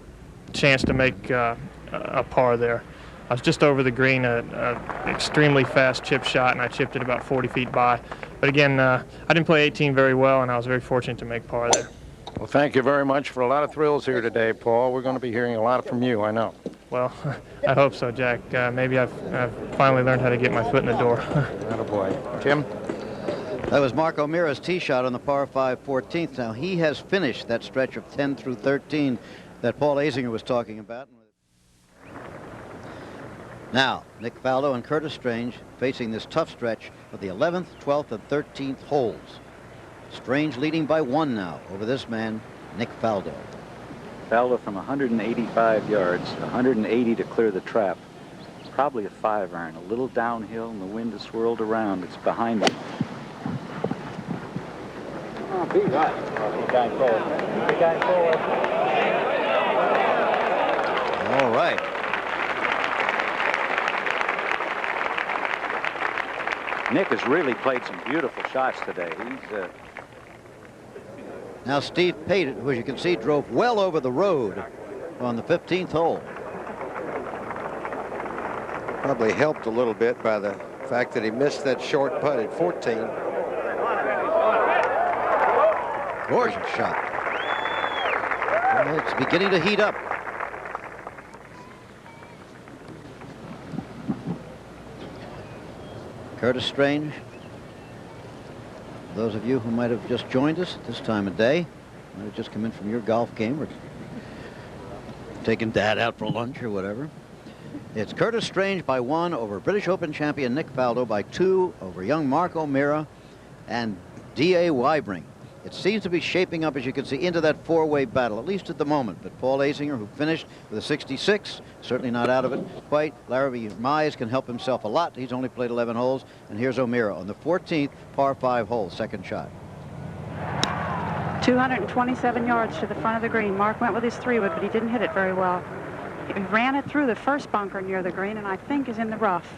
chance to make a par there. I was just over the green, an extremely fast chip shot, and I chipped it about 40 feet by. But again, I didn't play 18 very well, and I was very fortunate to make par there. Well, thank you very much for a lot of thrills here today, Paul. We're going to be hearing a lot from you, I know. Well, I hope so, Jack. Maybe I've finally learned how to get my foot in the door. Attaboy. Jim? That was Mark O'Meara's tee shot on the par 5 14th. Now, he has finished that stretch of 10 through 13 that Paul Azinger was talking about. Now, Nick Faldo and Curtis Strange facing this tough stretch of the 11th, 12th, and 13th holes. Strange leading by 1 now over this man, Nick Faldo. Faldo from 185 yards, 180 to clear the trap. Probably a 5-iron, a little downhill, and the wind has swirled around. It's behind him. Oh, be right. Keep going forward. Keep going forward. All right. Nick has really played some beautiful shots today. He's Now Steve Pate, who as you can see drove well over the road on the 15th hole. Probably helped a little bit by the fact that he missed that short putt at 14. Gorgeous shot. Well, it's beginning to heat up. Curtis Strange. Those of you who might have just joined us at this time of day, might have just come in from your golf game or taken Dad out for lunch or whatever. It's Curtis Strange by 1 over British Open champion Nick Faldo, by 2 over young Mark O'Meara and D.A. Weibring. It seems to be shaping up, as you can see, into that 4-way battle, at least at the moment. But Paul Azinger, who finished with a 66, certainly not out of it quite. Larry Mize can help himself a lot. He's only played 11 holes. And here's O'Meara on the 14th par 5 hole, second shot. 227 yards to the front of the green. Mark went with his 3-wood, but he didn't hit it very well. He ran it through the first bunker near the green, and I think is in the rough.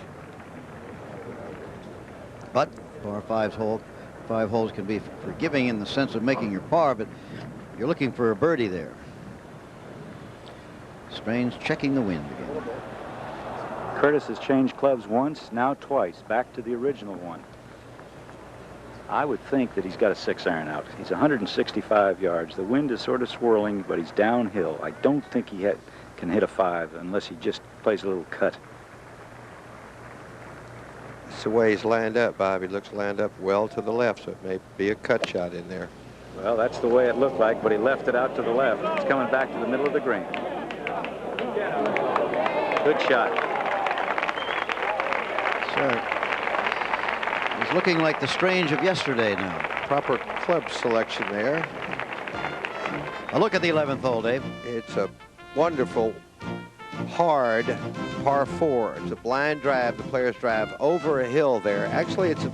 But par 5 holes can be forgiving in the sense of making your par, but you're looking for a birdie there. Strange checking the wind again. Curtis has changed clubs once, now twice, back to the original one. I would think that he's got a 6-iron out. He's 165 yards. The wind is sort of swirling, but he's downhill. I don't think he can hit a 5 unless he just plays a little cut. It's the way he's lined up, Bob. He looks lined up well to the left, so it may be a cut shot in there. Well, that's the way it looked like, but he left it out to the left. It's coming back to the middle of the green. Good shot. So he's looking like the Strange of yesterday now. Proper club selection there. A look at the 11th hole, Dave. It's a wonderful, hard par 4. It's a blind drive, the player's drive over a hill there. Actually, it's a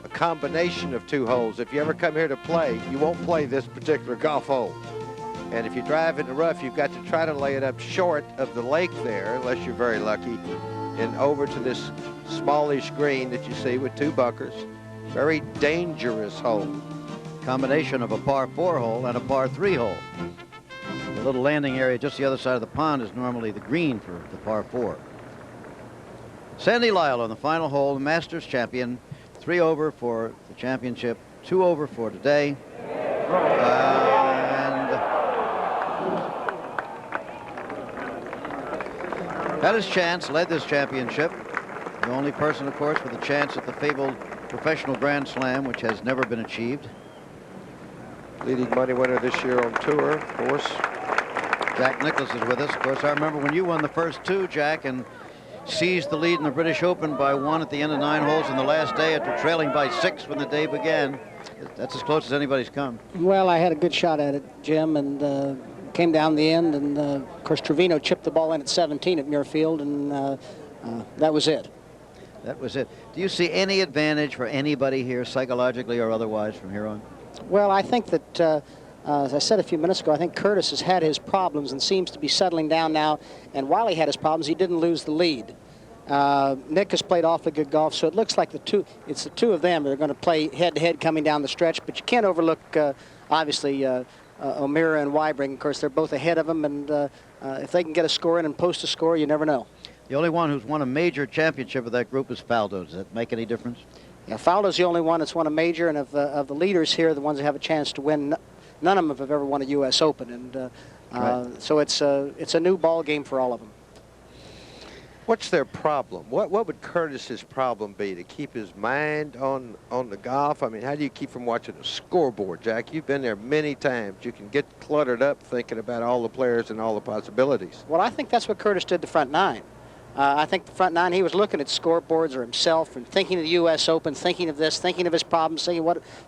combination of 2 holes. If you ever come here to play, you won't play this particular golf hole. And if you drive in the rough, you've got to try to lay it up short of the lake there, unless you're very lucky, and over to this smallish green that you see with 2 bunkers. Very dangerous hole. Combination of a par 4 hole and a par 3 hole. The little landing area just the other side of the pond is normally the green for the par 4. Sandy Lyle on the final hole, the Masters champion. 3 over for the championship, 2 over for today. And had his chance, led this championship. The only person, of course, with a chance at the fabled professional Grand Slam, which has never been achieved. Leading money winner this year on tour, of course. Jack Nicklaus is with us. Of course, I remember when you won the first two, Jack, and seized the lead in the British Open by 1 at the end of 9 holes on the last day after trailing by 6 when the day began. That's as close as anybody's come. Well, I had a good shot at it, Jim, and came down the end, and of course Trevino chipped the ball in at 17 at Muirfield, and that was it. That was it. Do you see any advantage for anybody here, psychologically or otherwise, from here on? Well, I think that, as I said a few minutes ago, I think Curtis has had his problems and seems to be settling down now. And while he had his problems, he didn't lose the lead. Nick has played awfully good golf, so it looks like it's the two of them that are going to play head-to-head coming down the stretch. But you can't overlook, obviously, O'Meara and Weibring. Of course, they're both ahead of him, and if they can get a score in and post a score, you never know. The only one who's won a major championship of that group is Faldo. Does that make any difference? Yeah, Faldo's the only one that's won a major, and of the leaders here, the ones that have a chance to win, none of them have ever won a U.S. Open, and right. So it's a new ball game for all of them. What's their problem? What would Curtis's problem be? To keep his mind on the golf? I mean, how do you keep from watching a scoreboard, Jack? You've been there many times. You can get cluttered up thinking about all the players and all the possibilities. Well, I think that's what Curtis did the front nine. I think the front nine, he was looking at scoreboards or himself and thinking of the U.S. Open, thinking of this, thinking of his problems, saying,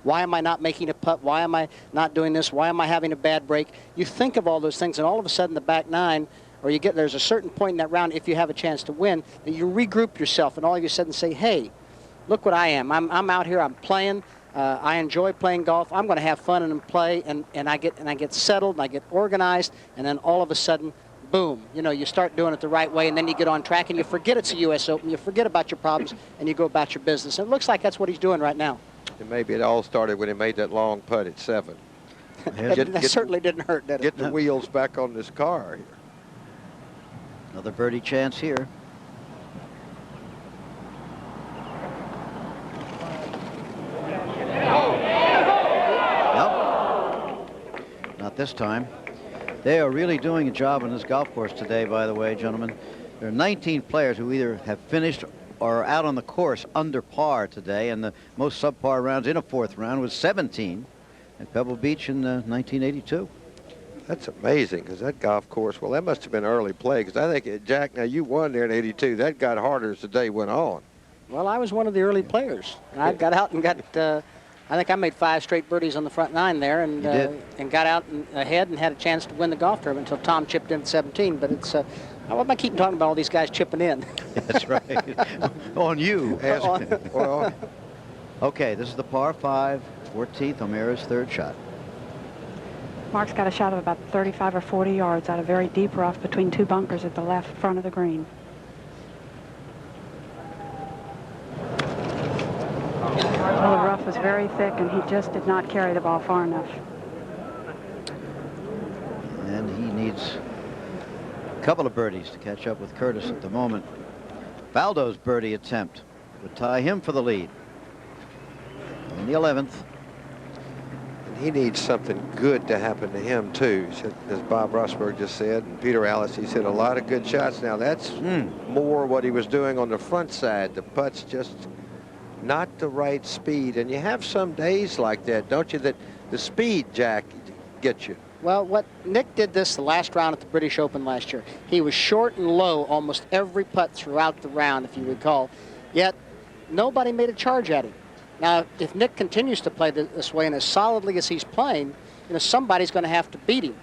why am I not making a putt? Why am I not doing this? Why am I having a bad break? You think of all those things, and all of a sudden the back nine, or there's a certain point in that round, if you have a chance to win, that you regroup yourself and all of a sudden say, hey, look what I am. I'm out here, I'm playing. I enjoy playing golf. I'm going to have fun and play, and I get settled, and I get organized, and then all of a sudden, boom, you start doing it the right way, and then you get on track, and you forget it's a U.S. Open, you forget about your problems, and you go about your business. And it looks like that's what he's doing right now. And maybe it all started when he made that long putt at 7. That certainly didn't hurt, did it? Get the wheels back on this car here. Another birdie chance here. Nope. Not this time. They are really doing a job on this golf course today, by the way, gentlemen. There are 19 players who either have finished or are out on the course under par today, and the most subpar rounds in a 4th round was 17 at Pebble Beach in 1982. That's amazing, because that golf course, well, that must have been early play, because I think, Jack, now you won there in 82. That got harder as the day went on. Well, I was one of the early players. I got out and got, I think I made 5 straight birdies on the front nine there, and got out and ahead and had a chance to win the golf tournament until Tom chipped in at 17. But it's, why am I keeping talking about all these guys chipping in? That's right. On you. Well, okay, this is the par 5, 14th, O'Meara's 3rd shot. Mark's got a shot of about 35 or 40 yards out of very deep rough between 2 bunkers at the left front of the green. Well, the rough was very thick, and he just did not carry the ball far enough. And he needs a couple of birdies to catch up with Curtis at the moment. Faldo's birdie attempt would tie him for the lead in the 11th. He needs something good to happen to him, too. As Bob Rosberg just said, and Peter Allis, he's hit a lot of good shots. Now, that's more what he was doing on the front side. The putt's just not the right speed. And you have some days like that, don't you, that the speed, Jack, gets you. Well, what Nick did this the last round at the British Open last year. He was short and low almost every putt throughout the round, if you recall. Yet, nobody made a charge at him. Now, if Nick continues to play this way and as solidly as he's playing, somebody's going to have to beat him,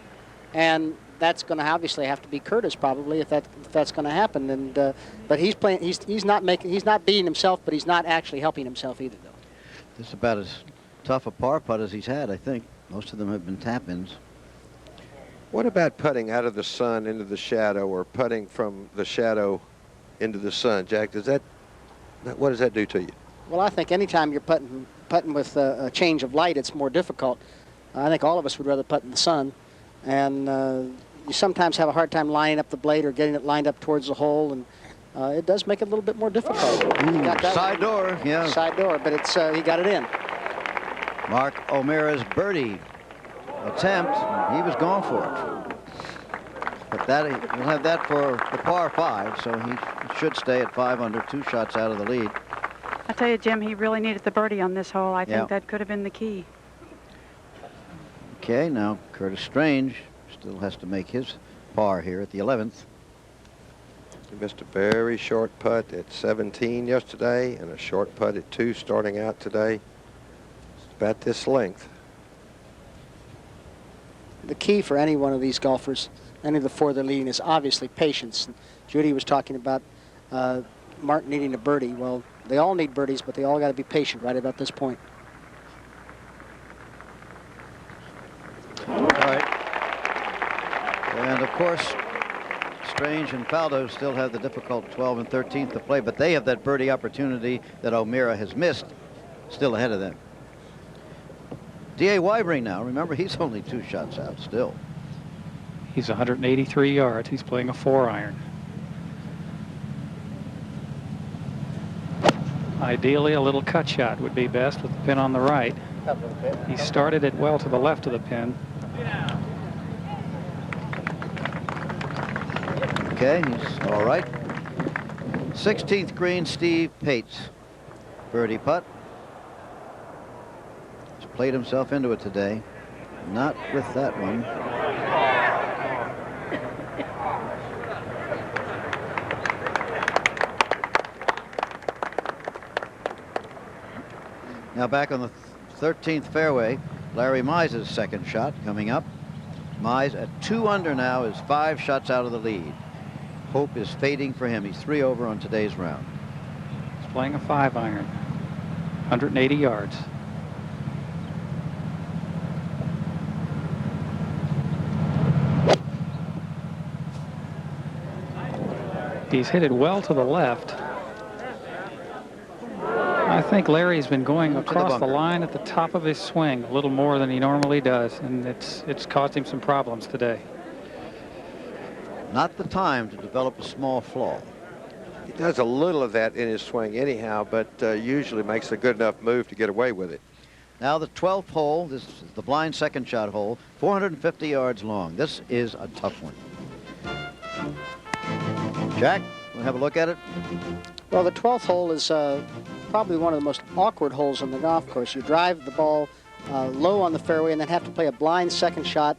and that's going to obviously have to be Curtis probably if that's going to happen. And but he's playing. He's not beating himself, but he's not actually helping himself either, though. This is about as tough a par putt as he's had, I think. Most of them have been tap-ins. What about putting out of the sun into the shadow, or putting from the shadow into the sun, Jack? What does that do to you? Well, I think anytime you're putting with a change of light, it's more difficult. I think all of us would rather putt in the sun. And you sometimes have a hard time lining up the blade or getting it lined up towards the hole. And it does make it a little bit more difficult. Side door, yeah. Side door, but it's he got it in. Mark O'Meara's birdie attempt, he was going for it. But he'll have that for the par 5, so he should stay at 5 under, 2 shots out of the lead. I tell you, Jim, he really needed the birdie on this hole. I Yeah. think that could have been the key. Okay, now Curtis Strange still has to make his par here at the 11th. He missed a very short putt at 17 yesterday and a short putt at 2 starting out today. It's about this length. The key for any one of these golfers, any of the four they're leading, is obviously patience. And Judy was talking about Martin needing a birdie. Well, they all need birdies, but they all got to be patient right about this point. All right. And of course, Strange and Faldo still have the difficult 12 and 13th to play, but they have that birdie opportunity that O'Meara has missed still ahead of them. D.A. Weibring now, remember, he's only 2 shots out still. He's 183 yards. He's playing a 4-iron. Ideally, a little cut shot would be best with the pin on the right. He started it well to the left of the pin. Okay, he's all right. 16th green, Steve Pates. Birdie putt. He's played himself into it today. Not with that one. Now back on the 13th fairway, Larry Mize's second shot coming up. Mize at 2 under now is 5 shots out of the lead. Hope is fading for him. He's 3 over on today's round. He's playing a 5-iron. 180 yards. He's hit it well to the left. I think Larry's been going across the line at the top of his swing a little more than he normally does, and it's caused him some problems today. Not the time to develop a small flaw. He does a little of that in his swing anyhow, but usually makes a good enough move to get away with it. Now the 12th hole, this is the blind second shot hole, 450 yards long. This is a tough one. Jack, we'll have a look at it. Well, the 12th hole is probably one of the most awkward holes on the golf course. You drive the ball low on the fairway and then have to play a blind second shot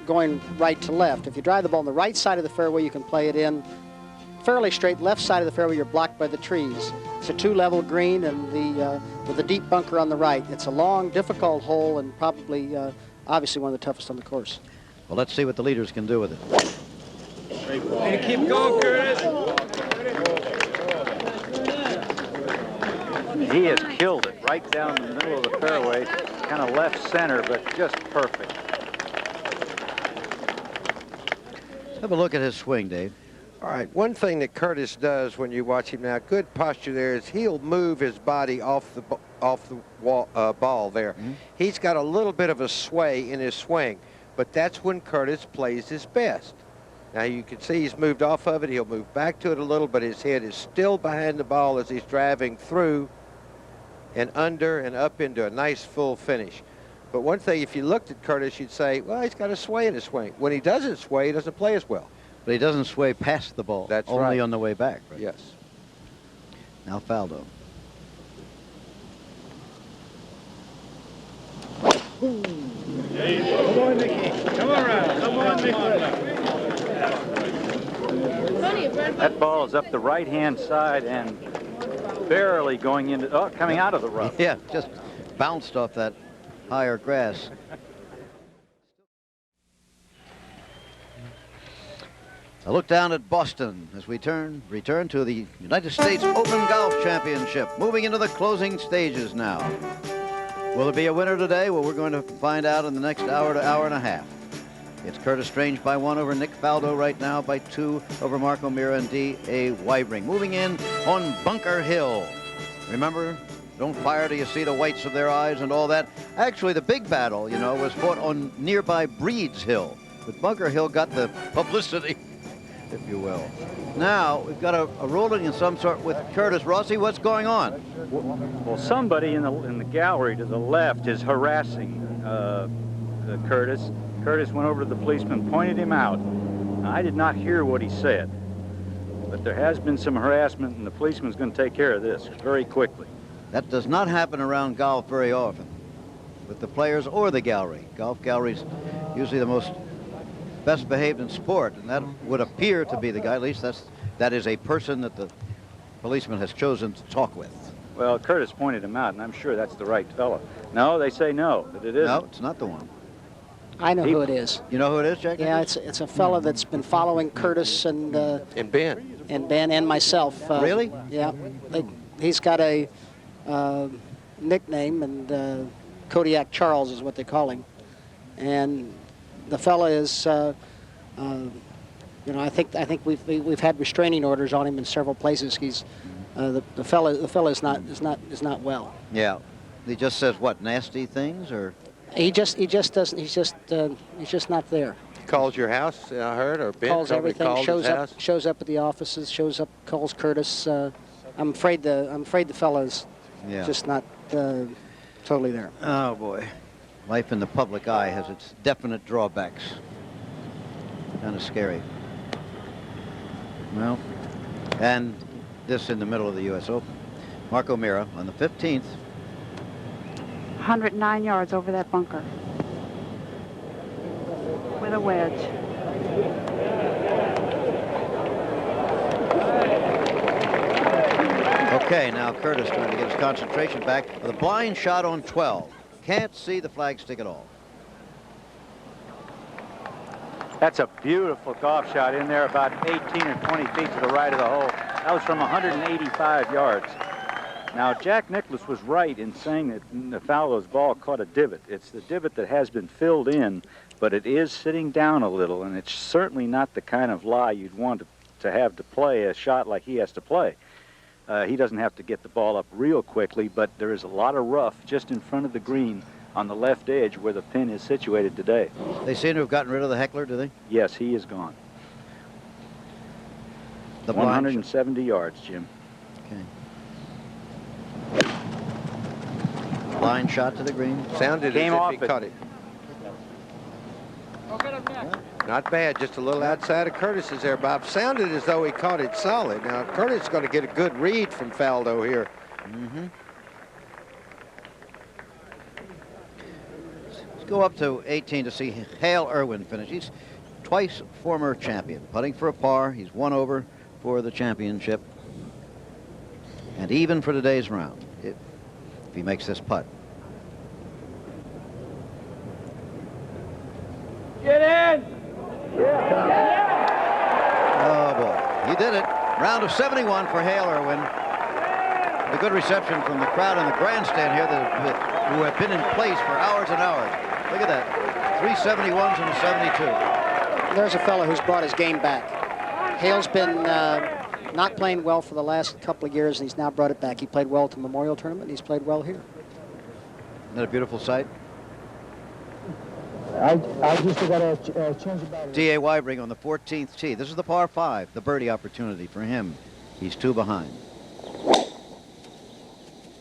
going right to left. If you drive the ball on the right side of the fairway, you can play it in fairly straight. Left side of the fairway, you're blocked by the trees. It's a 2-level green and with a deep bunker on the right. It's a long, difficult hole and probably, obviously, one of the toughest on the course. Well, let's see what the leaders can do with it. Hey, keep going, Curtis. He has killed it right down the middle of the fairway, kind of left center, but just perfect. Let's have a look at his swing, Dave. All right, one thing that Curtis does when you watch him now, good posture there, is he'll move his body off the ball there. Mm-hmm. He's got a little bit of a sway in his swing, but that's when Curtis plays his best. Now you can see he's moved off of it. He'll move back to it a little, but his head is still behind the ball as he's driving through and under and up into a nice full finish. But one thing, if you looked at Curtis, you'd say, well, he's got a sway in his swing. When he doesn't sway, he doesn't play as well. But he doesn't sway past the ball. That's only right. on the way back. Right? Yes. Now Faldo. Come on, Nicky. Come around. Come on, Nicky. That ball is up the right-hand side and barely going into, coming out of the rough. Yeah, just bounced off that higher grass. A look down at Boston as we return to the United States Open Golf Championship, moving into the closing stages now. Will there be a winner today? Well, we're going to find out in the next hour to hour and a half. It's Curtis Strange by 1 over Nick Faldo right now, by 2 over Mark O'Meara and D.A. Weibring. Moving in on Bunker Hill. Remember, don't fire till you see the whites of their eyes and all that. Actually, the big battle, you know, was fought on nearby Breeds Hill. But Bunker Hill got the publicity, if you will. Now, we've got a rolling in some sort with Curtis. Rossi, what's going on? Well, somebody in the gallery to the left is harassing Curtis. Curtis went over to the policeman, pointed him out. Now, I did not hear what he said, but there has been some harassment, and the policeman's going to take care of this very quickly. That does not happen around golf very often with the players or the gallery. Golf gallery's usually the most best behaved in sport, and that would appear to be the guy. At least that is a person that the policeman has chosen to talk with. Well, Curtis pointed him out, and I'm sure that's the right fellow. No, they say no, that it isn't. No, it's not the one. I know who it is. You know who it is, Jack? Yeah, it's a fella that's been following Curtis and Ben and myself. Really? Yeah. He's got a nickname, and Kodiak Charles is what they call him. And the fella is, I think we've had restraining orders on him in several places. He's the fella is not well. Yeah. He just says what, nasty things, or? He just doesn't. He's just not there. Calls your house, I heard, or Ben Calls everything. Called Shows up at the offices. Shows up. Calls Curtis. I'm afraid the fella's just not totally there. Oh boy, life in the public eye has its definite drawbacks. Kind of scary. Well, and this in the middle of the U.S. Open. Mark O'Meara on the 15th. 109 yards over that bunker with a wedge. Okay, now Curtis trying to get his concentration back with a blind shot on 12. Can't see the flagstick at all. That's a beautiful golf shot in there, about 18 or 20 feet to the right of the hole. That was from 185 yards. Now, Jack Nicklaus was right in saying that Faldow's ball caught a divot. It's the divot that has been filled in, but it is sitting down a little, and it's certainly not the kind of lie you'd want to have to play a shot like he has to play. He doesn't have to get the ball up real quickly, but there is a lot of rough just in front of the green on the left edge where the pin is situated today. They seem to have gotten rid of the heckler, do they? Yes, he is gone. The 170 yards, Jim. Okay. Line shot to the green. Sounded Came as off if he caught it. Not bad, just a little outside of Curtis's there, Bob. Sounded as though he caught it solid. Now, Curtis is going to get a good read from Faldo here. Mm-hmm. Let's go up to 18 to see Hale Irwin finish. He's twice former champion. Putting for a par. He's 1 over for the championship. And even for today's round, if he makes this putt. Get in! Oh, boy. He did it. Round of 71 for Hale Irwin. A good reception from the crowd in the grandstand here who have been in place for hours and hours. Look at that. 3 71s and a 72. There's a fellow who's brought his game back. Hale's been not playing well for the last couple of years, and he's now brought it back. He played well at the Memorial Tournament, and he's played well here. Isn't that a beautiful sight? I just got to change about it. D.A. Weibring on the 14th tee. This is the par 5, the birdie opportunity for him. He's 2 behind.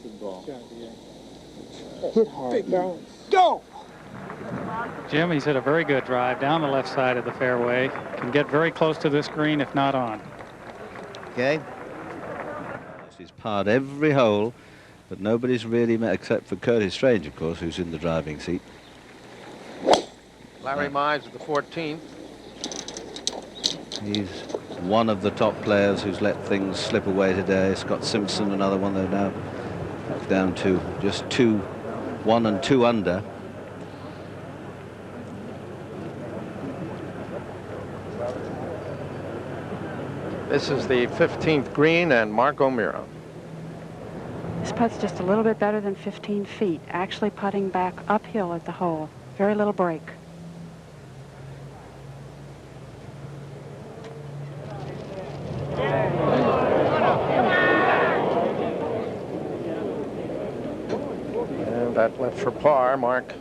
Good ball. Hit hard. Big bounce. Go! Jim, he's hit a very good drive down the left side of the fairway. Can get very close to this green if not on. Okay. He's parred every hole, but nobody's really met except for Curtis Strange, of course, who's in the driving seat. Larry Mize at the 14th. He's one of the top players who's let things slip away today. Scott Simpson, another one. They're now down to just 1 and 2 under. This is the 15th green, and Mark O'Meara. This putt's just a little bit better than 15 feet, actually putting back uphill at the hole. Very little break. And that left for par. Mark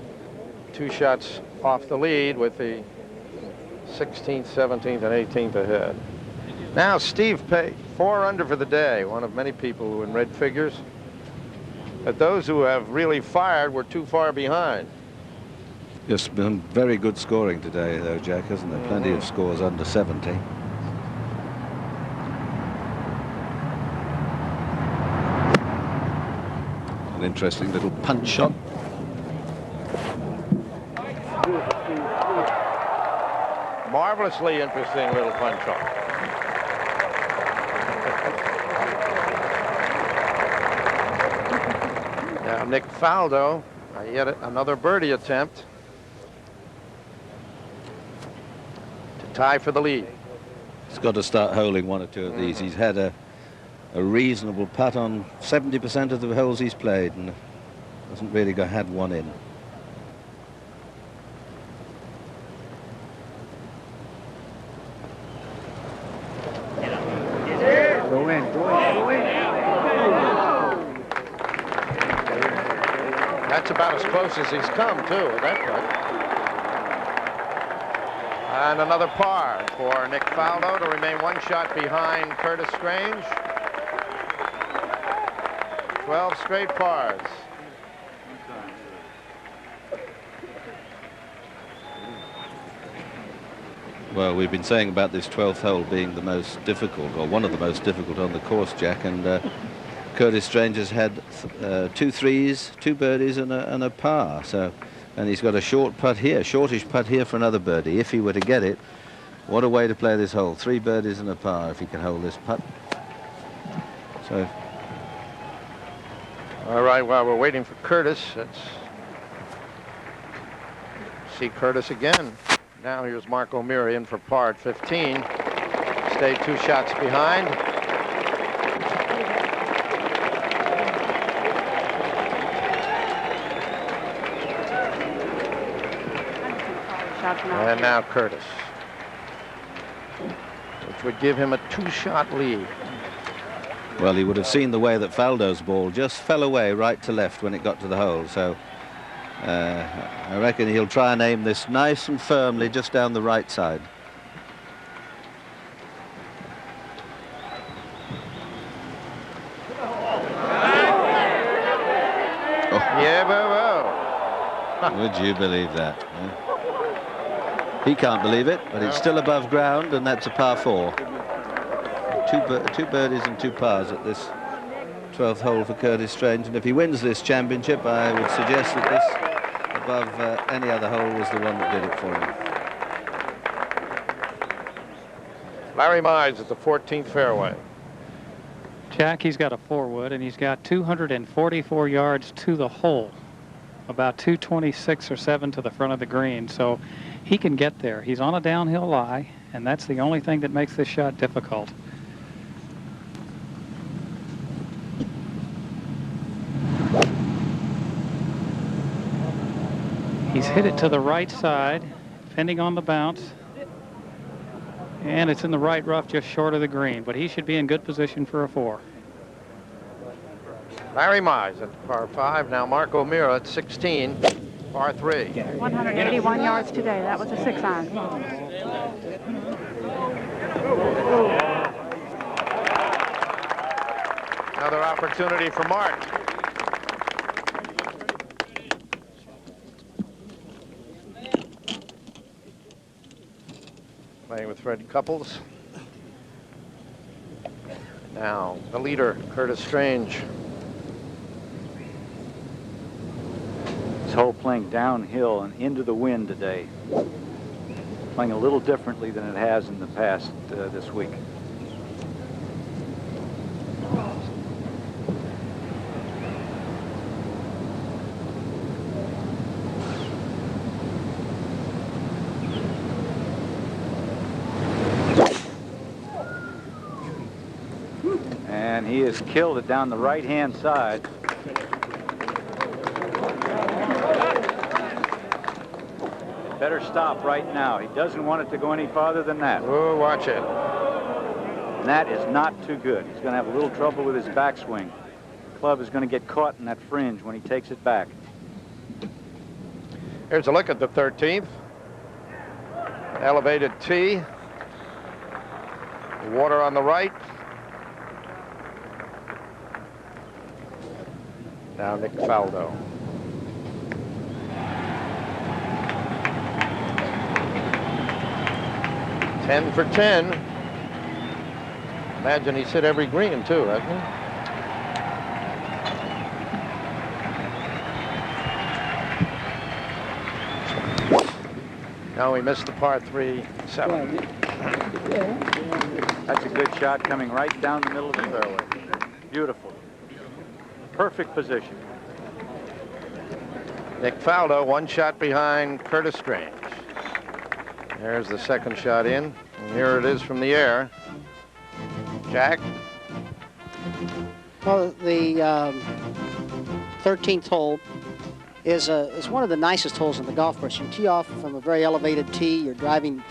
2 shots off the lead with the 16th, 17th, and 18th ahead. Now Steve Pate, 4 under for the day, one of many people who in red figures. But those who have really fired were too far behind. It's been very good scoring today, though, Jack, hasn't there? Plenty of scores under 70. An interesting little punch shot. Marvelously interesting little punch shot. Now Nick Faldo, yet another birdie attempt to tie for the lead. He's got to start holing one or two of these. He's had a reasonable putt on 70% of the holes he's played and hasn't really had one in. Go in, go in, go in. That's about as close as he's come, too, with that putt. And another par for Nick Faldo to remain one shot behind Curtis Strange. 12 straight pars. Well, we've been saying about this 12th hole being the most difficult, or one of the most difficult on the course, Jack, and Curtis Strange has had 2 threes, 2 birdies and a par. So, and he's got a short putt here, shortish putt here for another birdie. If he were to get it, what a way to play this hole. 3 birdies and a par if he can hold this putt. So, all right, while we're waiting for Curtis, let's see Curtis again. Now here's Mark O'Meara in for par at 15. Stayed 2 shots behind. And now Curtis, which would give him a 2-shot lead. well, he would have seen the way that Faldo's ball just fell away right to left when it got to the hole. So I reckon he'll try and aim this nice and firmly just down the right side. Yeah, Would you believe that? He can't believe it, but it's still above ground, and that's a par 4. Two birdies and 2 pars at this 12th hole for Curtis Strange, and if he wins this championship, I would suggest that this, above any other hole, was the one that did it for him. Larry Mize at the 14th fairway. Jack, he's got a 4-wood, and he's got 244 yards to the hole, about 226 or 7 to the front of the green, so he can get there. He's on a downhill lie, and that's the only thing that makes this shot difficult. He's hit it to the right side, depending on the bounce, and it's in the right rough just short of the green, but he should be in good position for a 4. Larry Mize at par 5. Now Mark O'Meara at 16, par 3. 181 yards today. That was a 6-iron. Another opportunity for Mark. Playing with Fred Couples. Now the leader, Curtis Strange. This hole playing downhill and into the wind today. Playing a little differently than it has in the past this week. And he has killed it down the right-hand side. Better stop right now. He doesn't want it to go any farther than that. Oh, watch it. And that is not too good. He's going to have a little trouble with his backswing. The club is going to get caught in that fringe when he takes it back. Here's a look at the 13th. Elevated tee. Water on the right. Now Nick Faldo. Ten for 10. Imagine he's hit every green too, hasn't No, he missed the par 3, 7. That's a good shot coming right down the middle of the fairway. Beautiful. Perfect position. Nick Faldo, 1 shot behind Curtis Strange. There's the second shot in. And here it is from the air. Jack? Well, the 13th hole is one of the nicest holes in the golf course. You tee off from a very elevated tee. You're driving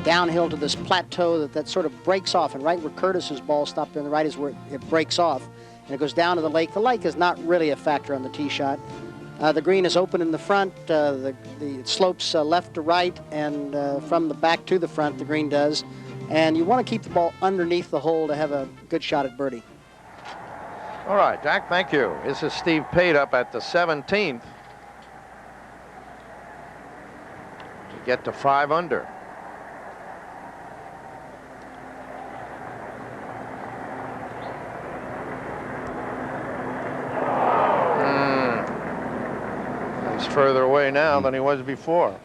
downhill to this plateau that sort of breaks off. And right where Curtis's ball stopped on the right is where it breaks off. And it goes down to the lake. The lake is not really a factor on the tee shot. The green is open in the front. It slopes left to right, and from the back to the front, the green does. And you want to keep the ball underneath the hole to have a good shot at birdie. All right, Jack, thank you. This is Steve Pate up at the 17th to get to 5 under. He's further away now than he was before.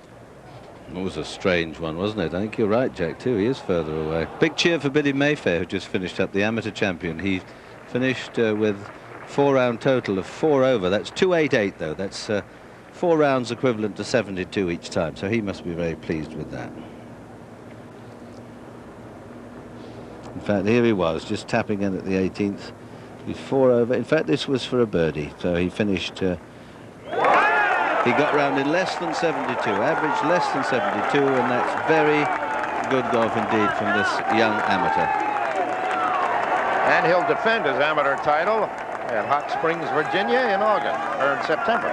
It was a strange one, wasn't it? I think you're right, Jack, too. He is further away. Big cheer for Billy Mayfair, who just finished up the amateur champion. He finished with 4-round total of 4 over. That's 288, though. That's 4 rounds equivalent to 72 each time. So he must be very pleased with that. In fact, here he was, just tapping in at the 18th. He's 4 over. In fact, this was for a birdie. So he finished... he got round in less than 72, average less than 72, and that's very good golf indeed from this young amateur. And he'll defend his amateur title at Hot Springs, Virginia in August, or in September.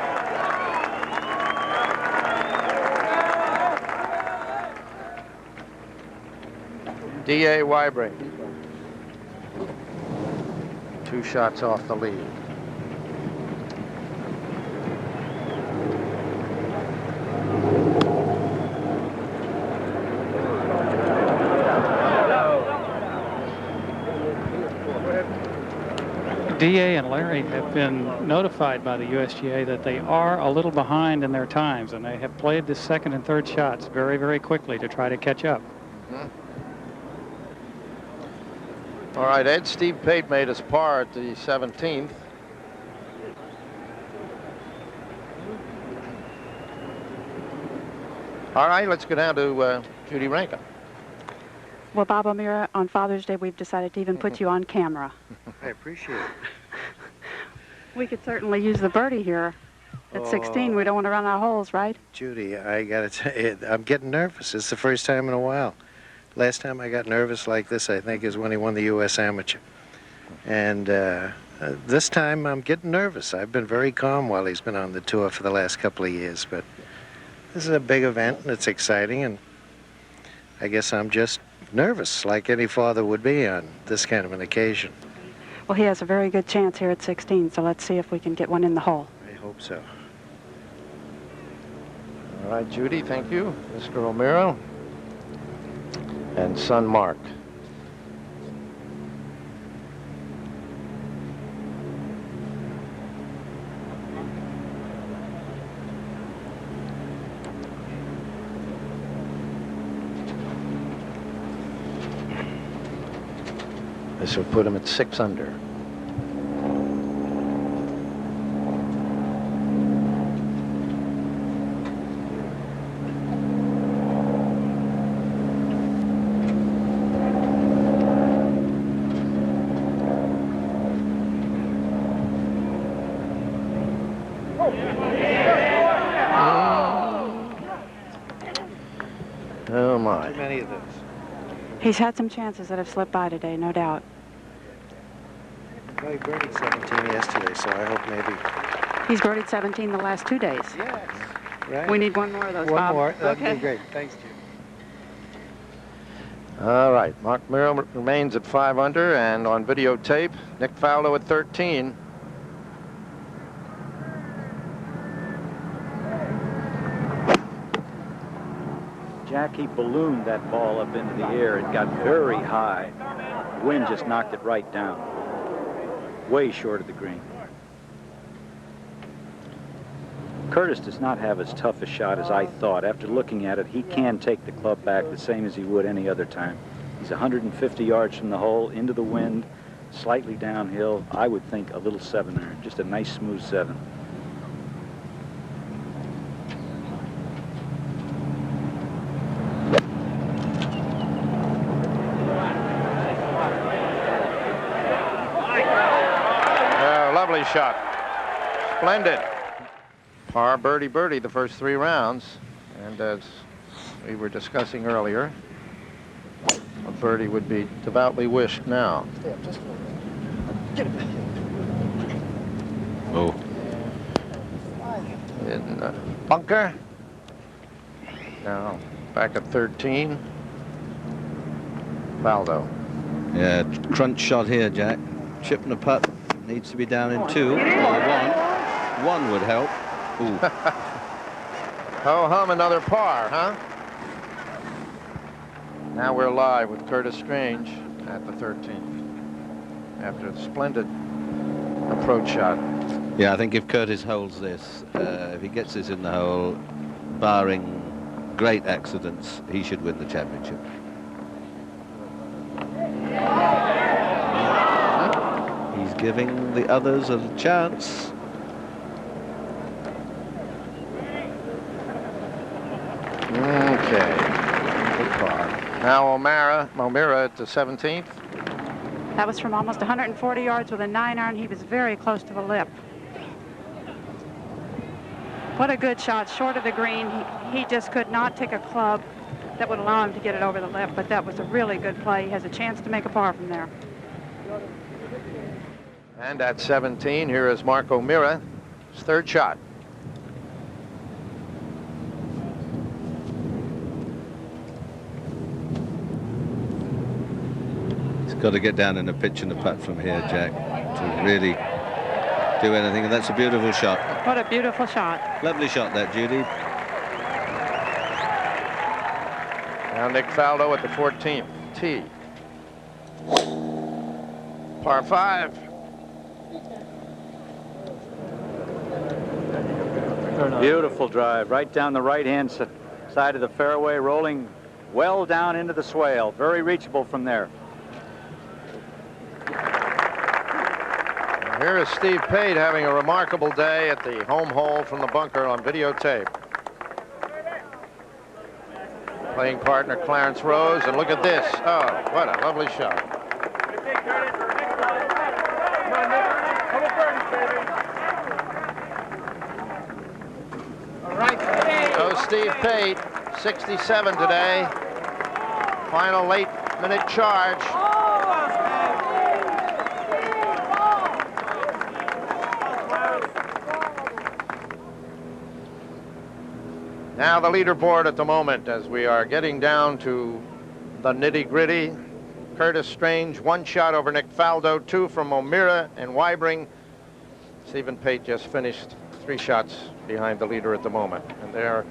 D.A. Wybring. 2 shots off the lead. DA and Larry have been notified by the USGA that they are a little behind in their times, and they have played the second and third shots very, very quickly to try to catch up. All right, Ed, Steve Pate made his par at the 17th. All right, let's go down to Judy Rankin. Well, Bob O'Meara, on Father's Day, we've decided to even put you on camera. I appreciate it. We could certainly use the birdie here. At 16, we don't want to run our holes, right? Judy, I got to tell you, I'm getting nervous. It's the first time in a while. Last time I got nervous like this, I think, is when he won the U.S. Amateur. And this time I'm getting nervous. I've been very calm while he's been on the tour for the last couple of years. But this is a big event, and it's exciting, and I guess I'm just nervous, like any father would be on this kind of an occasion. Well, he has a very good chance here at 16, so let's see if we can get one in the hole. I hope so. All right, Judy, thank you. Mr. O'Meara and son Mark. This will put him at 6 under. Oh my. Too many of those. He's had some chances that have slipped by today, no doubt. Well, he birdied 17 yesterday, so I hope maybe... He's birdied 17 the last 2 days. Yes. Right. We need one more of those, One Bob. more. That'd Okay. be great. Thanks, Jim. All right, Mark Merrill remains at 5 under, and on videotape, Nick Faldo at 13. Jackie ballooned that ball up into the air. It got very high. The wind just knocked it right down. Way short of the green. Curtis does not have as tough a shot as I thought. After looking at it, he can take the club back the same as he would any other time. He's 150 yards from the hole, into the wind, slightly downhill. I would think a little 7-iron, just a nice smooth 7. Lovely shot. Splendid. Par, birdie, birdie the first 3 rounds. And as we were discussing earlier, a birdie would be devoutly wished now. Stay up just a little bit. Get it back. Oh. In the bunker. Now back at 13. Faldo. Yeah, crunch shot here, Jack. Chip and a putt. Needs to be down in 2 or 1. 1 would help. Ooh. Ho hum, another par, huh? Now we're live with Curtis Strange at the 13th after a splendid approach shot. Yeah, I think if Curtis holds this, if he gets this in the hole, barring great accidents, he should win the championship. He's giving the others a chance. Okay. Good par. Now O'Meara at the 17th. That was from almost 140 yards with a 9-iron. He was very close to the lip. What a good shot, short of the green. He just could not take a club that would allow him to get it over the lip, but that was a really good play. He has a chance to make a par from there. And at 17, here is Mark O'Meara, his 3rd shot. He's got to get down in a pitch and a putt from here, Jack, to really do anything, and that's a beautiful shot. What a beautiful shot. Lovely shot, that, Judy. Now Nick Faldo at the 14th tee. Par 5. Beautiful drive, right down the right-hand side of the fairway, rolling well down into the swale. Very reachable from there. Here is Steve Pate having a remarkable day at the home hole from the bunker on videotape. Playing partner Clarence Rose, and look at this. Oh, what a lovely shot. So Steve Pate, 67 today. Final late-minute charge. Now the leaderboard at the moment as we are getting down to the nitty-gritty. Curtis Strange, 1 shot over Nick Faldo, 2 from O'Meara and Weibring. Stephen Pate just finished 3 shots behind the leader at the moment. And there,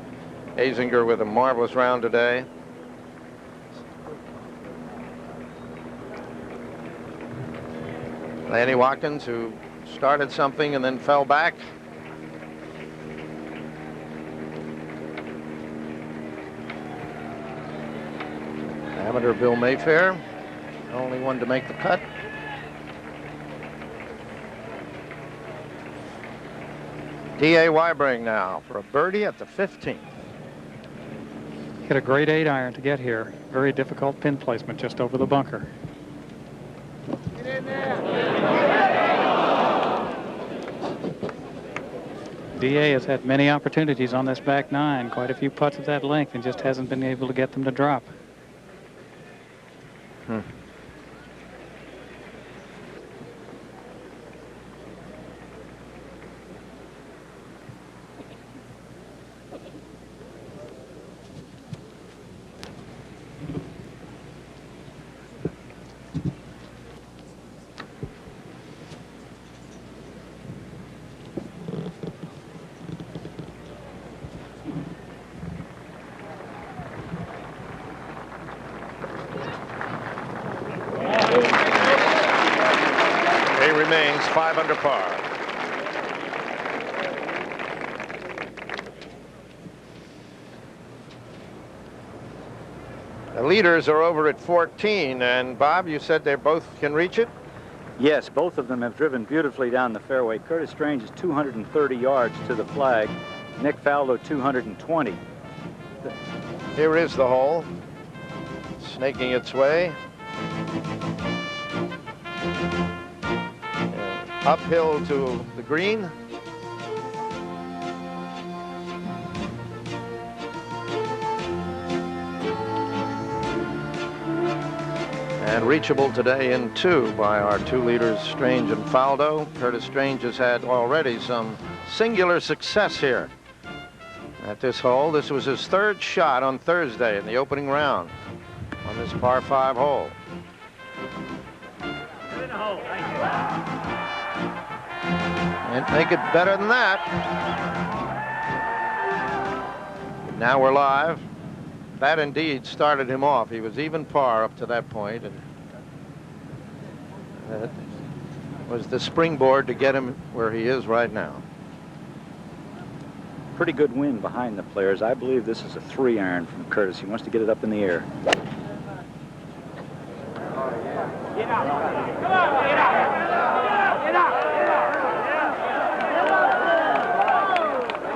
Azinger with a marvelous round today. Lanny Watkins, who started something and then fell back. Amateur Bill Mayfair, only one to make the cut. D.A. Weibring now for a birdie at the 15th. Hit a great 8-iron to get here. Very difficult pin placement just over the bunker. D.A. has had many opportunities on this back 9, quite a few putts of that length, and just hasn't been able to get them to drop. He remains 5 under par. The leaders are over at 14, and Bob, you said they both can reach it? Yes, both of them have driven beautifully down the fairway. Curtis Strange is 230 yards to the flag. Nick Faldo, 220. Here is the hole, snaking its way. Uphill to the green. And reachable today in 2 by our 2 leaders, Strange and Faldo. Curtis Strange has had already some singular success here at this hole. This was his 3rd shot on Thursday in the opening round on this par 5 hole. And make it better than that. Now we're live. That indeed started him off. He was even par up to that point, and that was the springboard to get him where he is right now. Pretty good wind behind the players. I believe this is a 3-iron from Curtis. He wants to get it up in the air. Get out. Come on, get out. Get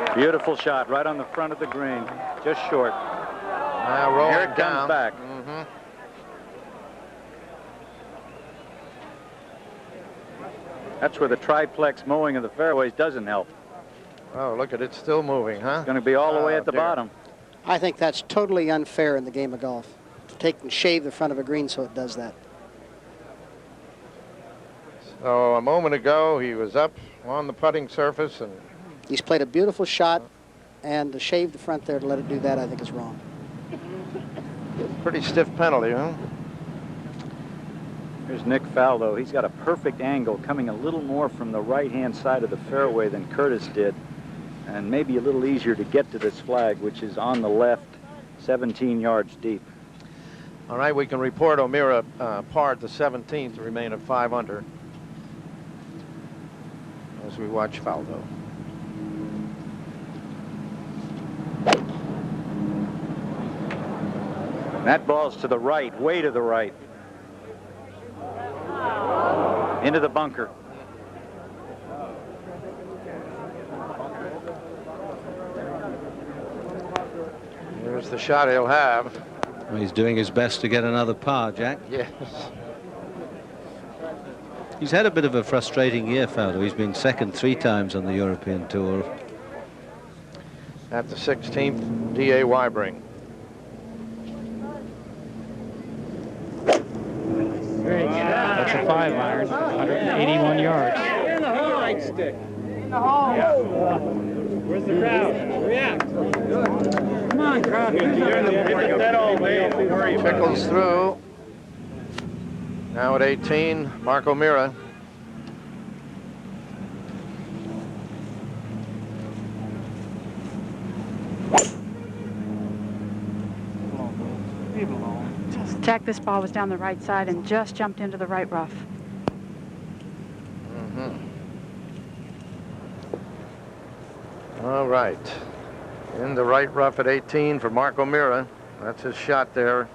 out. Beautiful shot right on the front of the green, just short. Now roll Here it down. comes back. That's where the triplex mowing of the fairways doesn't help. Oh, look at it, still moving, huh? It's going to be all the way at the bottom. I think that's totally unfair in the game of golf, to take and shave the front of a green so it does that. So a moment ago, he was up on the putting surface, and He's played a beautiful shot, and to shave the front there to let it do that, I think is wrong. pretty stiff penalty, huh? Here's Nick Faldo. He's got a perfect angle, coming a little more from the right-hand side of the fairway than Curtis did, and maybe a little easier to get to this flag, which is on the left, 17 yards deep. All right, we can report O'Meara par at the 17th to remain at 5 under as we watch Faldo. That ball's to the right, way to the right. Into the bunker. Here's the shot he'll have. Well, he's doing his best to get another par, Jack. Yes. He's had a bit of a frustrating year, Faldo. He's been second 3 times on the European Tour. At the 16th, D.A. Weibring. That's a 5-iron, 181 yards. In the hole. Right stick. In the hole. Yeah. Where's the crowd? React. Come on, crowd. That all way. Trickles through. Now at 18, Mark O'Meara. Jack, this ball was down the right side and just jumped into the right rough. All right. In the right rough at 18 for Mark O'Meara. That's his shot there.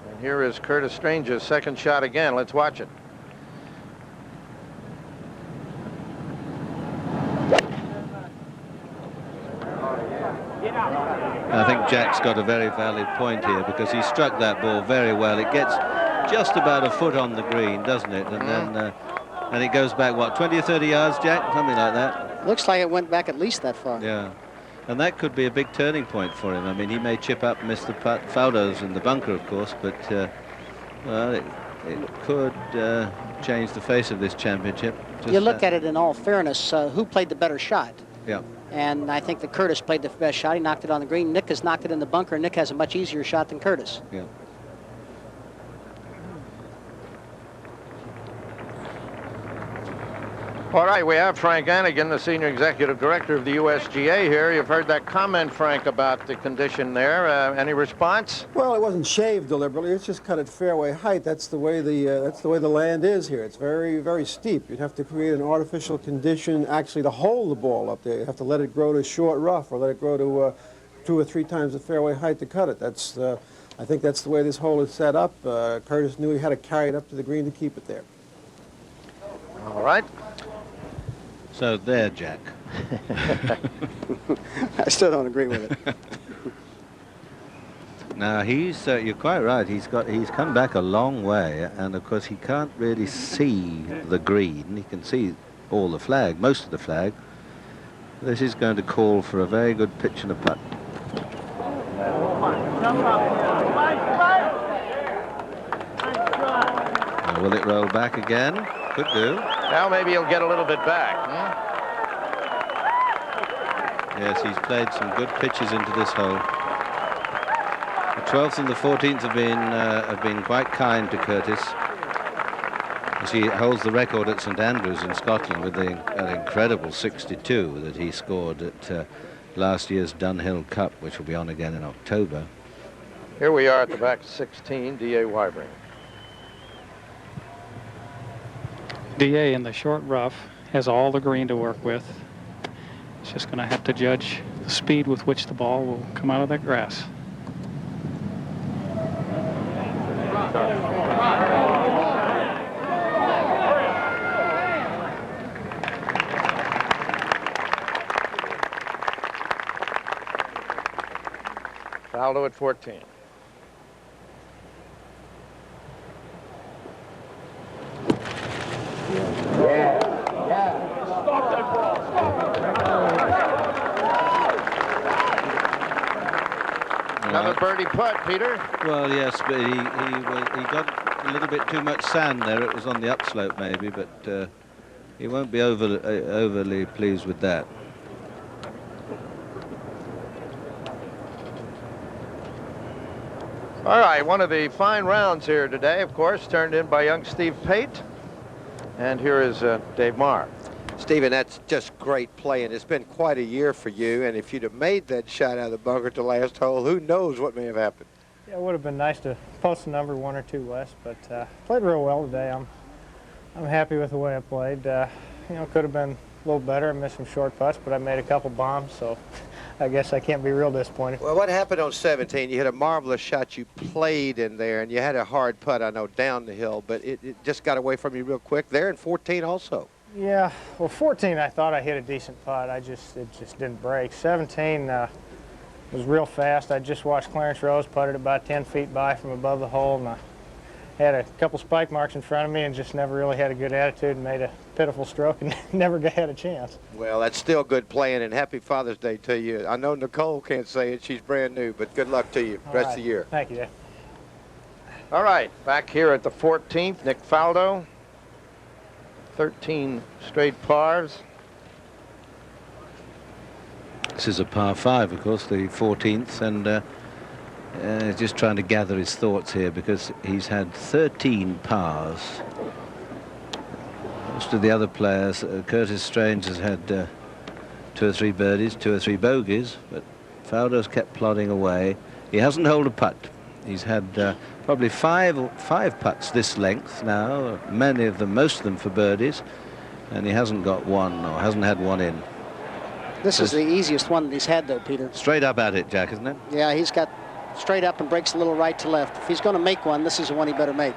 And here is Curtis Strange's second shot again. Let's watch it. I think Jack's got a very valid point here because he struck that ball very well. It gets just about a foot on the green, doesn't it? And then and it goes back, what, 20 or 30 yards, Jack? Something like that. Looks like it went back at least that far. Yeah. And that could be a big turning point for him. I mean, he may chip up and miss the putt. Faldo's in the bunker, of course, but, well, it could change the face of this championship. You look at it in all fairness, who played the better shot? Yeah. And I think that Curtis played the best shot. He knocked it on the green. Nick has knocked it in the bunker. Nick has a much easier shot than Curtis. Yeah. All right, we have Frank Anigan, the Senior Executive Director of the USGA here. You've heard that comment, Frank, about the condition there. Any response? Well, it wasn't shaved deliberately. It's just cut at fairway height. That's the way the land is here. It's very, very steep. You'd have to create an artificial condition actually to hold the ball up there. You have to let it grow to short rough or let it grow to 2 or 3 times the fairway height to cut it. That's I think that's the way this hole is set up. Curtis knew he had to carry it up to the green to keep it there. All right. So there, Jack. I still don't agree with it. Now you're quite right. He's come back a long way, and of course he can't really see the green. He can see all the flag, most of the flag. This is going to call for a very good pitch and a putt. Now, will it roll back again? Could do. Now maybe he'll get a little bit back. Yes, he's played some good pitches into this hole. The 12th and the 14th have been quite kind to Curtis, as he holds the record at St Andrews in Scotland with an incredible 62 that he scored at last year's Dunhill Cup, which will be on again in October. Here we are at the back 16, D.A. Wybring. DA in the short rough has all the green to work with. He's just going to have to judge the speed with which the ball will come out of that grass. Faldo at 14. Another birdie putt, Peter. Well, yes, but he got a little bit too much sand there. It was on the upslope maybe, but he won't be overly pleased with that. All right, one of the fine rounds here today, of course, turned in by young Steve Pate. And here is Dave Marr. Stephen, that's just great playing. It's been quite a year for you, and if you'd have made that shot out of the bunker at the last hole, who knows what may have happened. Yeah, it would have been nice to post a number 1 or 2 less, but played real well today. I'm happy with the way I played. You know, could have been a little better. I missed some short putts, but I made a couple bombs, so I guess I can't be real disappointed. Well, what happened on 17? You hit a marvelous shot. You played in there, and you had a hard putt, I know, down the hill, but it just got away from you real quick. There in 14 also. Yeah, well, 14, I thought I hit a decent putt. It just didn't break. 17 was real fast. I just watched Clarence Rose putted about 10 feet by from above the hole, and I had a couple spike marks in front of me and just never really had a good attitude and made a pitiful stroke and never had a chance. Well, that's still good playing, and happy Father's Day to you. I know Nicole can't say it. She's brand new, but good luck to you rest of the year. Thank you, Dave. All right, back here at the 14th, Nick Faldo. 13 straight pars. This is a par 5, of course, the 14th, and just trying to gather his thoughts here because he's had 13 pars. Most of the other players, Curtis Strange has had 2 or 3 birdies, 2 or 3 bogeys, but Faldo's kept plodding away. He hasn't holed a putt. He's had probably five putts this length now, most of them for birdies, and he hasn't got one, or hasn't had one in. This is the easiest one that he's had, though, Peter. Straight up at it, Jack, isn't it? Yeah, he's got straight up and breaks a little right to left. If he's going to make one, this is the one he better make.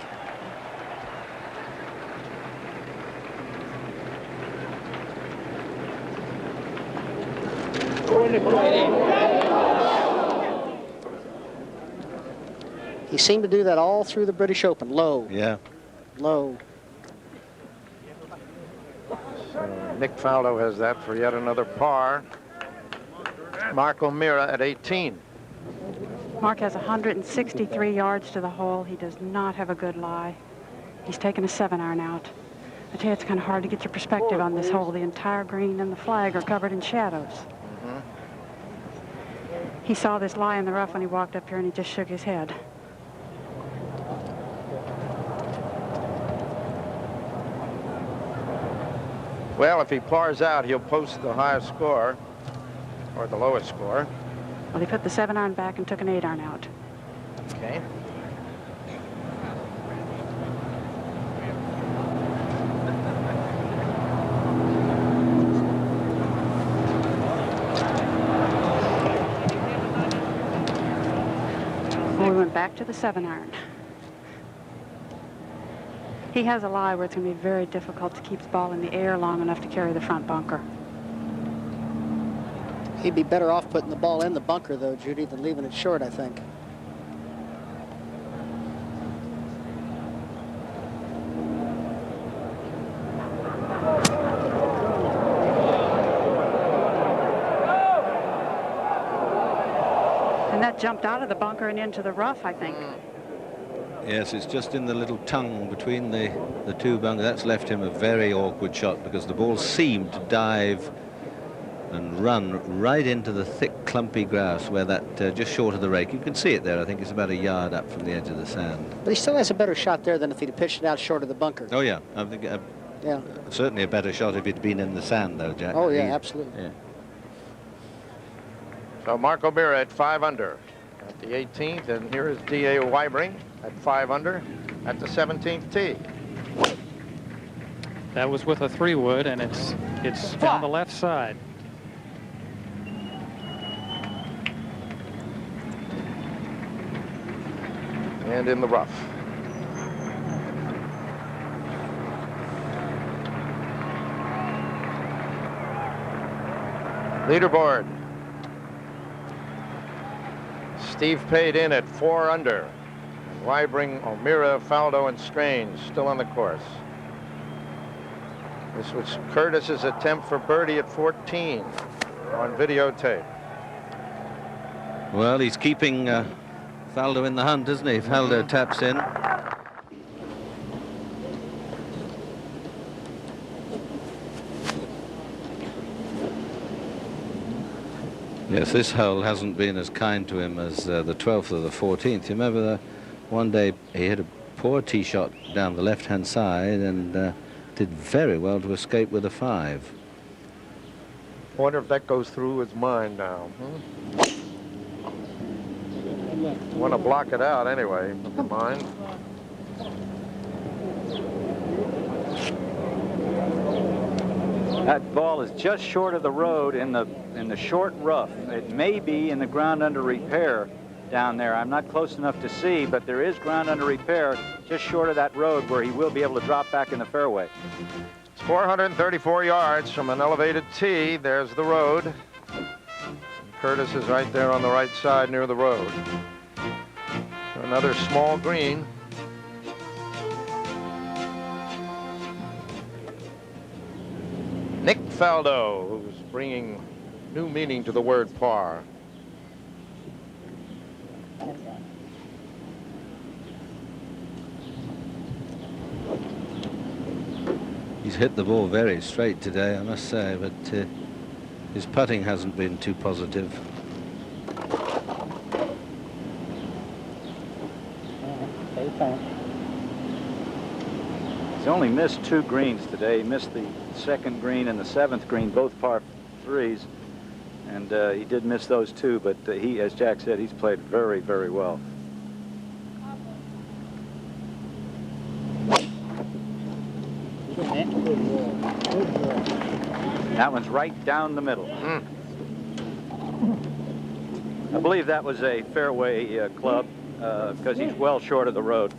He seemed to do that all through the British Open. Low. Yeah. Low. So Nick Faldo has that for yet another par. Mark O'Meara at 18. Mark has 163 yards to the hole. He does not have a good lie. He's taken a 7-iron out. I tell you, it's kind of hard to get your perspective on this hole. The entire green and the flag are covered in shadows. He saw this lie in the rough when he walked up here, and he just shook his head. Well, if he pars out, he'll post the highest score, or the lowest score. Well, he put the 7-iron back and took an 8-iron out. Okay. Well, we went back to the 7-iron. He has a lie where it's going to be very difficult to keep the ball in the air long enough to carry the front bunker. He'd be better off putting the ball in the bunker, though, Judy, than leaving it short, I think. And that jumped out of the bunker and into the rough, I think. Yes, it's just in the little tongue between the two bunkers. That's left him a very awkward shot because the ball seemed to dive and run right into the thick, clumpy grass where that, just short of the rake. You can see it there. I think it's about a yard up from the edge of the sand. But he still has a better shot there than if he'd pitched it out short of the bunker. Oh, yeah. I think yeah. Certainly a better shot if it'd been in the sand, though, Jack. Oh, yeah, absolutely. Yeah. So Marco Mira at 5 under at the 18th, and here is D.A. Weibring at 5 under at the 17th tee. That was with a 3-wood, and it's down the left side. And in the rough. Leaderboard. Steve paid in at 4 under. Weibring, O'Meara, Faldo, and Strange still on the course. This was Curtis's attempt for birdie at 14 on videotape. Well, he's keeping Faldo in the hunt, isn't he? Faldo taps in. Yes, this hole hasn't been as kind to him as the 12th or the 14th. You remember the one day he hit a poor tee shot down the left-hand side and did very well to escape with a 5. Wonder if that goes through his mind now. Want to block it out anyway, with the mind. That ball is just short of the road in the short rough. It may be in the ground under repair down there. I'm not close enough to see, but there is ground under repair just short of that road where he will be able to drop back in the fairway. It's 434 yards from an elevated tee. There's the road. Curtis is right there on the right side near the road. Another small green. Nick Faldo, who's bringing new meaning to the word par. He's hit the ball very straight today, I must say, but his putting hasn't been too positive. He's only missed 2 greens today. He missed the 2nd green and the 7th green, both par 3s. And he did miss those 2, but he, as Jack said, he's played very, very well. That one's right down the middle. I believe that was a fairway club because he's well short of the road.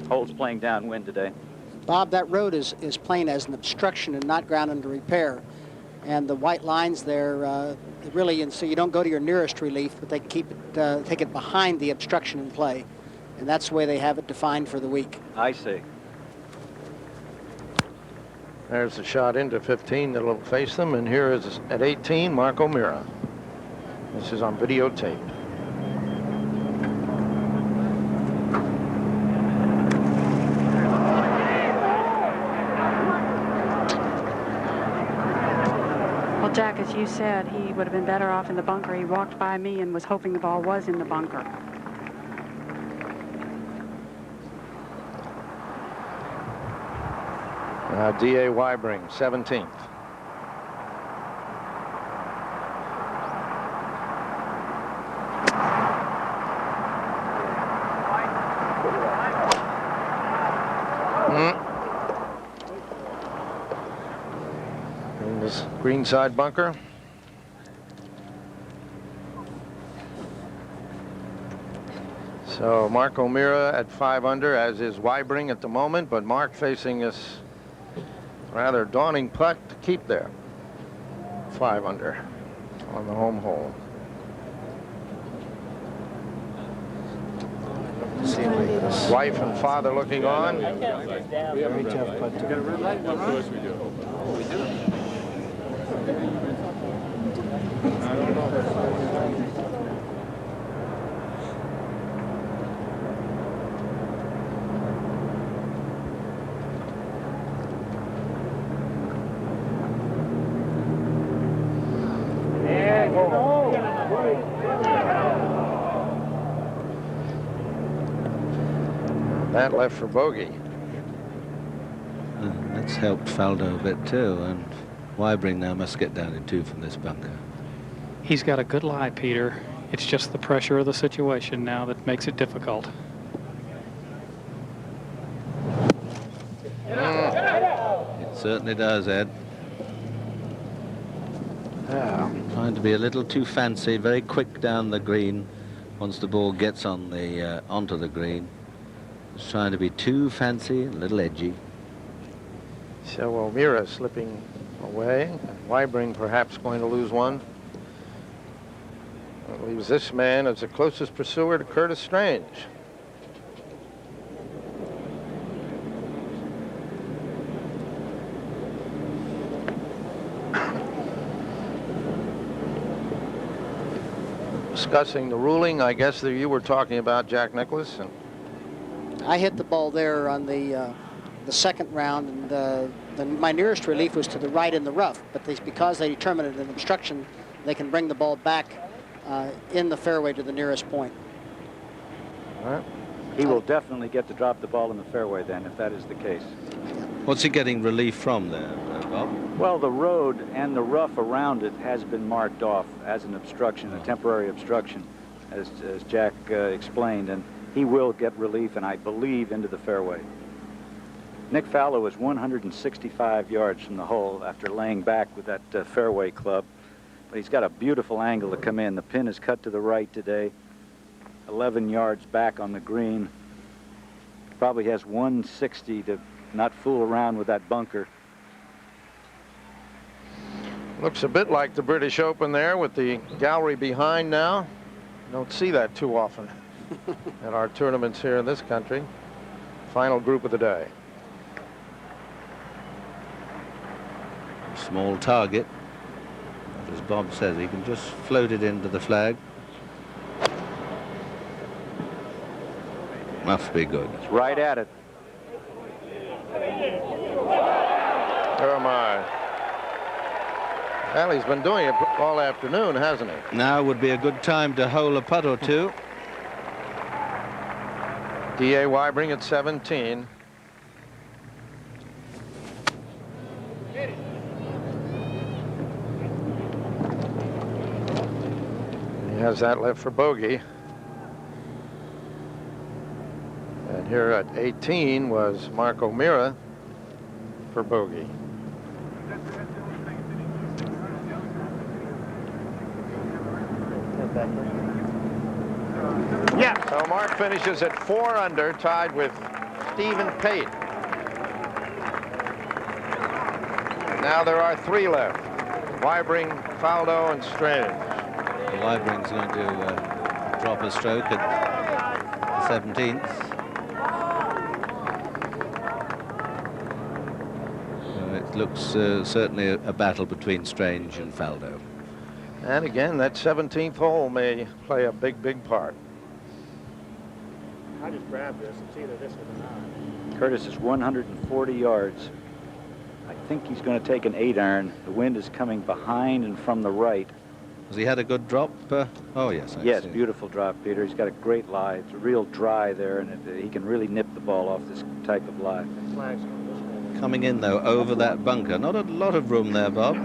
Hole's playing downwind today. Bob, that road is playing as an obstruction and not ground under repair. And the white lines there really, and so you don't go to your nearest relief, but they keep it, take it behind the obstruction in play. And that's the way they have it defined for the week. I see. There's a shot into 15 that'll face them, and here is at 18, Marco Mira. This is on videotape. Well, Jack, as you said, he would have been better off in the bunker. He walked by me and was hoping the ball was in the bunker. D.A. Weibring, 17th. In this greenside bunker. So Mark O'Meara at 5 under, as is Weibring at the moment, but Mark facing this rather daunting putt to keep there. 5 under on the home hole. See his wife and father looking on. Very tough putt. Of course we do. Oh, we do. I don't know. That left for bogey. That's helped Faldo a bit too, and Weibring now must get down in 2 from this bunker. He's got a good lie, Peter. It's just the pressure of the situation now that makes it difficult. It certainly does, Ed. Trying to be a little too fancy, very quick down the green once the ball gets on the onto the green. Just trying to be too fancy, a little edgy. So O'Meara slipping away, and Weibring perhaps going to lose one. That leaves this man as the closest pursuer to Curtis Strange. Discussing the ruling, I guess that you were talking about, Jack Nicklaus. And I hit the ball there on the second round, and my nearest relief was to the right in the rough. But because they determined it an obstruction, they can bring the ball back in the fairway to the nearest point. All right. He will definitely get to drop the ball in the fairway then, if that is the case. What's he getting relief from there, Bob? Well, the road and the rough around it has been marked off as an obstruction, a temporary obstruction, as Jack explained, and he will get relief, and I believe into the fairway. Nick Faldo was 165 yards from the hole after laying back with that fairway club, but he's got a beautiful angle to come in. The pin is cut to the right today, 11 yards back on the green. Probably has 160 to not fool around with that bunker. looks a bit like the British Open there with the gallery behind now. Don't see that too often at our tournaments here in this country. Final group of the day. Small target. As Bob says, he can just float it into the flag. Must be good. It's right at it. Oh my. Well, he's been doing it all afternoon, hasn't he? Now would be a good time to hole a putt or two. D.A. Weibring at 17. He has that left for bogey. And here at 18 was Mark O'Meara for bogey. Yeah. So Mark finishes at 4 under, tied with Stephen Pate. Now there are 3 left. Weibring, Faldo, and Strange. Weibring's going to drop a stroke at 17th. So it looks certainly a battle between Strange and Faldo. And again, that 17th hole may play a big, big part. I just grabbed this. It's either this or the 9. Curtis is 140 yards. I think he's going to take an 8-iron. The wind is coming behind and from the right. Has he had a good drop? Oh, yes. Yes, beautiful drop, Peter. He's got a great lie. It's real dry there, and he can really nip the ball off this type of lie. Coming in, though, over that bunker. Not a lot of room there, Bob.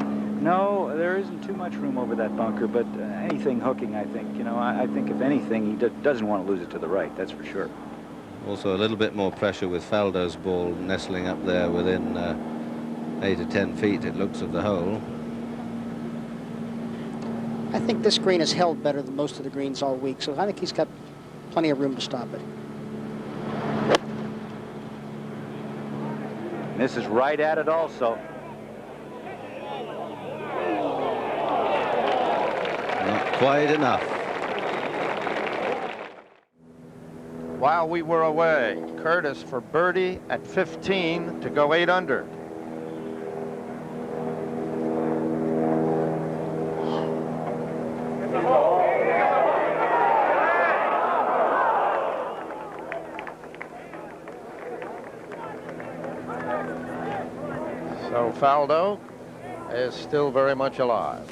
No, there isn't too much room over that bunker, but anything hooking, I think. You know, I think if anything, he doesn't want to lose it to the right, that's for sure. Also a little bit more pressure with Faldo's ball nestling up there within 8 or 10 feet, it looks, of the hole. I think this green has held better than most of the greens all week, so I think he's got plenty of room to stop it. This is right at it also. Not quite enough. While we were away, Curtis for birdie at 15 to go 8 under. So Faldo is still very much alive.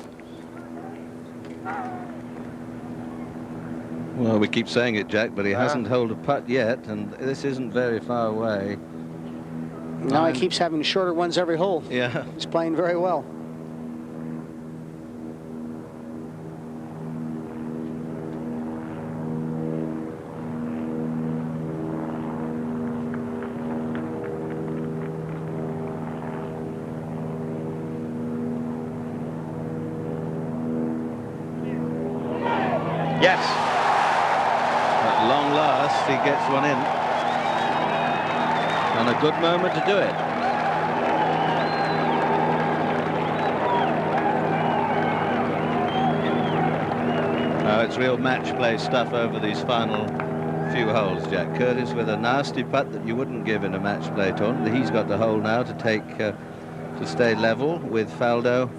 Well, we keep saying it, Jack, but he hasn't held a putt yet, and this isn't very far away. Now he keeps having shorter ones every hole. Yeah. He's playing very well. Yes. At long last, he gets one in. And a good moment to do it. Oh, it's real match play stuff over these final few holes, Jack. Curtis with a nasty putt that you wouldn't give in a match play tournament. He's got the hole now to take to stay level with Faldo.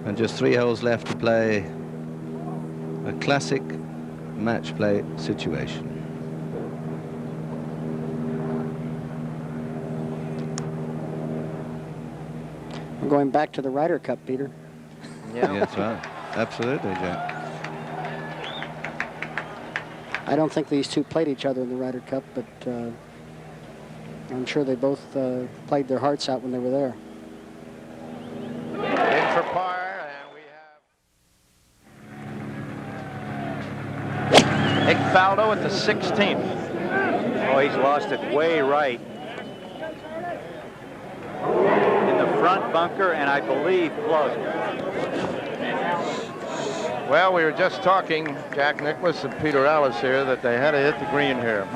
And just 3 holes left to play. A classic match play situation. We're going back to the Ryder Cup, Peter. Yeah, that's right. Absolutely, Jack. I don't think these two played each other in the Ryder Cup, but I'm sure they both played their hearts out when they were there. In for par, and we have Nick Faldo at the 16th. Oh, he's lost it way right. In the front bunker, and I believe close. Well, we were just talking, Jack Nicklaus and Peter Ellis here, that they had to hit the green here.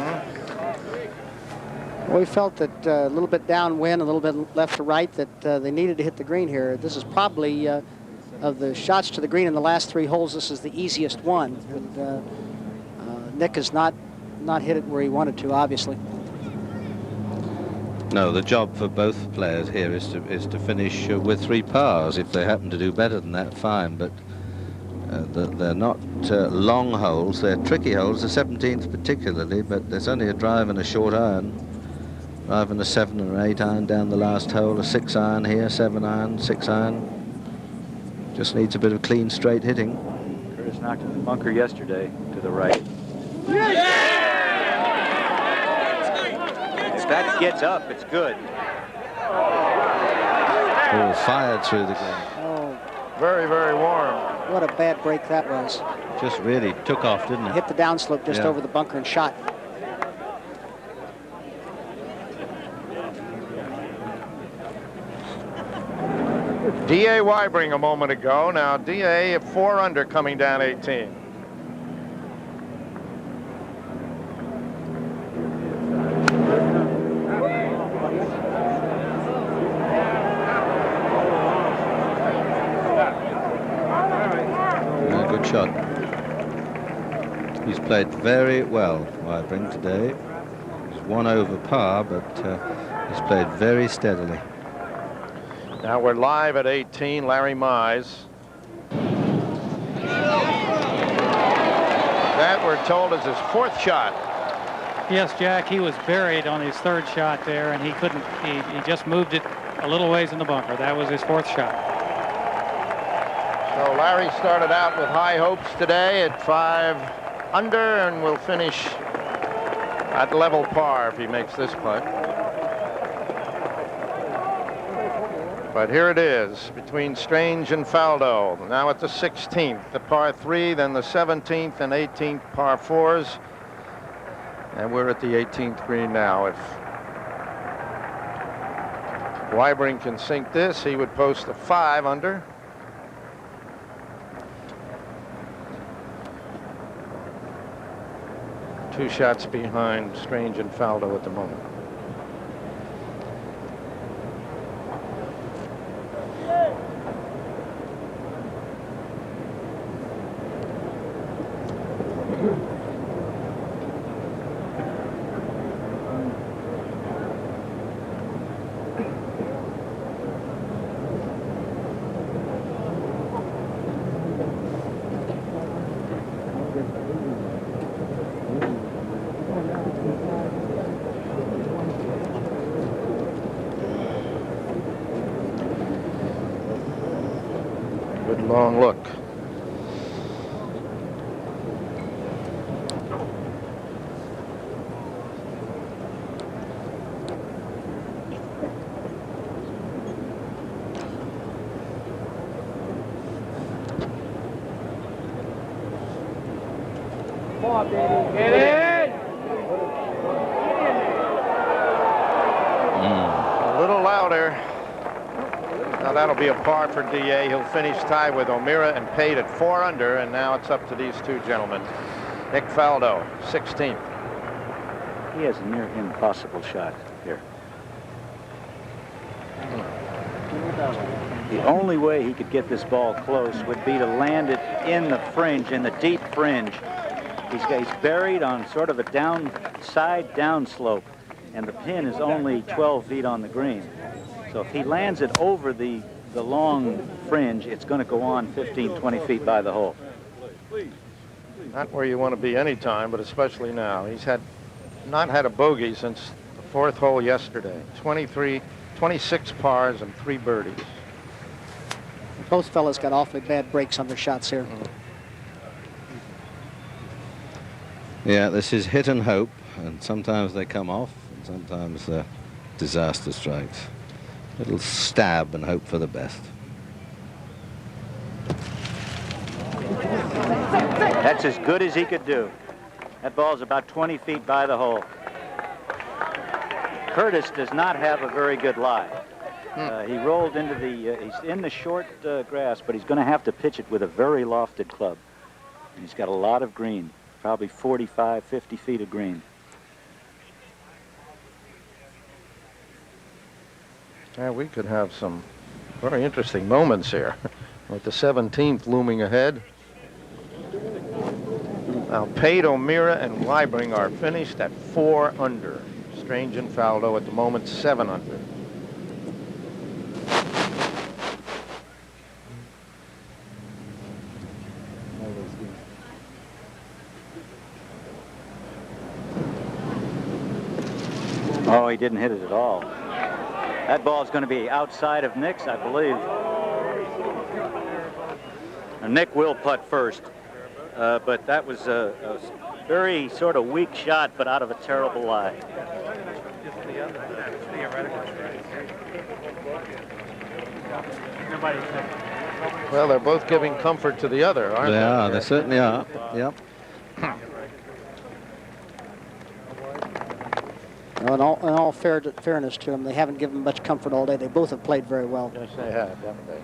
We felt that a little bit downwind, a little bit left to right, that they needed to hit the green here. This is probably, of the shots to the green in the last 3 holes, this is the easiest one. But Nick has not hit it where he wanted to, obviously. No, the job for both players here is to finish with 3 pars. If they happen to do better than that, fine. But they're not long holes. They're tricky holes, the 17th particularly. But there's only a drive and a short iron. Drive and a 7 or 8 iron down the last hole. A 6 iron here, 7 iron, 6 iron. Just needs a bit of clean, straight hitting. Curtis knocked in the bunker yesterday to the right. If that gets up, it's good. Oh, fired through the green. Oh, very, very warm. What a bad break that was. Just really took off, didn't it? Hit the downslope just over the bunker and shot. D.A. Weibring a moment ago. Now D.A. at 4 under coming down 18. Good shot. He's played very well, Weibring, today. He's 1 over par, but he's played very steadily. Now we're live at 18, Larry Mize. That, we're told, is his 4th shot. Yes, Jack, he was buried on his 3rd shot there, and he couldn't, he just moved it a little ways in the bunker. That was his 4th shot. So Larry started out with high hopes today at 5 under and will finish at level par if he makes this putt. But here it is between Strange and Faldo. Now at the 16th, the par 3, then the 17th and 18th par 4s. And we're at the 18th green now. If Weibring can sink this, he would post a 5 under. 2 shots behind Strange and Faldo at the moment. Long look. Come on, baby. Get in! A little louder. Now that'll be a par for DA. He'll finish tied with O'Meara and Pate at 4 under, and now it's up to these two gentlemen. Nick Faldo, 16th. He has a near impossible shot here. The only way he could get this ball close would be to land it in the fringe, in the deep fringe. He's buried on sort of a downside downslope, and the pin is only 12 feet on the green. So if he lands it over the long fringe, it's going to go on 15, 20 feet by the hole. Not where you want to be any time, but especially now. He's not had a bogey since the 4th hole yesterday. 26 pars and 3 birdies. Both fellas got awfully bad breaks on their shots here. Yeah, this is hit and hope, and sometimes they come off, and sometimes they're disaster strikes. Little stab and hope for the best. That's as good as he could do. That ball's about 20 feet by the hole. Curtis does not have a very good lie. He rolled into he's in the short grass, but he's going to have to pitch it with a very lofted club. And he's got a lot of green, probably 45, 50 feet of green. Yeah, we could have some very interesting moments here with the 17th looming ahead. Now, Pate, O'Meara, and Liebring are finished at 4 under. Strange and Faldo at the moment 7 under. Oh, he didn't hit it at all. That ball is going to be outside of Nick's, I believe. Now, Nick will putt first, but that was a very sort of weak shot, but out of a terrible lie. Well, they're both giving comfort to the other, aren't they? They are, they certainly are. Yep. Well, in all fairness to them, they haven't given much comfort all day. They both have played very well. Yes, they have, haven't they?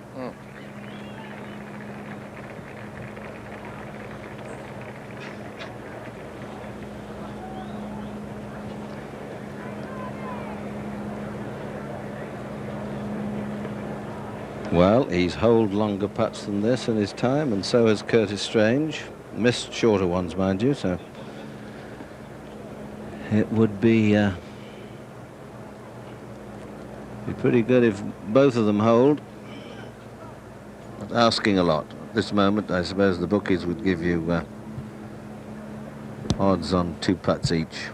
Well, he's holed longer putts than this in his time, and so has Curtis Strange. Missed shorter ones, mind you, so it would be pretty good if both of them hold. But asking a lot. At this moment, I suppose the bookies would give you odds on 2 putts each.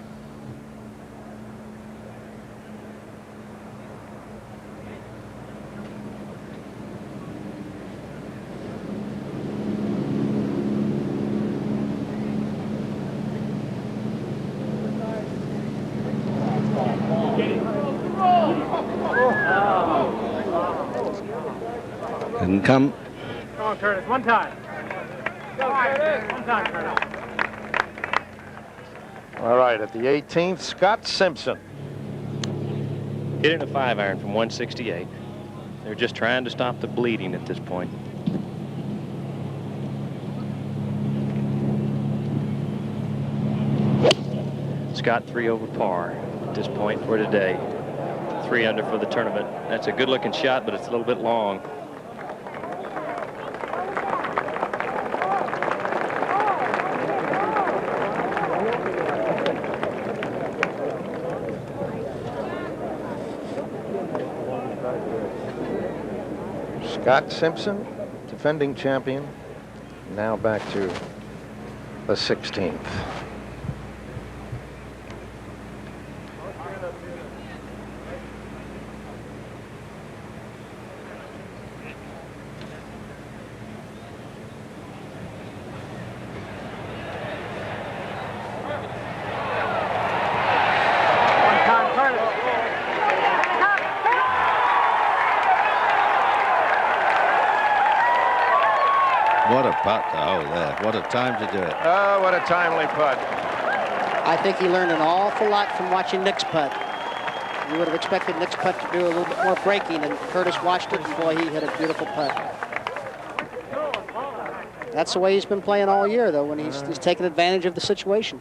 Didn't come. Come on, Curtis, one time. Go, Curtis. One time, Curtis. All right, at the 18th, Scott Simpson. Hitting a 5-iron from 168. They're just trying to stop the bleeding at this point. Scott 3 over par at this point for today. 3 under for the tournament. That's a good-looking shot, but it's a little bit long. Scott Simpson, defending champion, now back to the 16th. What a putt to hole there. What a time to do it. Oh, what a timely putt. I think he learned an awful lot from watching Nick's putt. You would have expected Nick's putt to do a little bit more breaking, and Curtis watched it, and boy, he hit a beautiful putt. That's the way he's been playing all year, though, when he's taken advantage of the situation.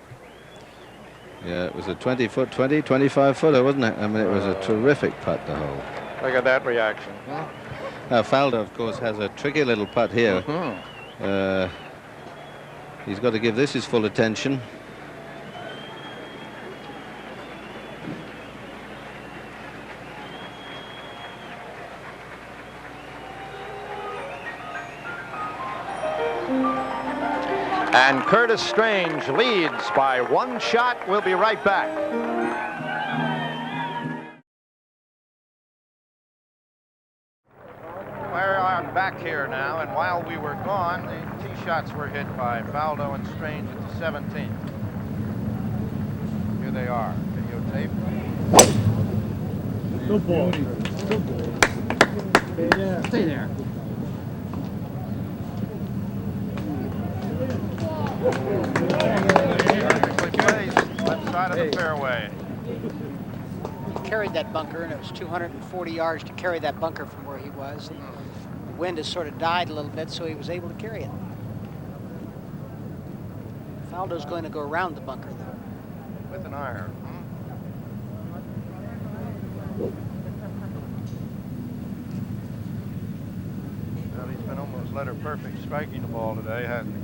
Yeah, it was a 20-foot, 25-footer, wasn't it? I mean, it was a terrific putt to hole. Look at that reaction. Now, Faldo, of course, has a tricky little putt here. He's got to give this his full attention. And Curtis Strange leads by 1 shot. We'll be right back. We're back here now, and while we were gone, the tee shots were hit by Faldo and Strange at the 17th. Here they are, videotape. Good ball. Good ball. Stay there. Perfectly placed, left side of the fairway. He carried that bunker, and it was 240 yards to carry that bunker from where he was. And the wind has sort of died a little bit, so he was able to carry it. Faldo's going to go around the bunker, though. With an iron. Well, he's been almost letter perfect striking the ball today, hasn't he?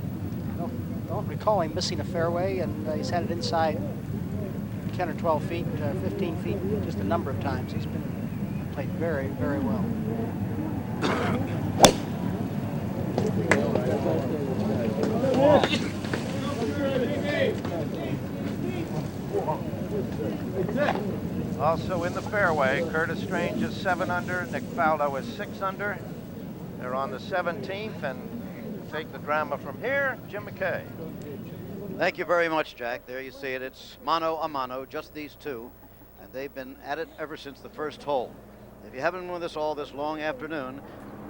Don't recall him missing a fairway, and he's had it inside 10 or 12 feet, 15 feet, just a number of times. He's been played very, very well. Also in the fairway, Curtis Strange is 7 under, Nick Faldo is 6 under. They're on the 17th, and take the drama from here, Jim McKay. Thank you very much, Jack. There you see it. It's mano a mano, just these two. And they've been at it ever since the first hole. If you haven't been with us all this long afternoon,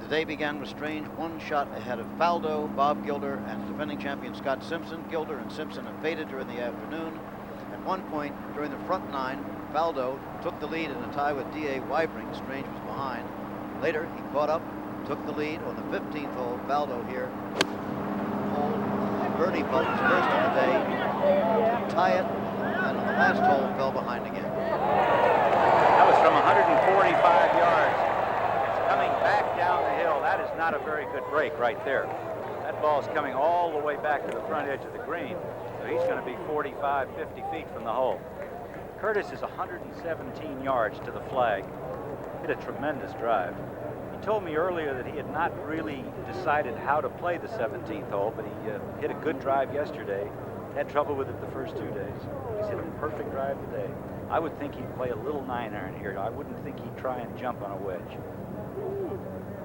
the day began with Strange 1 shot ahead of Faldo, Bob Gilder, and defending champion Scott Simpson. Gilder and Simpson have faded during the afternoon. At one point during the front 9, Faldo took the lead in a tie with D.A. Weibring. Strange was behind. Later, he caught up, took the lead on the 15th hole. Faldo here. Birdie putt his first of the day to tie it, and on the last hole fell behind again. That was from 145 yards. It's coming back down the hill. That is not a very good break right there. That ball's coming all the way back to the front edge of the green, so he's going to be 45, 50 feet from the hole. Curtis is 117 yards to the flag. Hit a tremendous drive. He told me earlier that he had not really decided how to play the 17th hole, but he hit a good drive yesterday. Had trouble with it the first 2 days. He's hit a perfect drive today. I would think he'd play a little 9-iron here. I wouldn't think he'd try and jump on a wedge.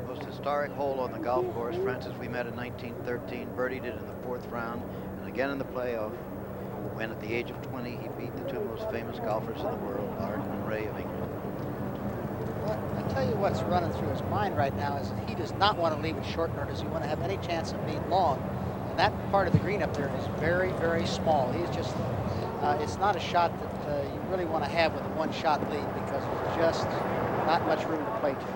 Most historic hole on the golf course. Francis, we met in 1913, birdied it in the 4th round, and again in the playoff, when at the age of 20, he beat the 2 most famous golfers in the world, Larkin and Ray of England. I tell you what's running through his mind right now is that he does not want to leave it short, nor does he want to have any chance of being long. And that part of the green up there is very, very small. He's just, it's not a shot that you really want to have with a 1-shot lead, because there's just not much room to play to.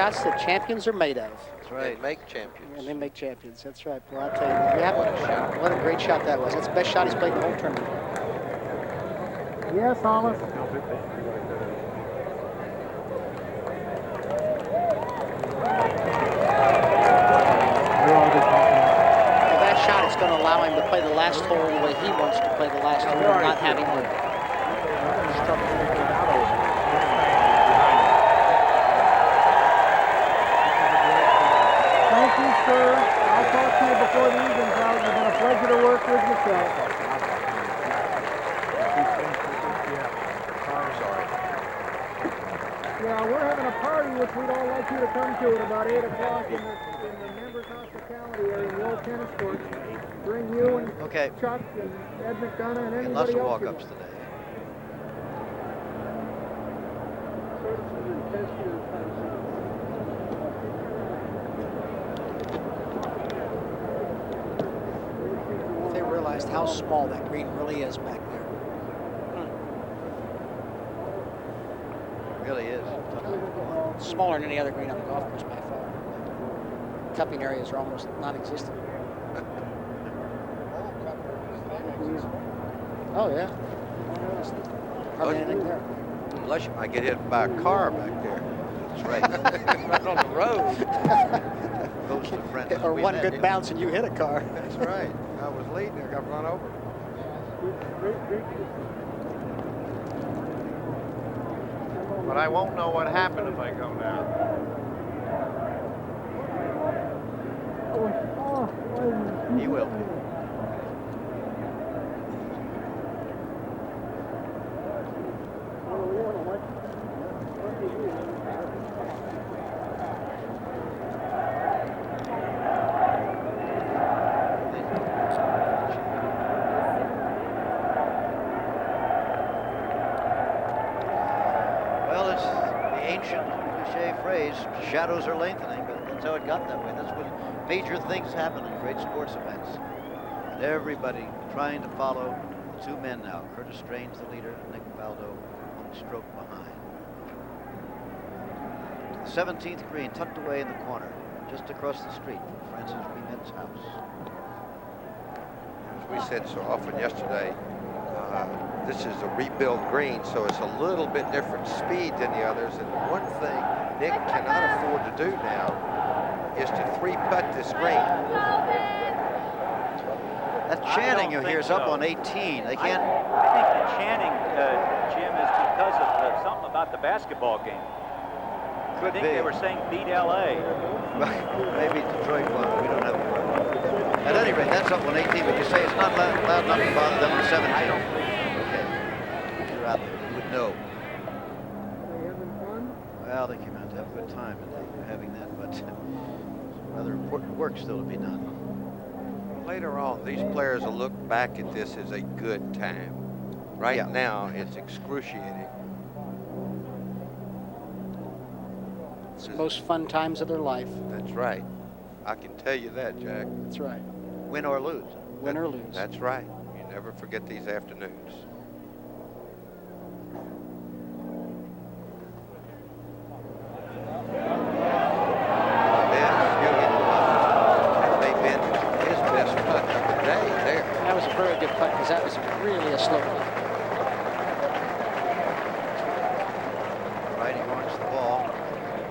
shots that champions are made of. That's right. Make champions. And they make champions. That's right. Well, I'll tell you, what a great shot that was. That's the best shot he's played the whole tournament. Yes, Thomas. With that shot, it's going to allow him to play the last hole the way he wants to play the last hole, not having to struggle. Thank you, sir. I'll talk to you before the evening's out. It's been a pleasure to work with you, sir. Yeah, we're having a party which we'd all like you to come to at about 8 o'clock in the members' hospitality area in the old tennis court. Bring you and Chuck and Ed McDonough and anybody Lots of else. walk-ups today. If they realized how small that green really is back there. Really is. Smaller than any other green on the golf course by far. Cupping areas are almost non-existent. Oh, yeah. Hardly anything there. Unless you might get hit by a car back there. That's right. Right on the road. Goes to Francis Or one Ouimet. good bounce and you hit a car. That's right. I was leading. I got run over. But I won't know what happened if I go now. He will. Well, it's the ancient cliche phrase, shadows are lengthening, but that's how it got that way. That's when major things happen in great sports events. And everybody trying to follow the two men now. Curtis Strange, the leader, and Nick Faldo on the stroke behind. The 17th green, tucked away in the corner, just across the street from Francis Ouimet's house. As we said so often yesterday, this is a rebuilt green, so it's a little bit different speed than the others. And the one thing Nick cannot afford to do now is to three-putt this green. That Channing you hear is up on 18. They can't. I think the Channing, Jim, is because of something about the basketball game. I think they were saying beat L.A. Maybe Detroit won. We don't have a problem. At any rate, that's up on 18, but you say it's not loud enough to bother them on 17. Okay. You're out there. You would know. Well, they came out to have a good time, and they were having that, but rather important work still to be done. Later on, these players will look back at this as a good time. Right now, it's excruciating. It's the most fun times of their life. That's right. I can tell you that, Jack. That's right. Win or lose. Win or lose. That's right. You never forget these afternoons. They've been his best putt of the day there. That was a very good putt because that was really a slow putt. Righty wants the ball.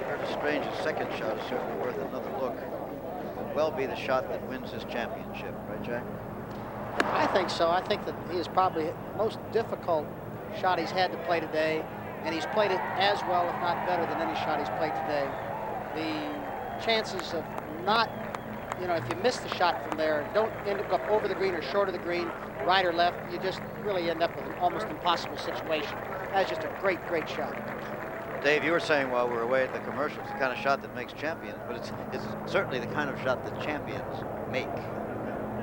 Curtis Strange's second shot is certainly worth another look. Could well be the shot that wins his championship, right, Jack? I think so. I think that he is probably the most difficult shot he's had to play today, and he's played it as well, if not better, than any shot he's played today. The chances of not, you know, if you miss the shot from there, don't end up over the green or short of the green, right or left, you just really end up with an almost impossible situation. That's just a great, great shot. Dave, you were saying while we were away at the commercials, the kind of shot that makes champions, but it's certainly the kind of shot that champions make.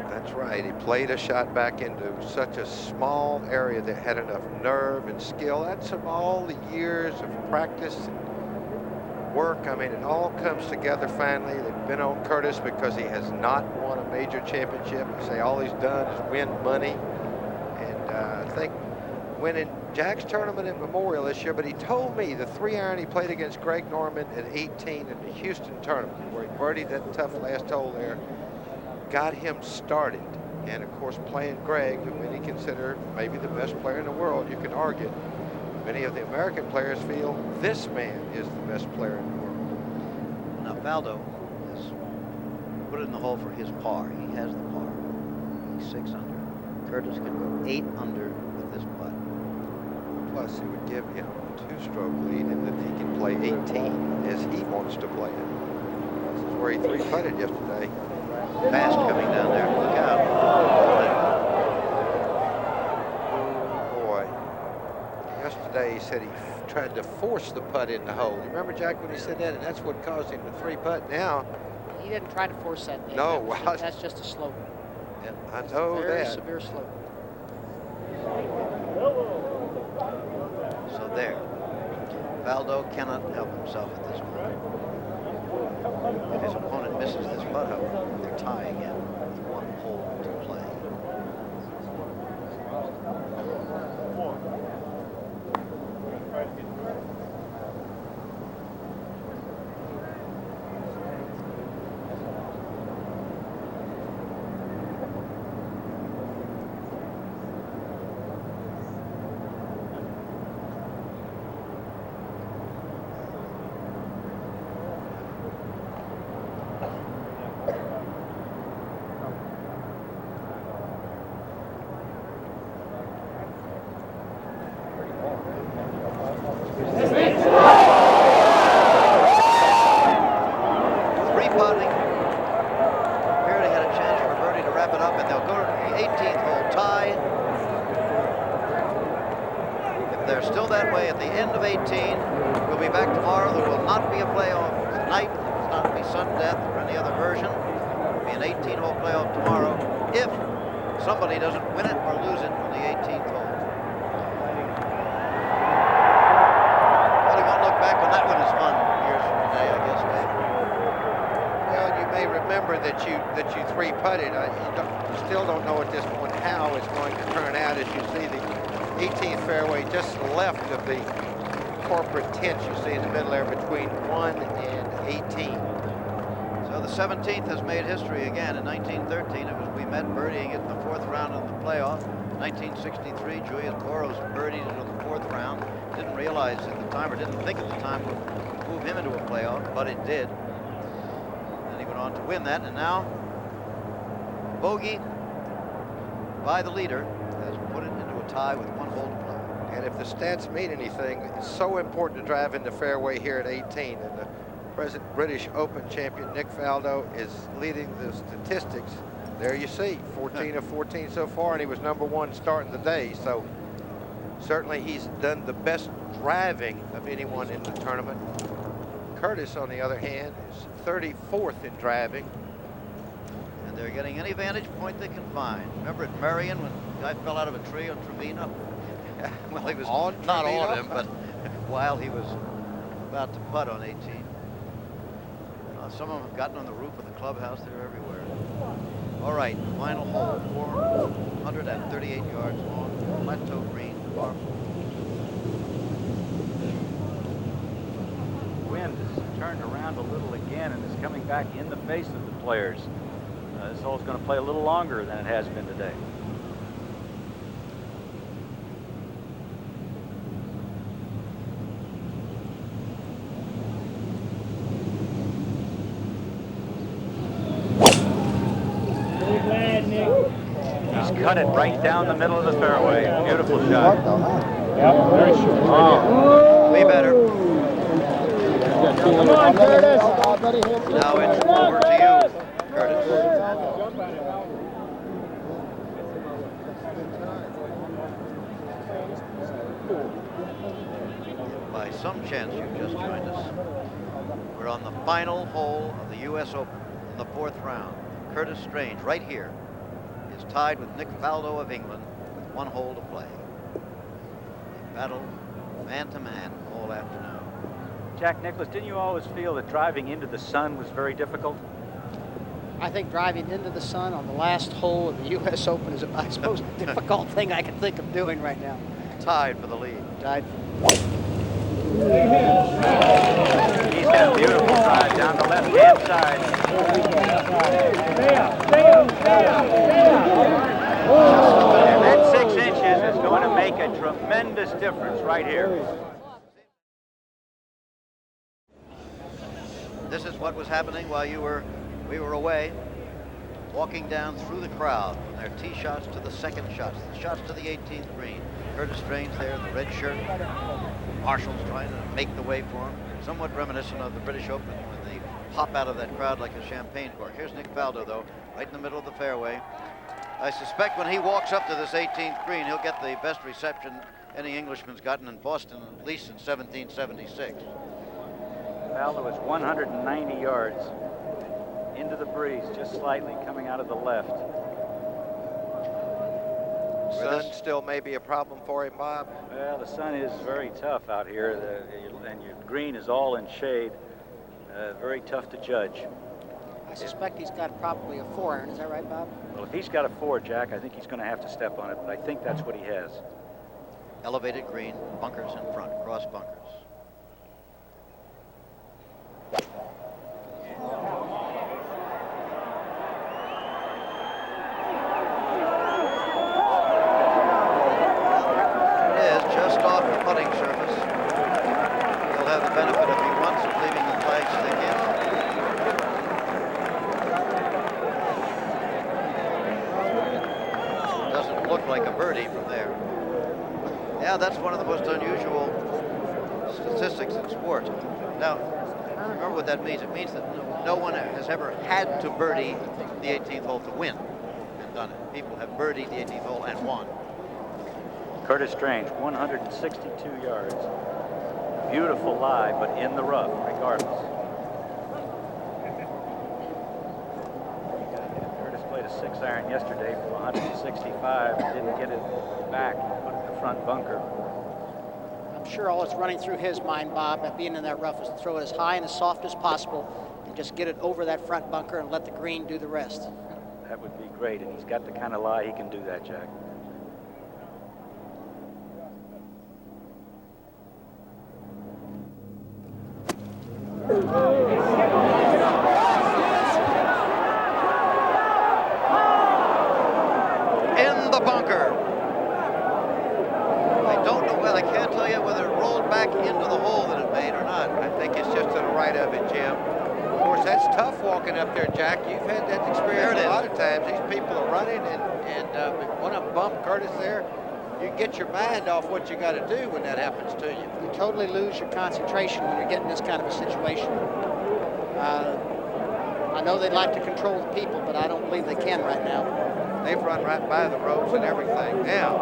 That's right. He played a shot back into such a small area that had enough nerve and skill. That's from all the years of practice and work. I mean, it all comes together finally. They've been on Curtis because he has not won a major championship. I say all he's done is win money. And I think winning Jack's tournament at Memorial this year, but he told me the 3-iron he played against Greg Norman at 18 in the Houston tournament, where he birdied that tough last hole there, got him started. And of course, playing Greg, who many consider maybe the best player in the world, you can argue. Many of the American players feel this man is the best player in the world. Now, Faldo has put it in the hole for his par. He has the par. He's 6 under. Curtis can go 8 under with this putt. Plus, it would give him a 2-stroke lead, and then he can play 18 as he wants to play it. This is where he 3-putted yesterday. Fast coming down there. Look out. Oh, boy. Yesterday, he said he tried to force the putt in the hole. You remember, Jack, when he said that? And that's what caused him to 3-putt. Now, He didn't try to force that. Dave. No, That's just a slope. Yeah, I know that. Very severe slope. So there. Faldo cannot help himself at this moment. If his opponent misses this putt, however, they're tying him with 1 hole to play. Somebody doesn't win it or lose it on the 18th hole. Well, he won't look back on that one as fun years from today, I guess, Dave. Well, you may remember that you 3-putted. You still don't know at this point how it's going to turn out as you see the 18th fairway just left of the corporate tent you see in the middle there between 1 and 18. So the 17th has made history again. In 1913, it was we met birdieing it in the 4th round of the playoff. 1963, Julius Boros birdied it in the 4th round. Didn't realize at the time, or didn't think at the time, would move him into a playoff, but it did. And he went on to win that, and now bogey by the leader has put it into a tie with 1 hole to play. And if the stats mean anything, it's so important to drive in the fairway here at 18. And the present British Open champion, Nick Faldo, is leading the statistics. There you see, 14 of 14 so far, and he was #1 starting the day. So certainly he's done the best driving of anyone in the tournament. Curtis, on the other hand, is 34th in driving. And they're getting any vantage point they can find. Remember at Marion when the guy fell out of a tree on Trevino? Well, he was not on him, but while he was about to putt on 18. Some of them have gotten on the roof of the clubhouse. They're everywhere. All right, final hole, 438 yards long, plateau green, par 4. Wind has turned around a little again and is coming back in the face of the players. This hole's going to play a little longer than it has been today. He's cut it right down the middle of the fairway. Beautiful shot. Yep, very sure. Way better. Come on, Curtis. Now it's over to you, Curtis. By some chance you've just joined us. We're on the final hole of the U.S. Open in the 4th round. Curtis Strange, right here, is tied with Nick Faldo of England with 1 hole to play. They battle man to man all afternoon. Jack Nicklaus, didn't you always feel that driving into the sun was very difficult? I think driving into the sun on the last hole of the U.S. Open is about the most difficult thing I can think of doing right now. tied for the lead. Tied. He's got a beautiful drive down the left-hand side. And that 6 inches is going to make a tremendous difference right here. This is what was happening while we were away, walking down through the crowd from their tee shots to the second shots, the shots to the 18th green. Curtis Strange there in the red shirt. Marshall's trying to make the way for him. Somewhat reminiscent of the British Open when they pop out of that crowd like a champagne cork. Here's Nick Faldo, though, right in the middle of the fairway. I suspect when he walks up to this 18th green, he'll get the best reception any Englishman's gotten in Boston, at least in 1776. Faldo is 190 yards into the breeze, just slightly coming out of the left. Sun still may be a problem for him, Bob. Well, the sun is very tough out here, and your green is all in shade. Very tough to judge. I suspect he's got probably a 4-iron. Is that right, Bob? Well, if he's got a 4, Jack, I think he's going to have to step on it, but I think that's what he has. Elevated green, bunkers in front, cross bunkers. It is just off the putting surface. He'll have the benefit if he wants of leaving the flag stick in. Doesn't look like a birdie from there. Yeah, that's one of the most unusual statistics in sports. Now, remember what that means. It means that no one has ever had to birdie the 18th hole to win and done it. People have birdied the 18th hole and won. Curtis Strange, 162 yards. Beautiful lie, but in the rough, regardless. Curtis played a 6-iron yesterday from 165. Didn't get it back. Put it in the front bunker. I'm sure all that's running through his mind, Bob, at being in that rough, is to throw it as high and as soft as possible and just get it over that front bunker and let the green do the rest. That would be great, and he's got the kind of lie he can do that, Jack. In the bunker. I don't know, well, I can't tell you whether it rolled back into the hole that it made or not. I think it's just to the right of it, Jim. Of course, that's tough walking up there, Jack. You've had that experience a lot of times. These people are running, and want to bump Curtis there. You get your mind off what you got to do when that happens to you. You totally lose your concentration when you're getting this kind of a situation. I know they'd like to control the people, but I don't believe they can right now. They've run right by the ropes and everything. Now,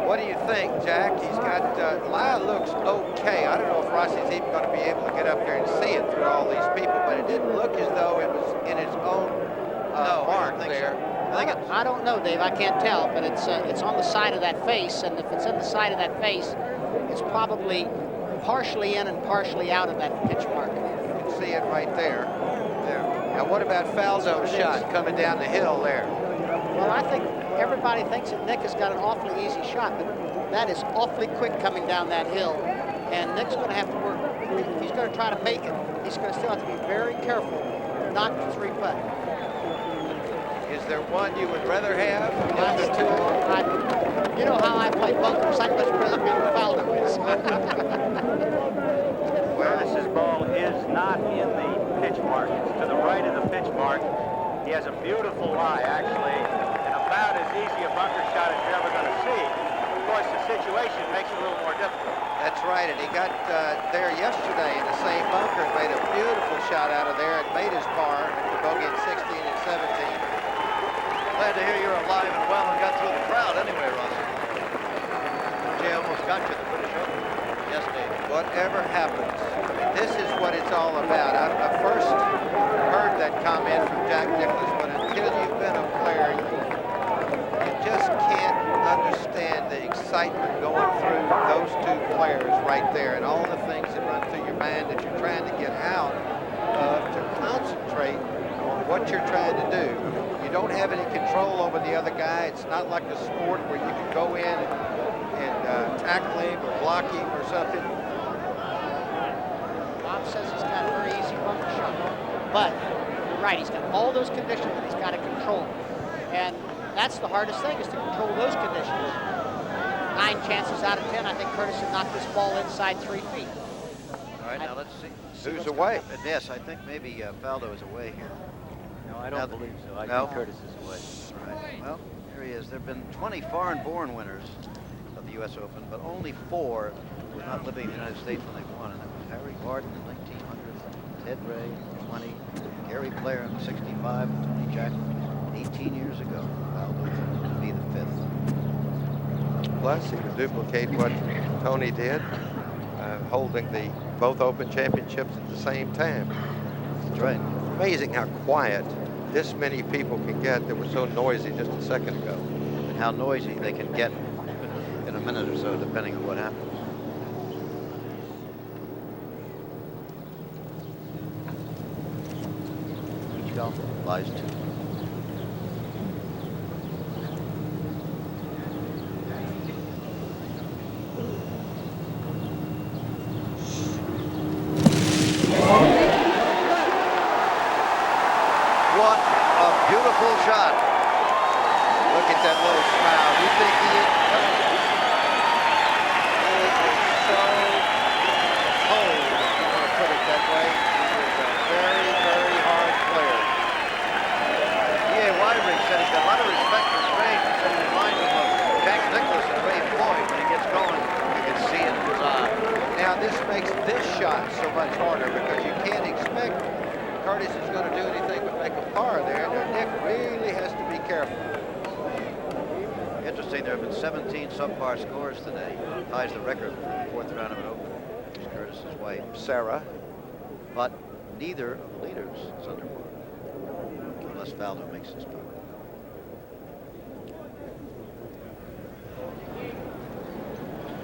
what do you think, Jack? He's got, Lyle looks okay. I don't know if Rossi's even going to be able to get up there and see it through all these people, but it didn't look as though it was in its own mark there. I don't know, Dave. I can't tell, but it's on the side of that face, and if it's in the side of that face, it's probably partially in and partially out of that pitch mark. You can see it right there. There. Now, what about Falzo's shot coming down the hill there? Well, I think everybody thinks that Nick has got an awfully easy shot, but that is awfully quick coming down that hill, and Nick's going to have to work. If he's going to try to make it, he's going to still have to be very careful not to three-putt. Is there one you would rather have of the two? You know how I play bunkers. I'd much rather be with Faldo. Curtis's ball is not in the pitch mark. It's to the right of the pitch mark. He has a beautiful lie, actually, and about as easy a bunker shot as you're ever going to see. Of course, the situation makes it a little more difficult. That's right, and he got there yesterday in the same bunker and made a beautiful shot out of there and made his par after bogey in 16 and 17. Glad to hear you're alive and well and got through the crowd anyway, Rossi. Jay almost got you the British Open. Yes, Dave. Whatever happens, this is what it's all about. I first heard that comment from Jack Nicklaus, but until you've been a player, you just can't understand the excitement going through those two players right there and all the things that run through your mind that you're trying to get out of to concentrate on what you're trying to do. You You don't have any control over the other guy. It's not like a sport where you can go in and tackle him or block him or something. Bob says he's got a very easy bunker shot. But you're right, he's got all those conditions that he's got to control. And that's the hardest thing, is to control those conditions. 9 chances out of 10, I think Curtis would knock this ball inside 3 feet. All right, now let's see. Who's away? Yes, I think maybe Faldo is away here. No, I don't believe so. I No? think Curtis is away. All right. Well, here he is. There have been 20 foreign-born winners of the U.S. Open, but only 4 were not living in the United States when they won, and that was Harry Barton in 1900, Ted Ray in 20, Gary Player in 65, and Tony Jackson 18 years ago. Faldo would be the 5th. Plus, he would duplicate what Tony did, holding both Open championships at the same time. That's right. Amazing how quiet this many people can get that were so noisy just a second ago. And how noisy they can get in a minute or so, depending on what happens. Each golfer flies 2. Beautiful shot. Look at that little smile. You think he is? He is so cold, if you want to put it that way. He is a very, very hard player. D.A. Weidrich said he's got a lot of respect for Strange. He said he reminds him of Jack Nicklaus and Ray Floyd. When he gets going, you can see it in his eye. Now, this makes this shot so much harder because you can't expect Curtis is going to do anything but make a par there. Now, Nick really has to be careful. Interesting, there have been 17 subpar scores today. Ties the record for the 4th round of an Open. It's Curtis's wife, Sarah. But neither of the leaders is under par, unless Faldo makes his putt.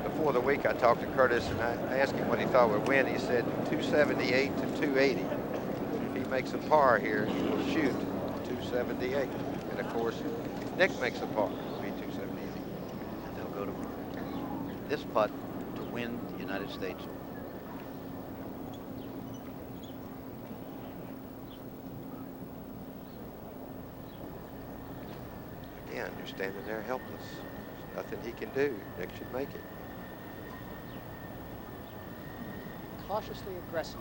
Before the week, I talked to Curtis and I asked him what he thought would win. He said 278 to 280. If he makes a par here, he will shoot 278. And of course, if Nick makes a par, it'll be 278. And they'll go to this putt to win the United States. Again, you're standing there helpless. There's nothing he can do. Nick should make it. Cautiously aggressive.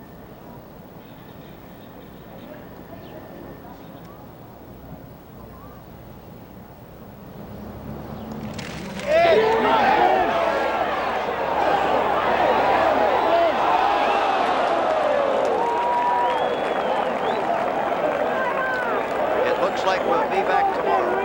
It looks like we'll be back tomorrow.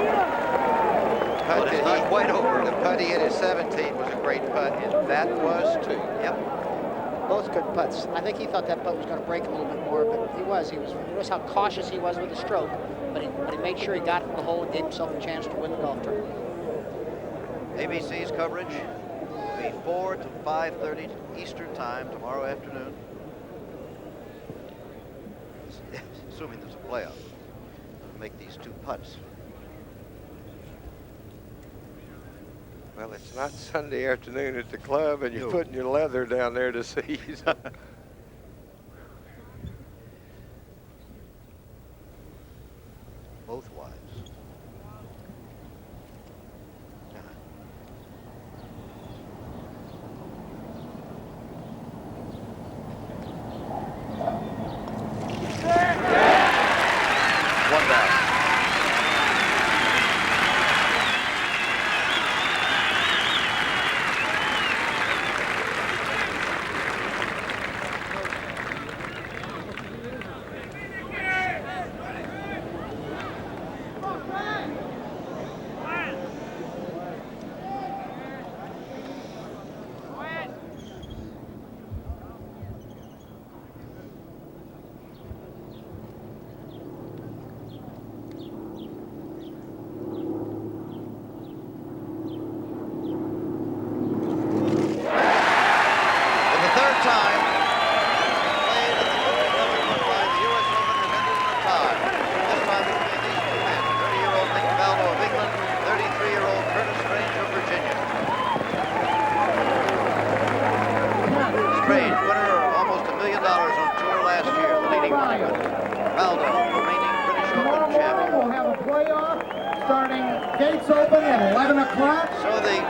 Putt But it's that not quite over. The putt he hit at 17 was a great putt, and that was too. Yep. Both good putts. I think he thought that putt was going to break a little bit more, but he was. Notice how cautious he was with the stroke, but he made sure he got it in the hole and gave himself a chance to win the golf tournament. ABC's coverage will be 4 to 5:30 Eastern Time tomorrow afternoon. Assuming there's a playoff. Make these 2 putts. Well, it's not Sunday afternoon at the club, and you're No. putting your leather down there to seize. Both wives. One down. gates open at 11 o'clock. So the